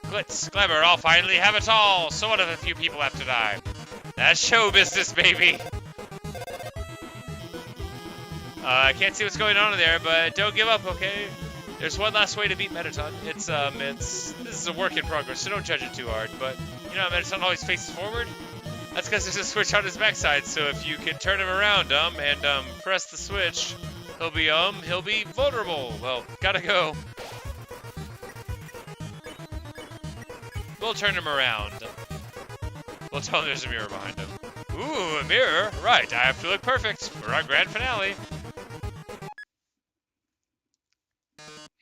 [SPEAKER 1] Glitz, Glamour, I'll finally have it all. So what if a few people have to die? That's show business, baby. I can't see what's going on in there, but don't give up, okay? There's one last way to beat Mettaton. This is a work in progress, so don't judge it too hard. But you know how Mettaton always faces forward? That's because there's a switch on his backside. So if you can turn him around, and press the switch, he'll be vulnerable. Well, gotta go. We'll turn him around. We'll tell him there's a mirror behind him. Ooh, a mirror? Right, I have to look perfect for our grand finale.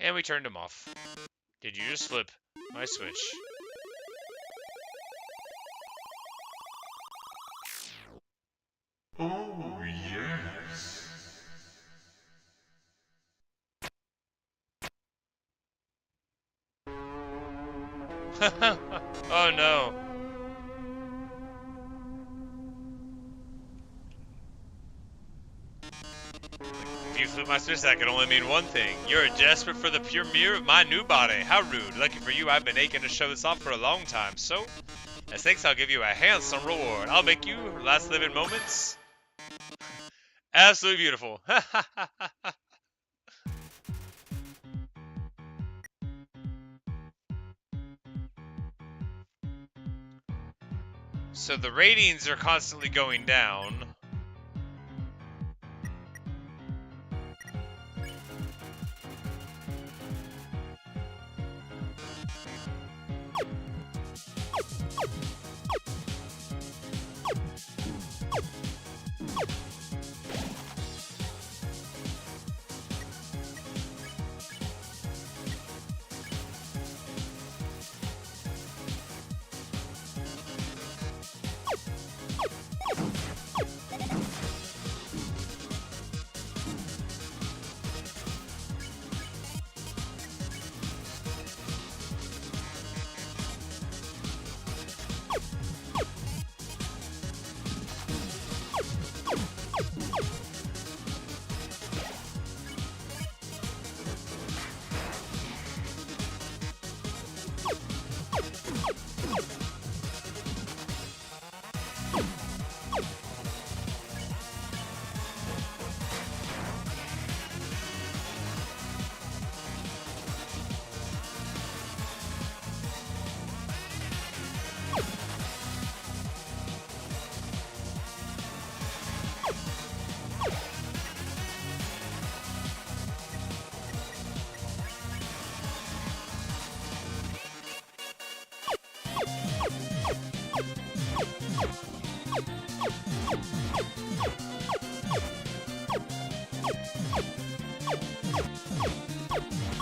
[SPEAKER 1] And we turned him off. Did you just flip my switch?
[SPEAKER 2] Oh, yes.
[SPEAKER 1] Oh no. If you flip my switch, that can only mean one thing. You're desperate for the pure mirror of my new body. How rude. Lucky for you, I've been aching to show this off for a long time. So, as thanks, I'll give you a handsome reward. I'll make you last living moments absolutely beautiful. So the ratings are constantly going down.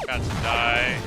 [SPEAKER 1] About to die.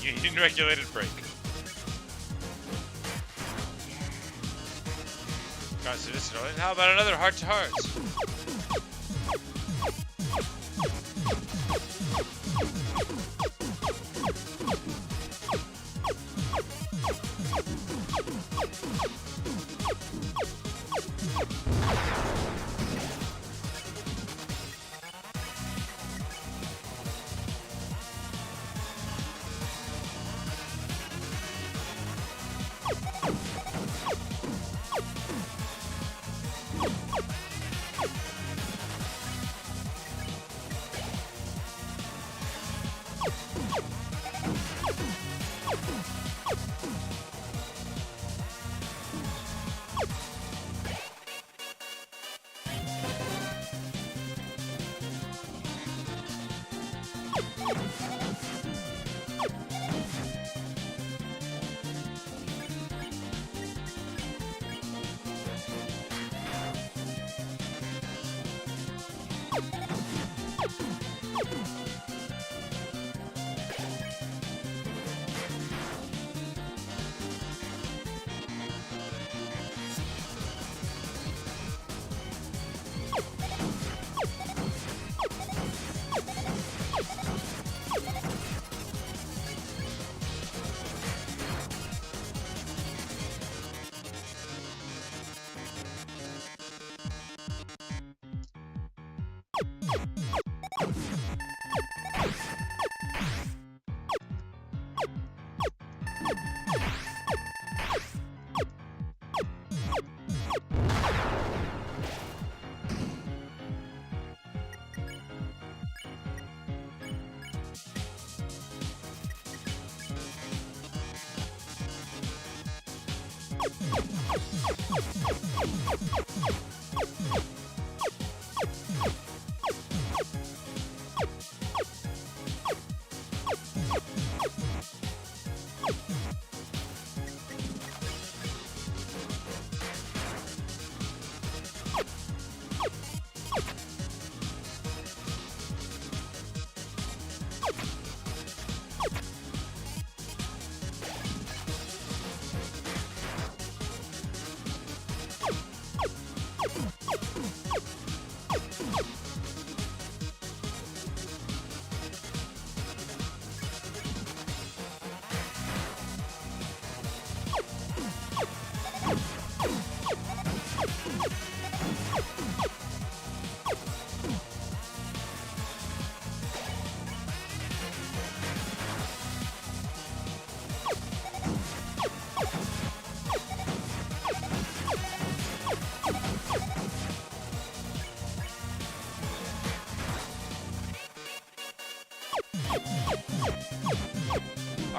[SPEAKER 1] Union regulated break. God, so this is annoying. How about another heart to hearts?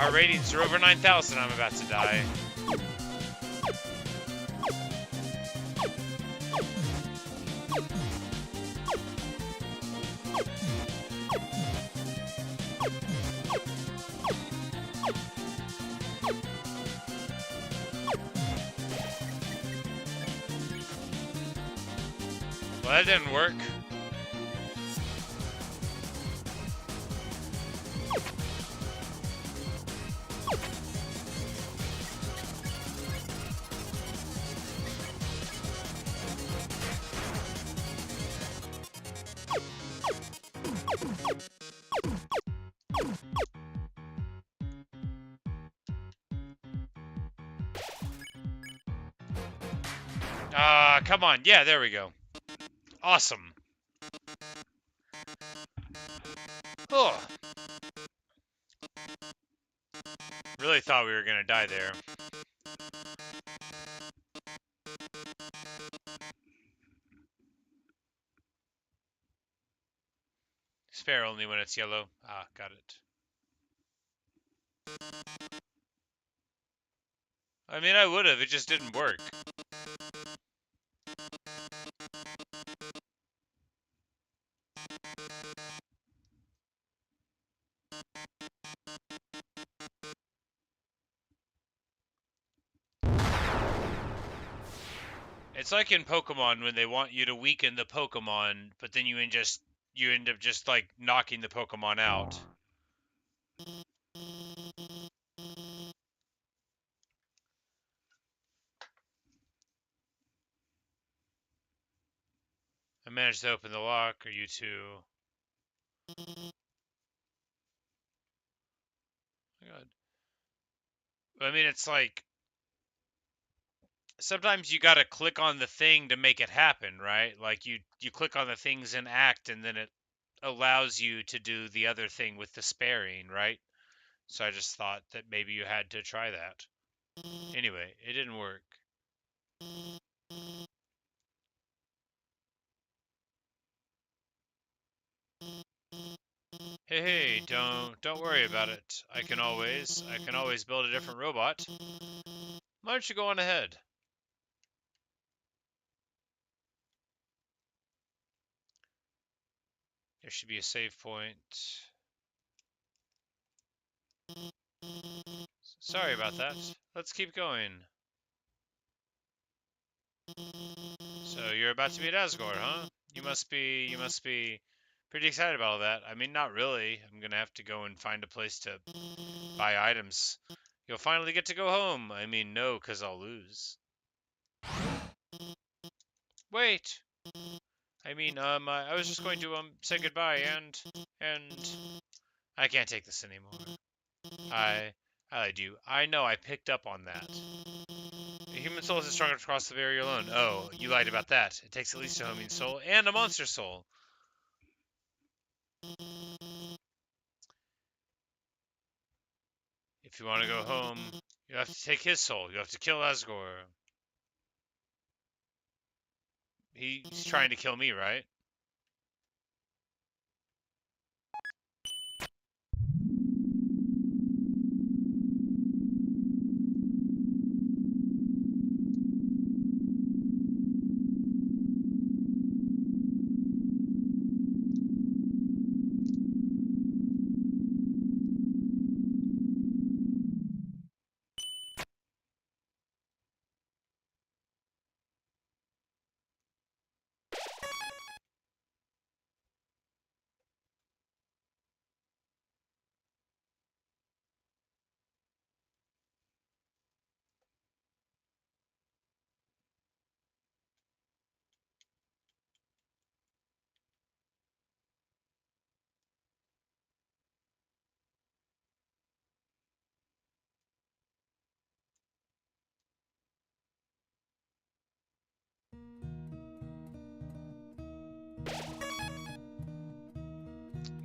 [SPEAKER 1] Our ratings are over 9,000. I'm about to die. Well, that didn't work. Come on. Yeah, there we go. Awesome. Oh. Really thought we were gonna die there. Spare only when it's yellow. Ah, got it. I mean, I would have. It just didn't work. It's like in Pokemon when they want you to weaken the Pokemon, but then you end up just like knocking the Pokemon out. I managed to open the lock. Are you two? Oh my God. I mean, it's like sometimes you gotta click on the thing to make it happen, right? Like you click on the things in Act, and then it allows you to do the other thing with the sparing, right? So I just thought that maybe you had to try that. Anyway, it didn't work. Hey, don't worry about it. I can always build a different robot. Why don't you go on ahead? There should be a save point. Sorry about that. Let's keep going. So you're about to meet Asgore, huh? You must be pretty excited about all that. I mean, not really. I'm gonna have to go and find a place to buy items. You'll finally get to go home. I mean, no, 'cause I'll lose. Wait. I was just going to say goodbye and I can't take this anymore. I I lied to you. I know. I picked up on that. A human soul isn't strong enough to cross the barrier alone. Oh, you lied about that. It takes at least a homing soul and a monster soul. If you want to go home, you have to take his soul. You have to kill Asgore. He's trying to kill me, right?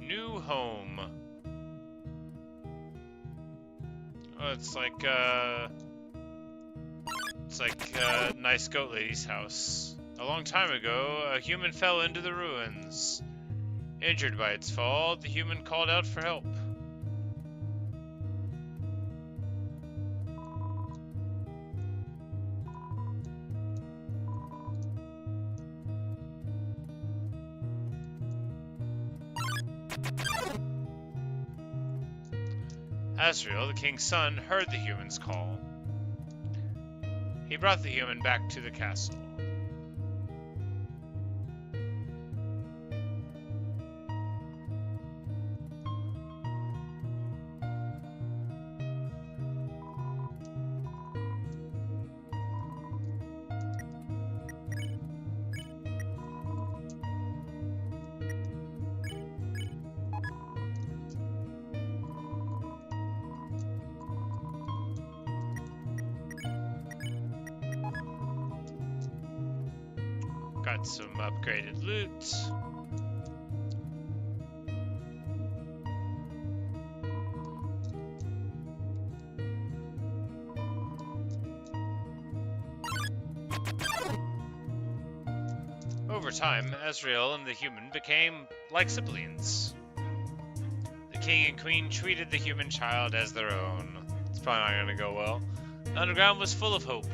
[SPEAKER 1] New home. Oh, it's like a nice goat lady's house. A long time ago, a human fell into the ruins. Injured by its fall, the human called out for help. Asriel, the king's son, heard the human's call. He brought the human back to the castle. Got some upgraded loot. Over time, Asriel and the human became like siblings. The king and queen treated the human child as their own. It's probably not going to go well. The underground was full of hope.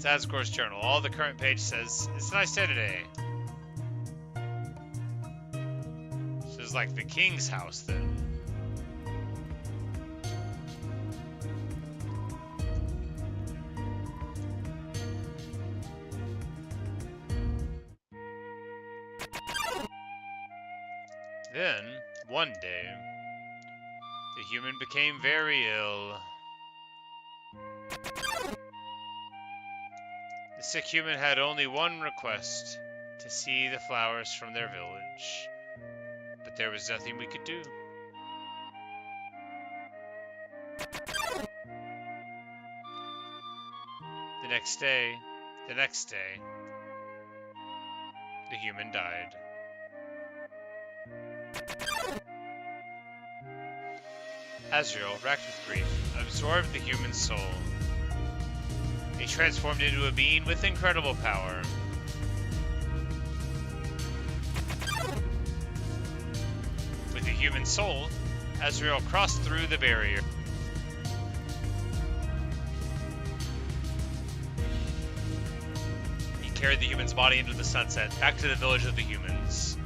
[SPEAKER 1] It's Asgore's journal. All the current page says, "It's a nice day today." This is like the king's house then. Then, one day, the human became very ill. The sick human had only one request, to see the flowers from their village. But there was nothing we could do. The next day, the human died. Azrael, racked with grief, absorbed the human soul. He transformed into a being with incredible power. With the human soul, Azrael crossed through the barrier. He carried the human's body into the sunset, back to the village of the humans.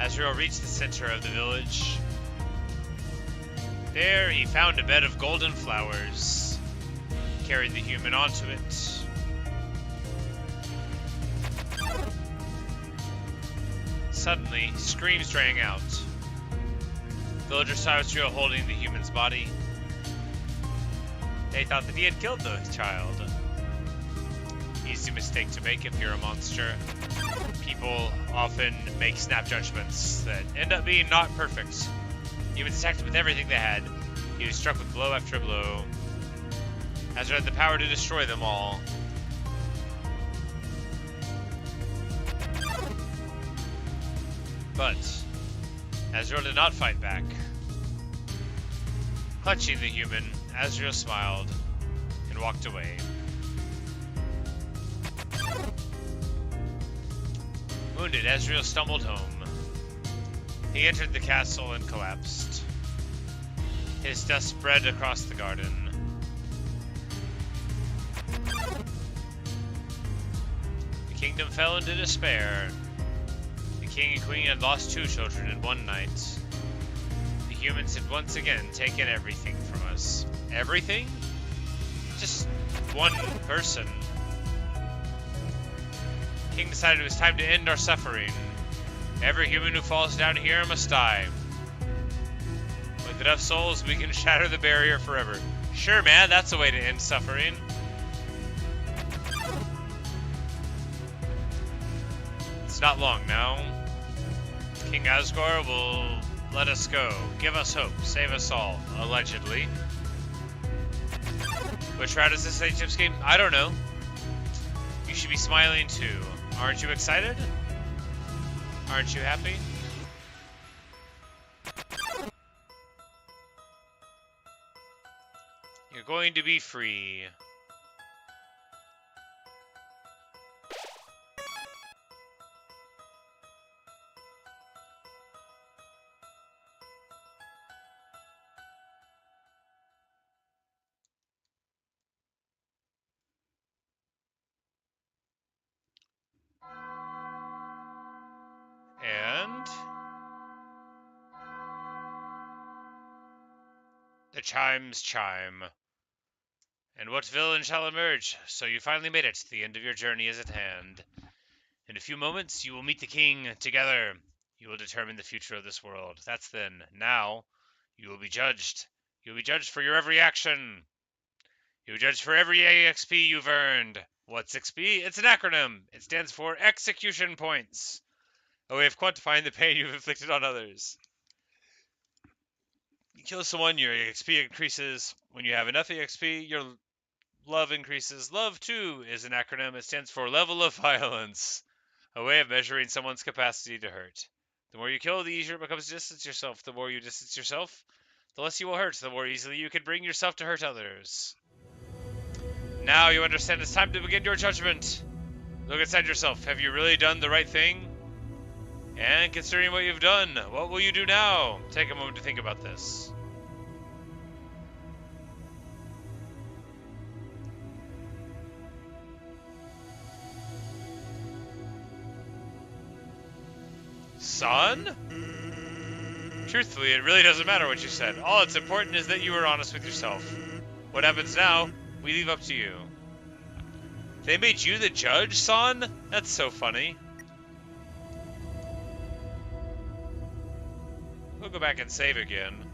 [SPEAKER 1] Azrael reached the center of the village. There he found a bed of golden flowers. He carried the human onto it. Suddenly, screams rang out. Villagers saw Azrael holding the human's body. They thought that he had killed the child. Easy mistake to make if you're a monster. People often make snap judgments that end up being not perfect. Humans attacked him with everything they had. He was struck with blow after blow. Azrael had the power to destroy them all. But Azrael did not fight back. Clutching the human, Azrael smiled and walked away. Wounded, Azrael stumbled home. He entered the castle and collapsed. His dust spread across the garden. The kingdom fell into despair. The king and queen had lost 2 children in one night. The humans had once again taken everything from us. Everything? Just one person. The king decided it was time to end our suffering. Every human who falls down here must die. With enough souls, we can shatter the barrier forever. Sure, man, that's a way to end suffering. It's not long now. King Asgore will let us go. Give us hope. Save us all. Allegedly. Which route is this HM scheme? I don't know. You should be smiling too. Aren't you excited? Aren't you happy? You're going to be free. And the chimes chime. And what villain shall emerge? So you finally made it. The end of your journey is at hand. In a few moments, you will meet the king. Together, you will determine the future of this world. That's then. Now, you will be judged. You will be judged for your every action. You will be judged for every EXP you've earned. What's XP? It's an acronym. It stands for Execution Points. A way of quantifying the pain you've inflicted on others. You kill someone, your EXP increases. When you have enough EXP, your love increases. Love, too, is an acronym. It stands for Level of Violence. A way of measuring someone's capacity to hurt. The more you kill, the easier it becomes to distance yourself. The more you distance yourself, the less you will hurt. The more easily you can bring yourself to hurt others. Now you understand it's time to begin your judgment. Look inside yourself. Have you really done the right thing? And considering what you've done, what will you do now? Take a moment to think about this. Son? Truthfully, it really doesn't matter what you said. All that's important is that you were honest with yourself. What happens now, we leave up to you. They made you the judge, son? That's so funny. We'll go back and save again.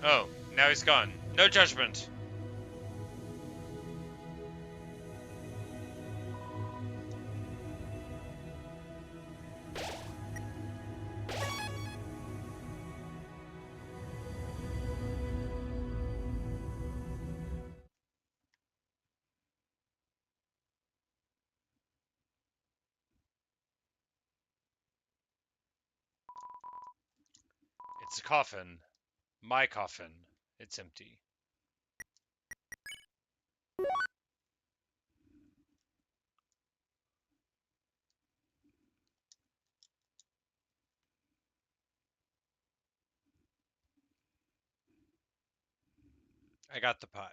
[SPEAKER 1] Oh, now he's gone. No judgment. It's a coffin. My coffin. It's empty. I got the pie.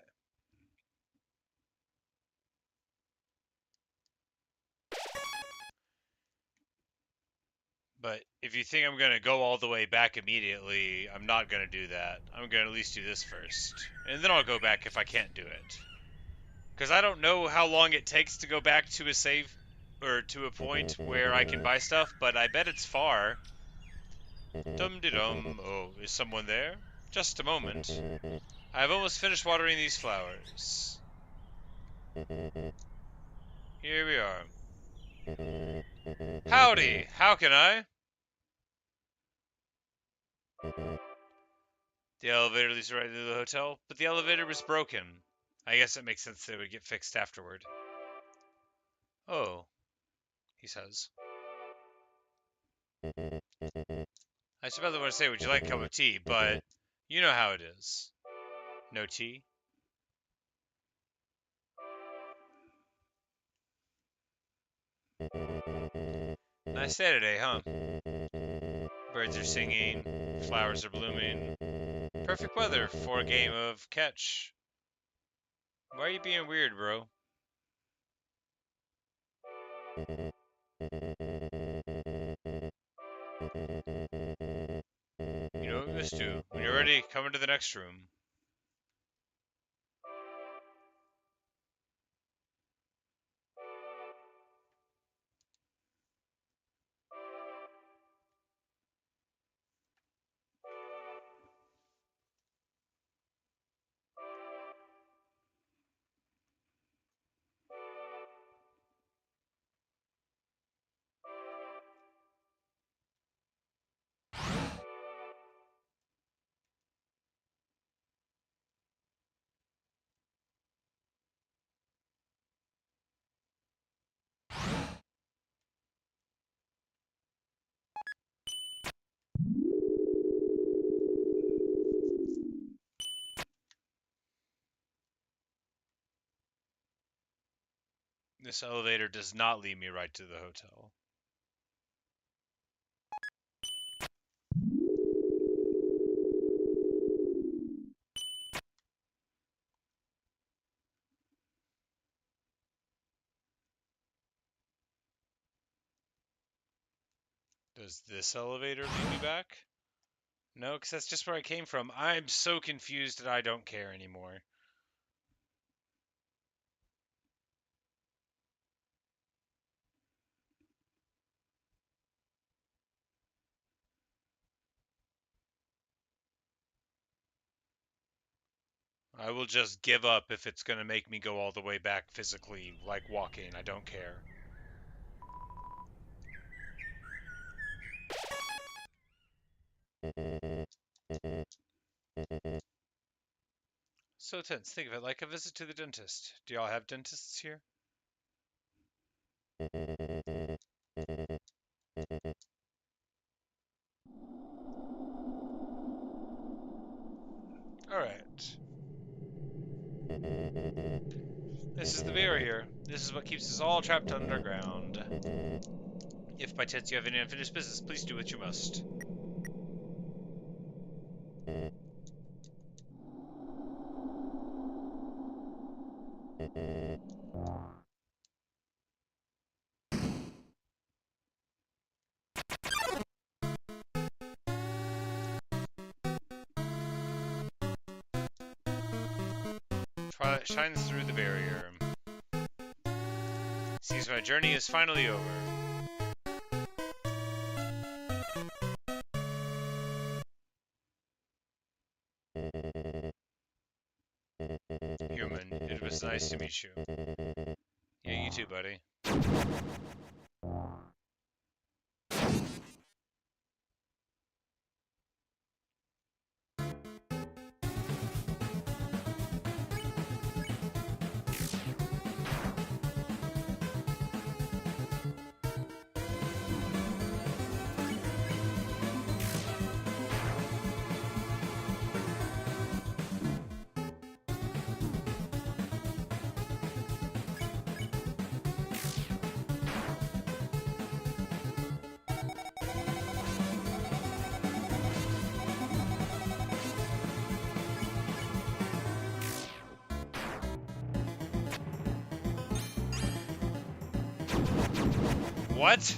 [SPEAKER 1] But if you think I'm going to go all the way back immediately, I'm not going to do that. I'm going to at least do this first. And then I'll go back if I can't do it. Because I don't know how long it takes to go back to a save, or to a point where I can buy stuff, but I bet it's far. Dum-de-dum. Oh, is someone there? Just a moment. I've almost finished watering these flowers. Here we are. Howdy! How can I? The elevator leads right into the hotel, but the elevator was broken. I guess it makes sense that it would get fixed afterward. Oh, he says. I should probably want to say, would you like a cup of tea? But you know how it is. No tea? Nice day today, huh? Birds are singing, flowers are blooming. Perfect weather for a game of catch. Why are you being weird, bro? You know what we must do. When you're ready, come into the next room. This elevator does not lead me right to the hotel. Does this elevator lead me back? No, because that's just where I came from. I'm so confused that I don't care anymore. I will just give up if it's going to make me go all the way back physically, like walking. I don't care. So tense. Think of it like a visit to the dentist. Do y'all have dentists here? Alright. This is the barrier. This is what keeps us all trapped underground. If by chance you have any unfinished business, please do what you must. Twilight shines through the barrier. Seems my journey is finally over. Human, it was nice to meet you. Yeah, you too, buddy. What?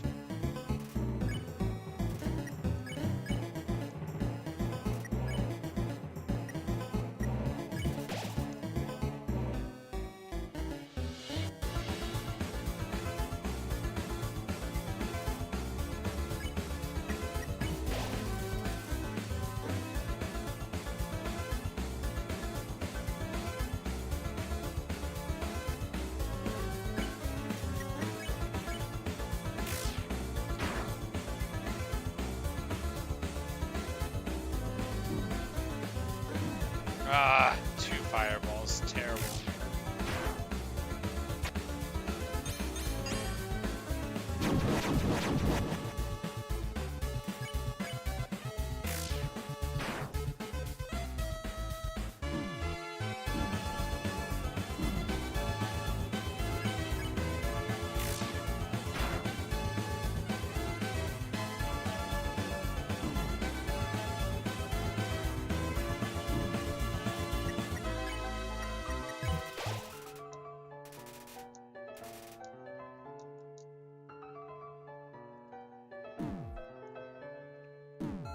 [SPEAKER 1] Ah, 2 fireballs. Terrible.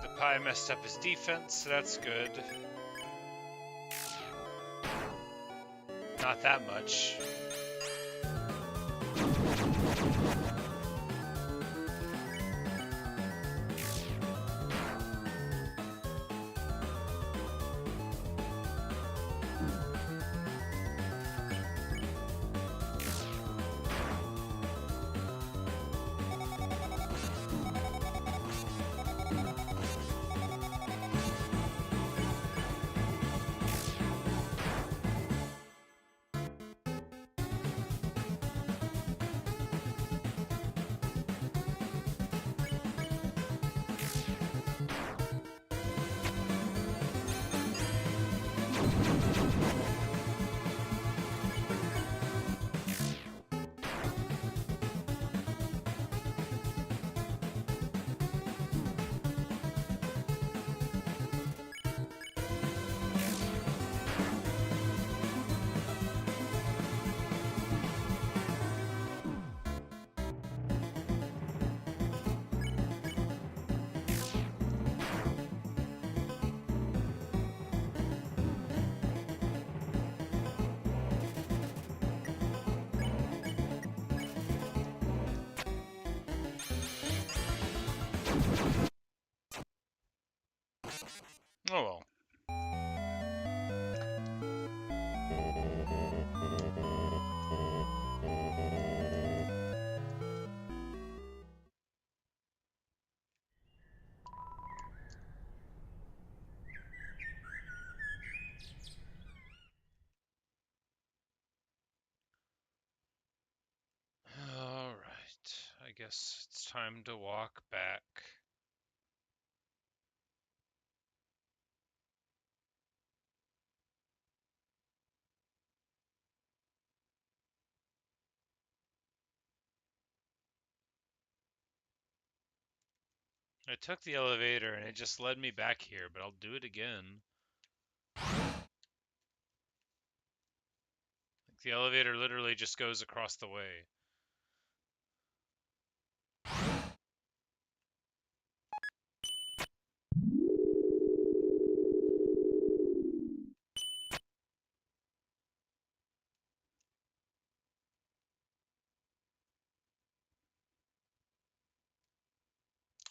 [SPEAKER 1] The pie messed up his defense, so that's good. Not that much. Oh well. Alright. I guess it's time to walk back. I took the elevator and it just led me back here, but I'll do it again. Like the elevator literally just goes across the way.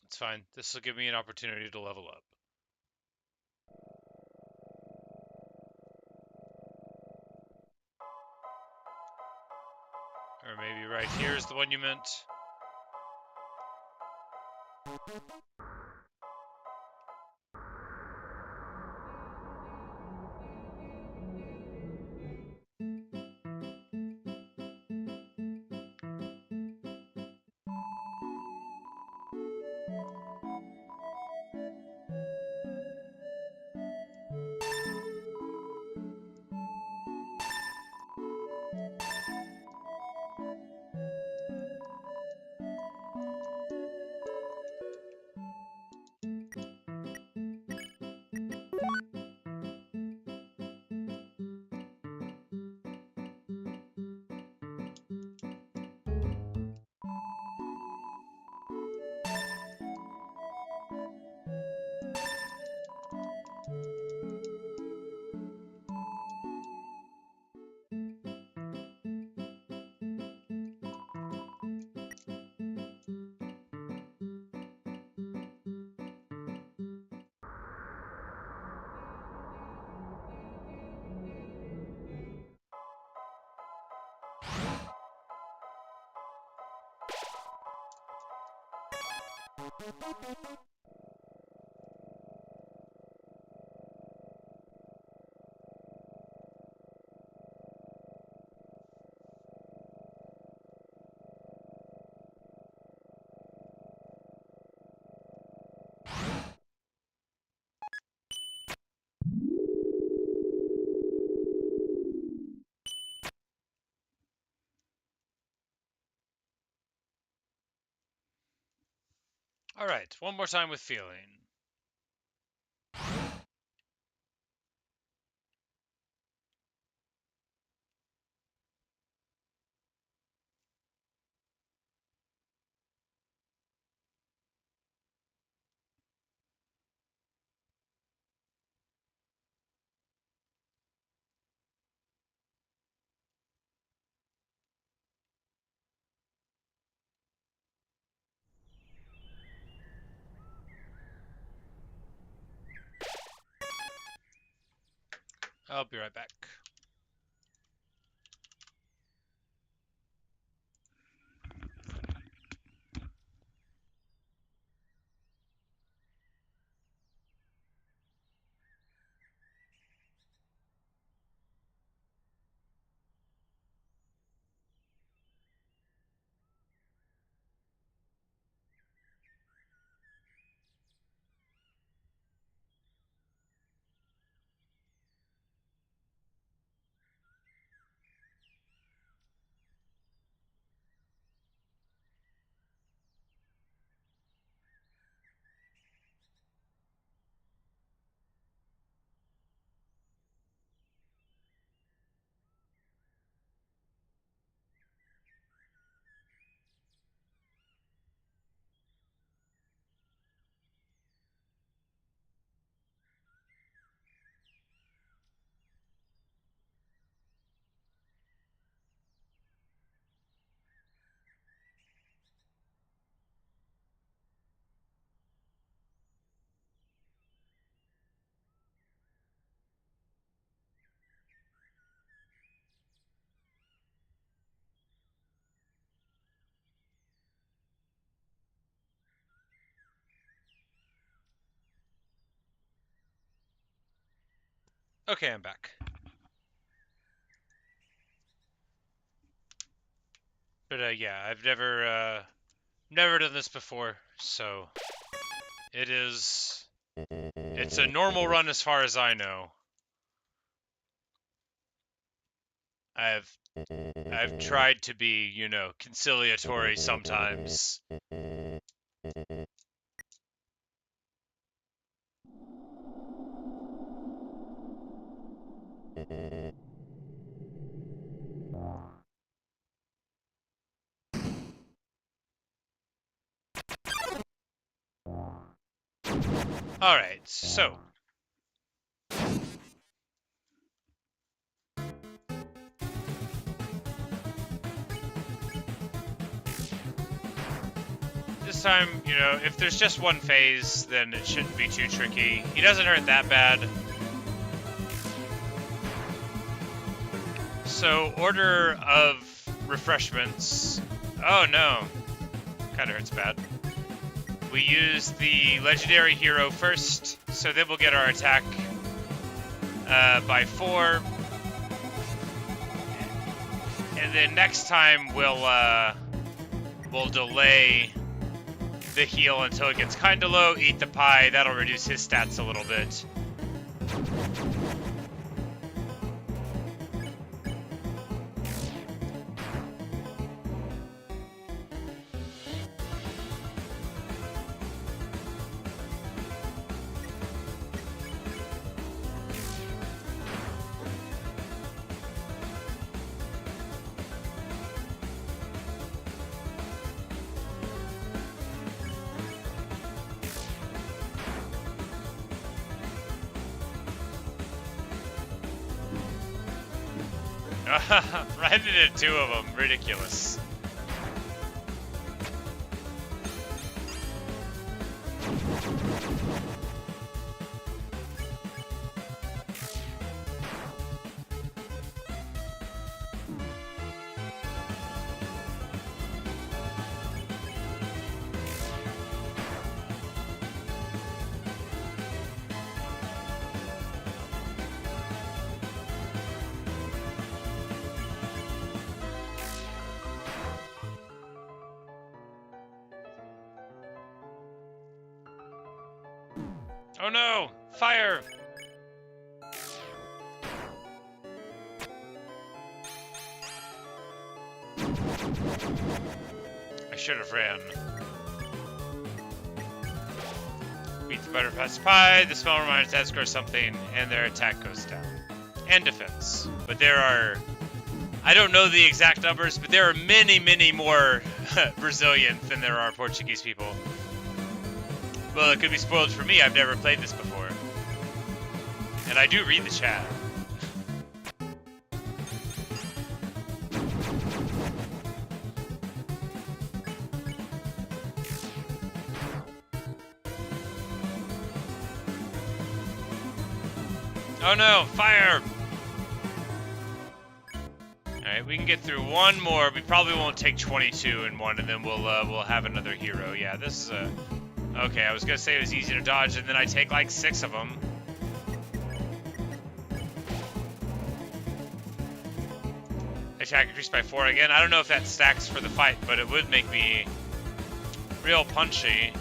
[SPEAKER 1] It's fine. This will give me an opportunity to level up. Or maybe right here is the one you meant. Alright, one more time with feeling. I'll be right back. Okay, I'm back. But yeah, I've never done this before, so it's a normal run as far as I know. I've I've tried to be, conciliatory sometimes. Alright, so. This time, you know, if there's just one phase, then it shouldn't be too tricky. He doesn't hurt that bad. So, order of refreshments. Oh no. Kinda hurts bad. We use the legendary hero first, so then we'll get our attack by 4. And then next time we'll delay the heal until it gets kinda low, eat the pie, that'll reduce his stats a little bit. Right into 2 of them, ridiculous. Oh no! Fire! I should have ran. Beat the butter past the pie, the smell reminds that score something, and their attack goes down. And defense. But there are... I don't know the exact numbers, but there are many, many more Brazilians than there are Portuguese people. Well, it could be spoiled for me, I've never played this before. And I do read the chat. Oh no, fire! Alright, we can get through one more. We probably won't take 22 in one, and then we'll have another hero. Yeah, this is a... Okay, I was gonna say it was easy to dodge, and then I take like 6 of them. Attack increased by 4 again. I don't know if that stacks for the fight, but it would make me real punchy.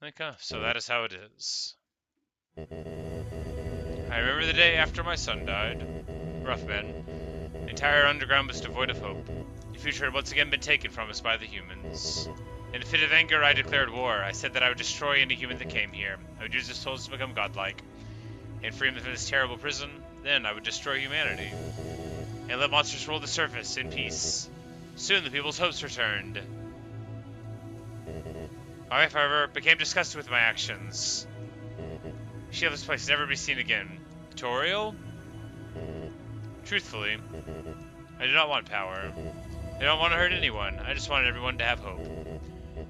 [SPEAKER 1] Okay, so that is how it is. I remember the day after my son died. Rough man. The entire underground was devoid of hope. The future had once again been taken from us by the humans. In a fit of anger, I declared war. I said that I would destroy any human that came here. I would use their souls to become godlike, and free them from this terrible prison. Then I would destroy humanity, and let monsters rule the surface in peace. Soon the people's hopes returned. My wife, however, became disgusted with my actions. She left this place never to be seen again. Tutorial? Truthfully, I do not want power. I don't want to hurt anyone. I just wanted everyone to have hope.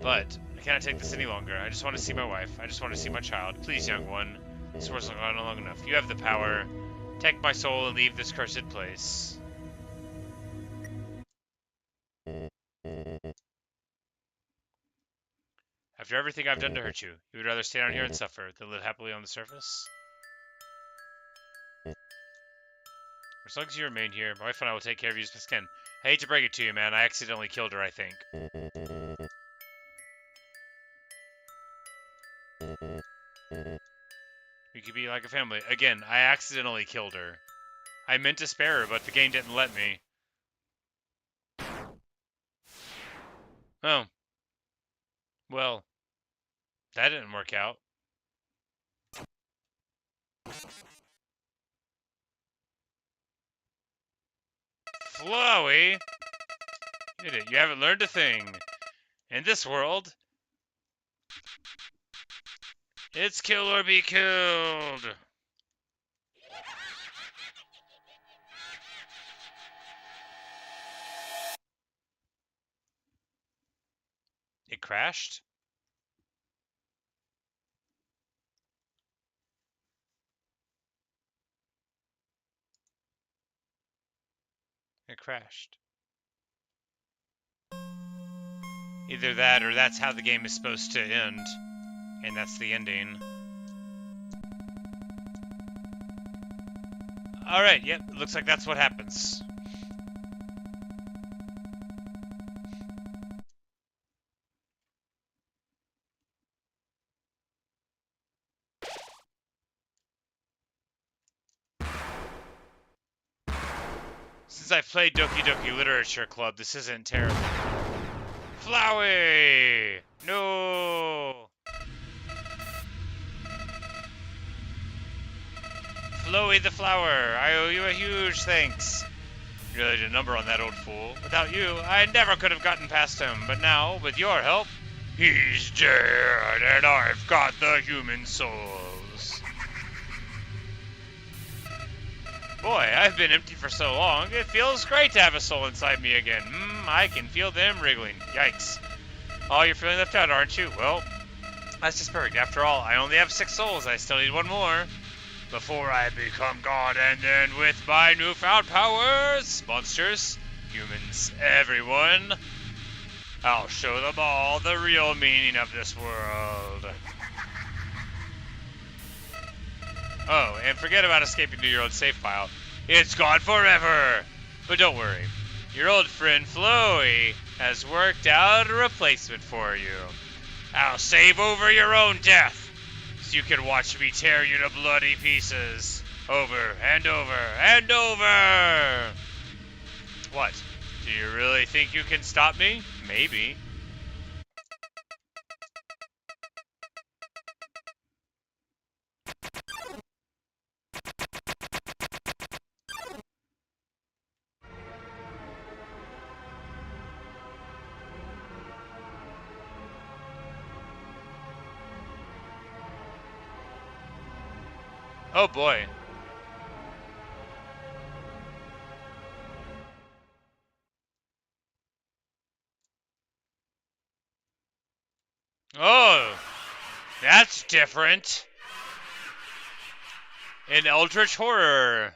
[SPEAKER 1] But I cannot take this any longer. I just want to see my wife. I just want to see my child. Please, young one. This war's gone on long enough. You have the power. Take my soul and leave this cursed place. After everything I've done to hurt you, you would rather stay down here and suffer than live happily on the surface? As long as you remain here, my wife and I will take care of you as best can. I hate to break it to you, man. I accidentally killed her, I think. We could be like a family. Again, I accidentally killed her. I meant to spare her, but the game didn't let me. Oh. Well, that didn't work out. Flowey! You haven't learned a thing. In this world, it's kill or be killed. It crashed? It crashed. Either that or that's how the game is supposed to end. And that's the ending. Alright, yep, looks like that's what happens. Since I played Doki Doki Literature Club, this isn't terrible. Flowey! No! Flowey the Flower, I owe you a huge thanks. You really did a number on that old fool. Without you, I never could have gotten past him, but now, with your help, he's dead, and I've got the human souls. Boy, I've been empty for so long, it feels great to have a soul inside me again. I can feel them wriggling. Yikes. Oh, you're feeling left out, aren't you? Well, that's just perfect. After all, I only have 6 souls. I still need 1 more before I become God, and then with my newfound powers, monsters, humans, everyone, I'll show them all the real meaning of this world. Oh, and forget about escaping to your own save file. It's gone forever! But don't worry. Your old friend Flowey has worked out a replacement for you. I'll save over your own death, so you can watch me tear you to bloody pieces. Over and over and over! What? Do you really think you can stop me? Maybe. Oh boy. Oh, that's different. An eldritch horror.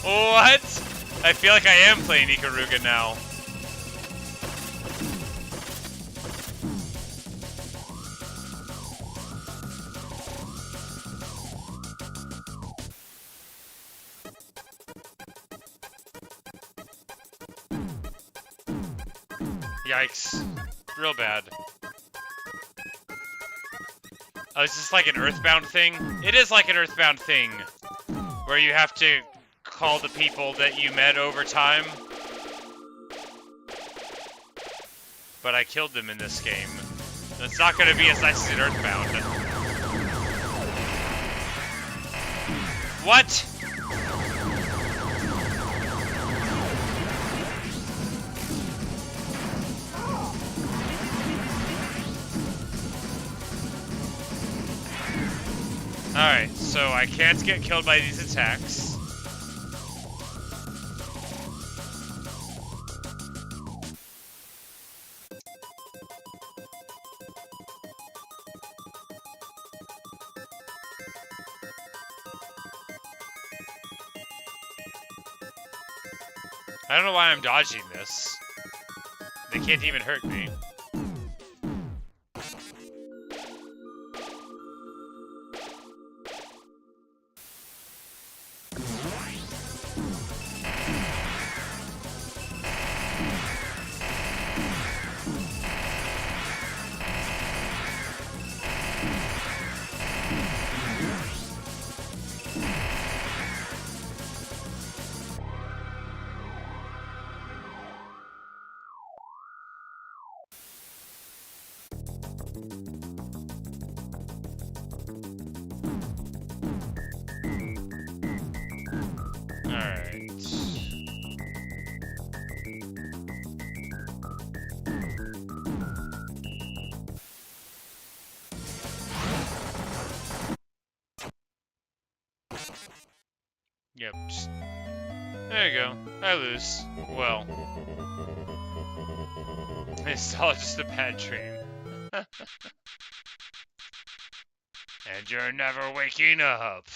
[SPEAKER 1] What? I feel like I am playing Ikaruga now. Yikes. Real bad. Oh, is this like an Earthbound thing? It is like an Earthbound thing, where you have to call the people that you met over time. But I killed them in this game. It's not going to be as nice as in Earthbound. What? Alright, so I can't get killed by these attacks. I don't know why I'm dodging this. They can't even hurt me. Alright. Yep. There you go. I lose. Well. It's all just a bad dream. And you're never waking up.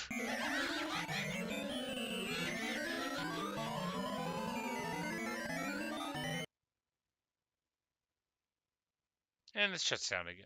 [SPEAKER 1] And it shuts down again.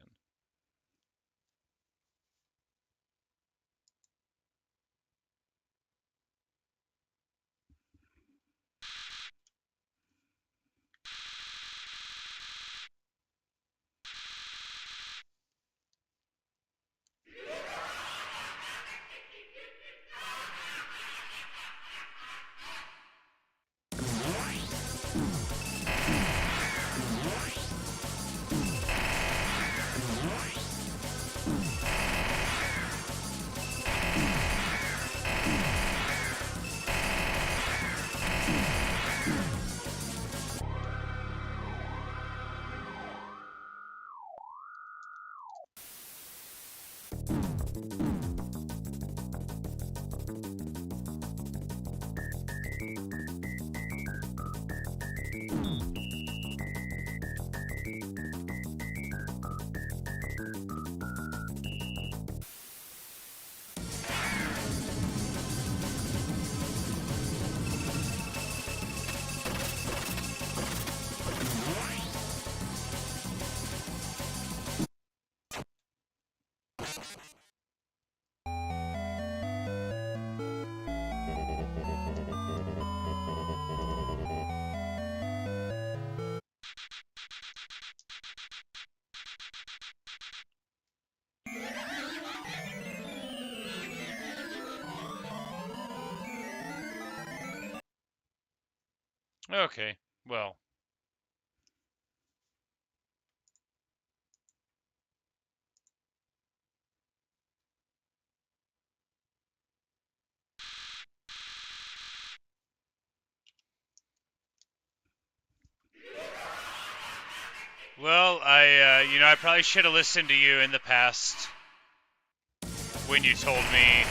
[SPEAKER 1] Okay, well. Well, I probably should have listened to you in the past when you told me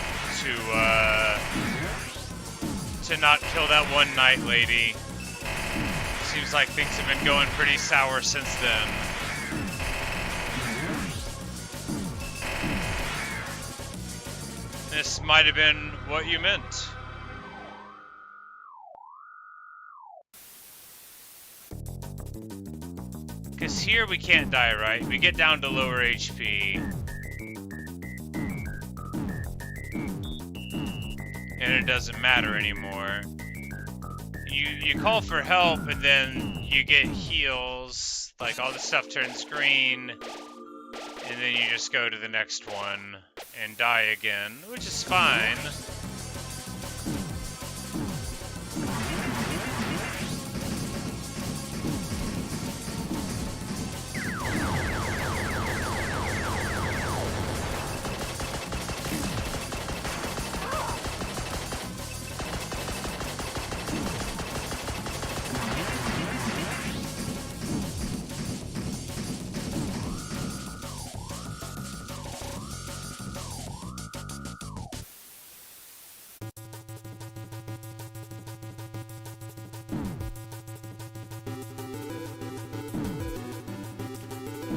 [SPEAKER 1] to not kill that one night lady. Seems like things have been going pretty sour since then. This might have been what you meant. Because here we can't die, right? We get down to lower HP. And it doesn't matter anymore. You call for help and then you get heals, like all the stuff turns green, and then you just go to the next one and die again, which is fine.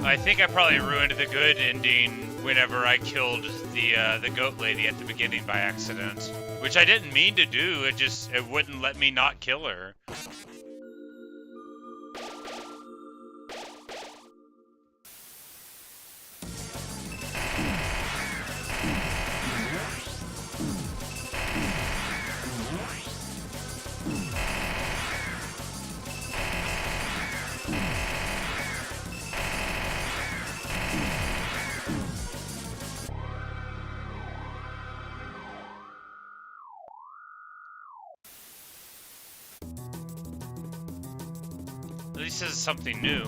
[SPEAKER 1] I think I probably ruined the good ending whenever I killed the goat lady at the beginning by accident, which I didn't mean to do. It wouldn't let me not kill her. At least this is something new.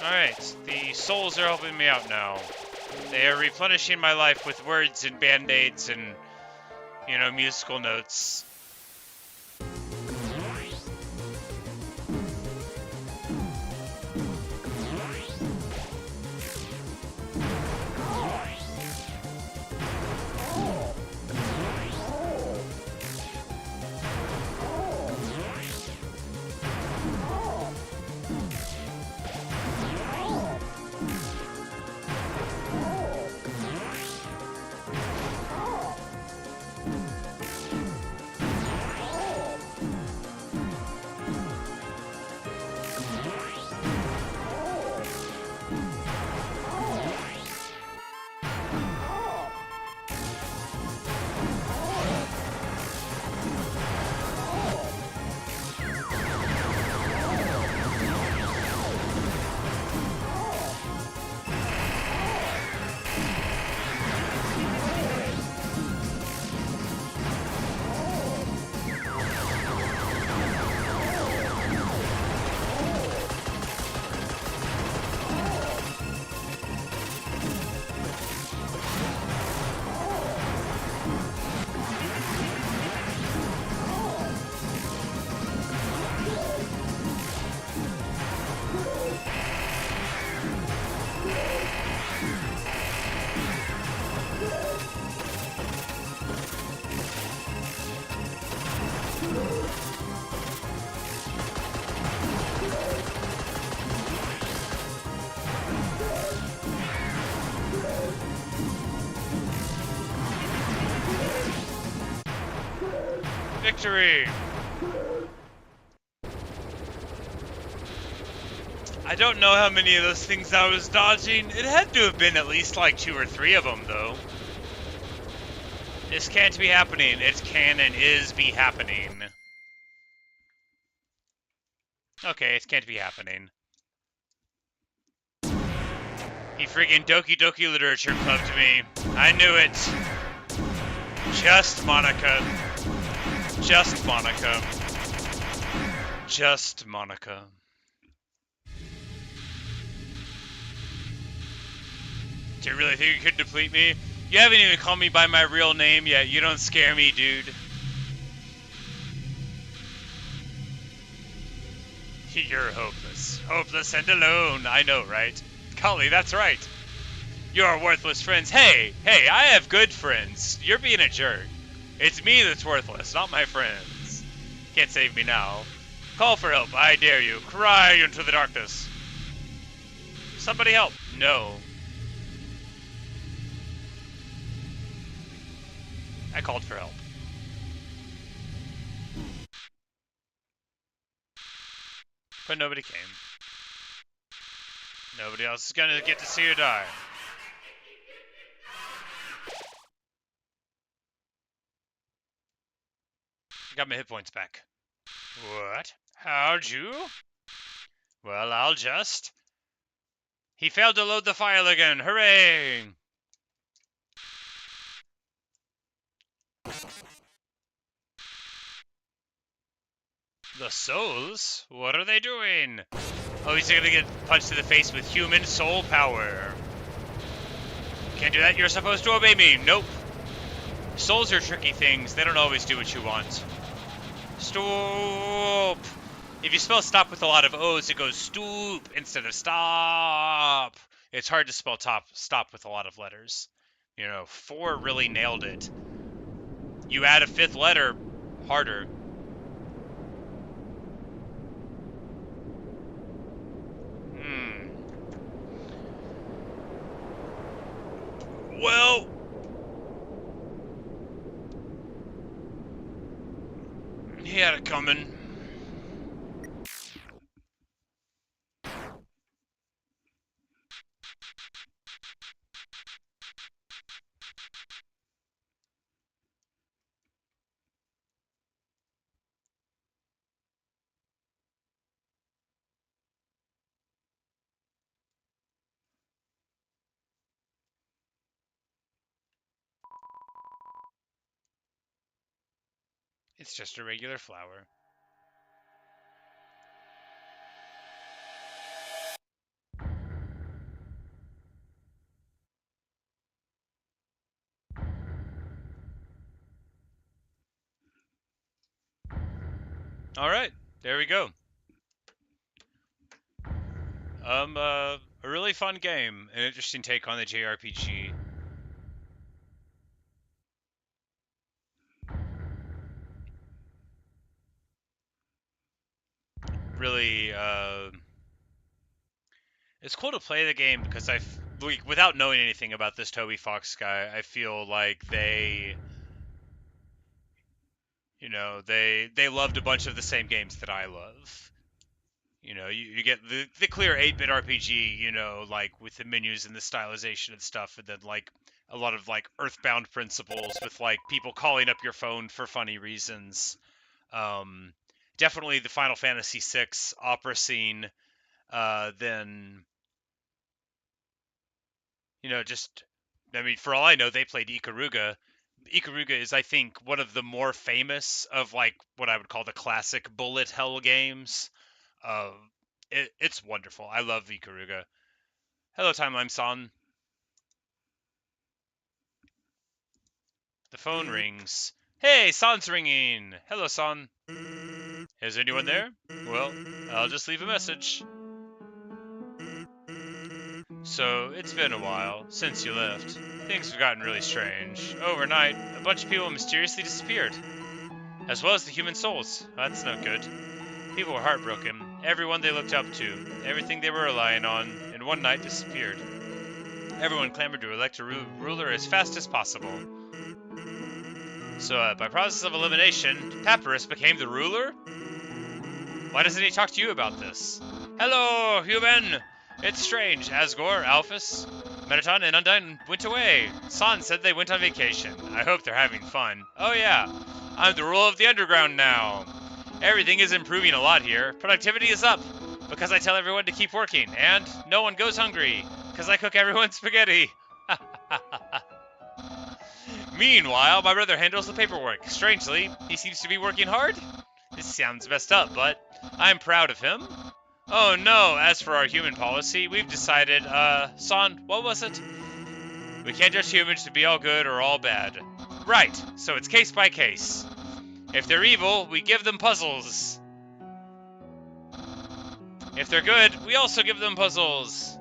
[SPEAKER 1] Alright, the souls are helping me out now. They are replenishing my life with words and band-aids and, you know, musical notes. Victory! I don't know how many of those things I was dodging. It had to have been at least like 2 or 3 of them, though. This can't be happening. It can and is be happening. Okay, it can't be happening. He friggin' Doki Doki Literature clubbed me. I knew it. Just Monica. Just Monica. Just Monica. Do you really think you could deplete me? You haven't even called me by my real name yet. You don't scare me, dude. You're hopeless. Hopeless and alone. I know, right? Cully, that's right. You're worthless friends. Hey, I have good friends. You're being a jerk. It's me that's worthless, not my friends. Can't save me now. Call for help, I dare you. Cry into the darkness. Somebody help. No. I called for help. But nobody came. Nobody else is gonna get to see her die. I got my hit points back. What? How'd you? Well, I'll just... He failed to load the file again. Hooray! The souls? What are they doing? Oh, he's gonna get punched in the face with human soul power. Can't do that. You're supposed to obey me. Nope. Souls are tricky things. They don't always do what you want. Stop. If you spell stop with a lot of O's, it goes stoop instead of stop. It's hard to spell stop with a lot of letters. You know, 4 really nailed it. You add a 5th letter, harder. Well, he had it coming. It's just a regular flower. Alright, there we go. A really fun game. An interesting take on the JRPG. Really, it's cool to play the game because like, without knowing anything about this Toby Fox guy, I feel like they loved a bunch of the same games that I love. You get the clear 8-bit RPG, like with the menus and the stylization and stuff, and then like a lot of like Earthbound principles with like people calling up your phone for funny reasons. Um, Definitely the Final Fantasy VI opera scene. Then just I mean, for all I know, they played Ikaruga. Ikaruga is, I think, one of the more famous of like what I would call the classic bullet hell games. Uh, it's wonderful. I love Ikaruga. Hello, Timeline Son. The phone rings. Hey, Son's ringing. Hello, Son. Is anyone there? Well, I'll just leave a message. So, it's been a while since you left. Things have gotten really strange. Overnight, a bunch of people mysteriously disappeared, as well as the human souls. That's no good. People were heartbroken. Everyone they looked up to, everything they were relying on, in one night disappeared. Everyone clamored to elect a ruler as fast as possible. So, by process of elimination, Papyrus became the ruler? Why doesn't he talk to you about this? Hello, human! It's strange. Asgore, Alphys, Mettaton, and Undyne went away. San said they went on vacation. I hope they're having fun. Oh yeah, I'm the ruler of the underground now. Everything is improving a lot here. Productivity is up, because I tell everyone to keep working, and no one goes hungry, because I cook everyone spaghetti. Meanwhile, my brother handles the paperwork. Strangely, he seems to be working hard. This sounds messed up, but I'm proud of him. Oh no, as for our human policy, we've decided, San, what was it? We can't judge humans to be all good or all bad. Right, so it's case by case. If they're evil, we give them puzzles. If they're good, we also give them puzzles.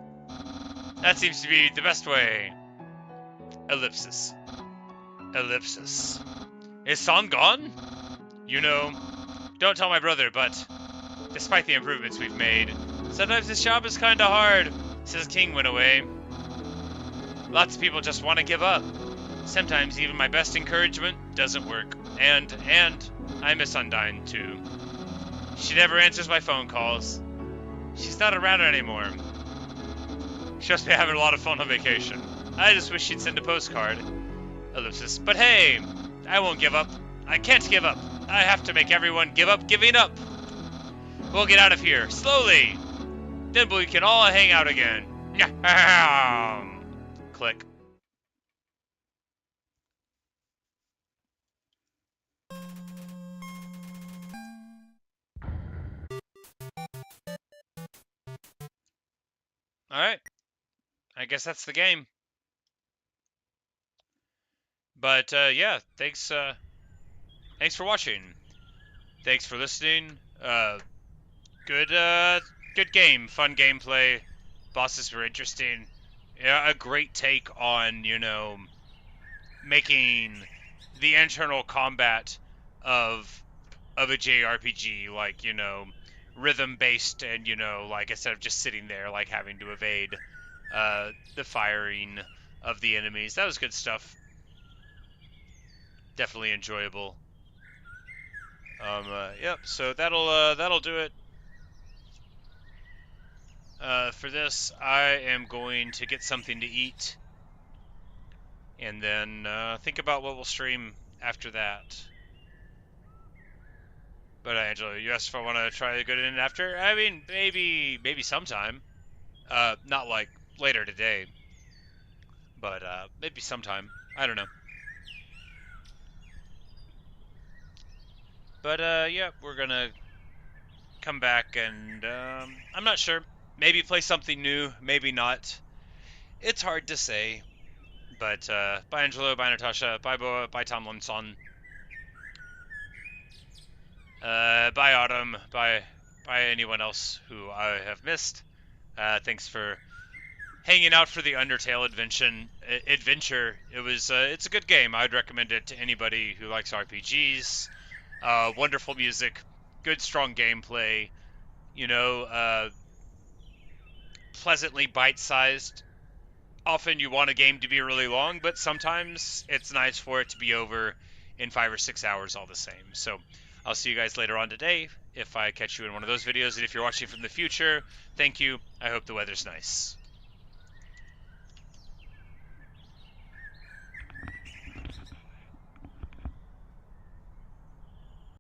[SPEAKER 1] That seems to be the best way. Ellipsis. Ellipsis. Is San gone? Don't tell my brother, but despite the improvements we've made, sometimes this job is kinda hard, since King went away. Lots of people just want to give up. Sometimes even my best encouragement doesn't work. And I miss Undyne too. She never answers my phone calls. She's not around anymore. She must be having a lot of fun on vacation. I just wish she'd send a postcard. Ellipsis. But hey, I won't give up. I can't give up. I have to make everyone give up giving up. We'll get out of here, slowly. Then we can all hang out again. Click. Alright. I guess that's the game. But, yeah, thanks for watching. Thanks for listening. Good game. Fun gameplay. Bosses were interesting. Yeah, a great take on, making the internal combat of a JRPG, like, rhythm based, and, like, instead of just sitting there, like, having to evade the firing of the enemies. That was good stuff. Definitely enjoyable. Yep, so that'll do it. For this, I am going to get something to eat, and then think about what we'll stream after that. But Angela, you asked if I want to try to go in after. I mean, maybe sometime. Not like later today, but maybe sometime. I don't know. But yeah, we're gonna come back, and I'm not sure. Maybe play something new, maybe not. It's hard to say. But bye Angelo, bye Natasha, bye Boa, bye Tom Limson. Bye, Autumn. Bye, anyone else who I have missed. Thanks for hanging out for the Undertale adventure. It's a good game. I'd recommend it to anybody who likes RPGs. Wonderful music, good strong gameplay. You know, pleasantly bite-sized. Often you want a game to be really long, but sometimes it's nice for it to be over in 5 or 6 hours all the same. So I'll see you guys later on today if I catch you in one of those videos. And if you're watching from the future, thank you. I hope the weather's nice.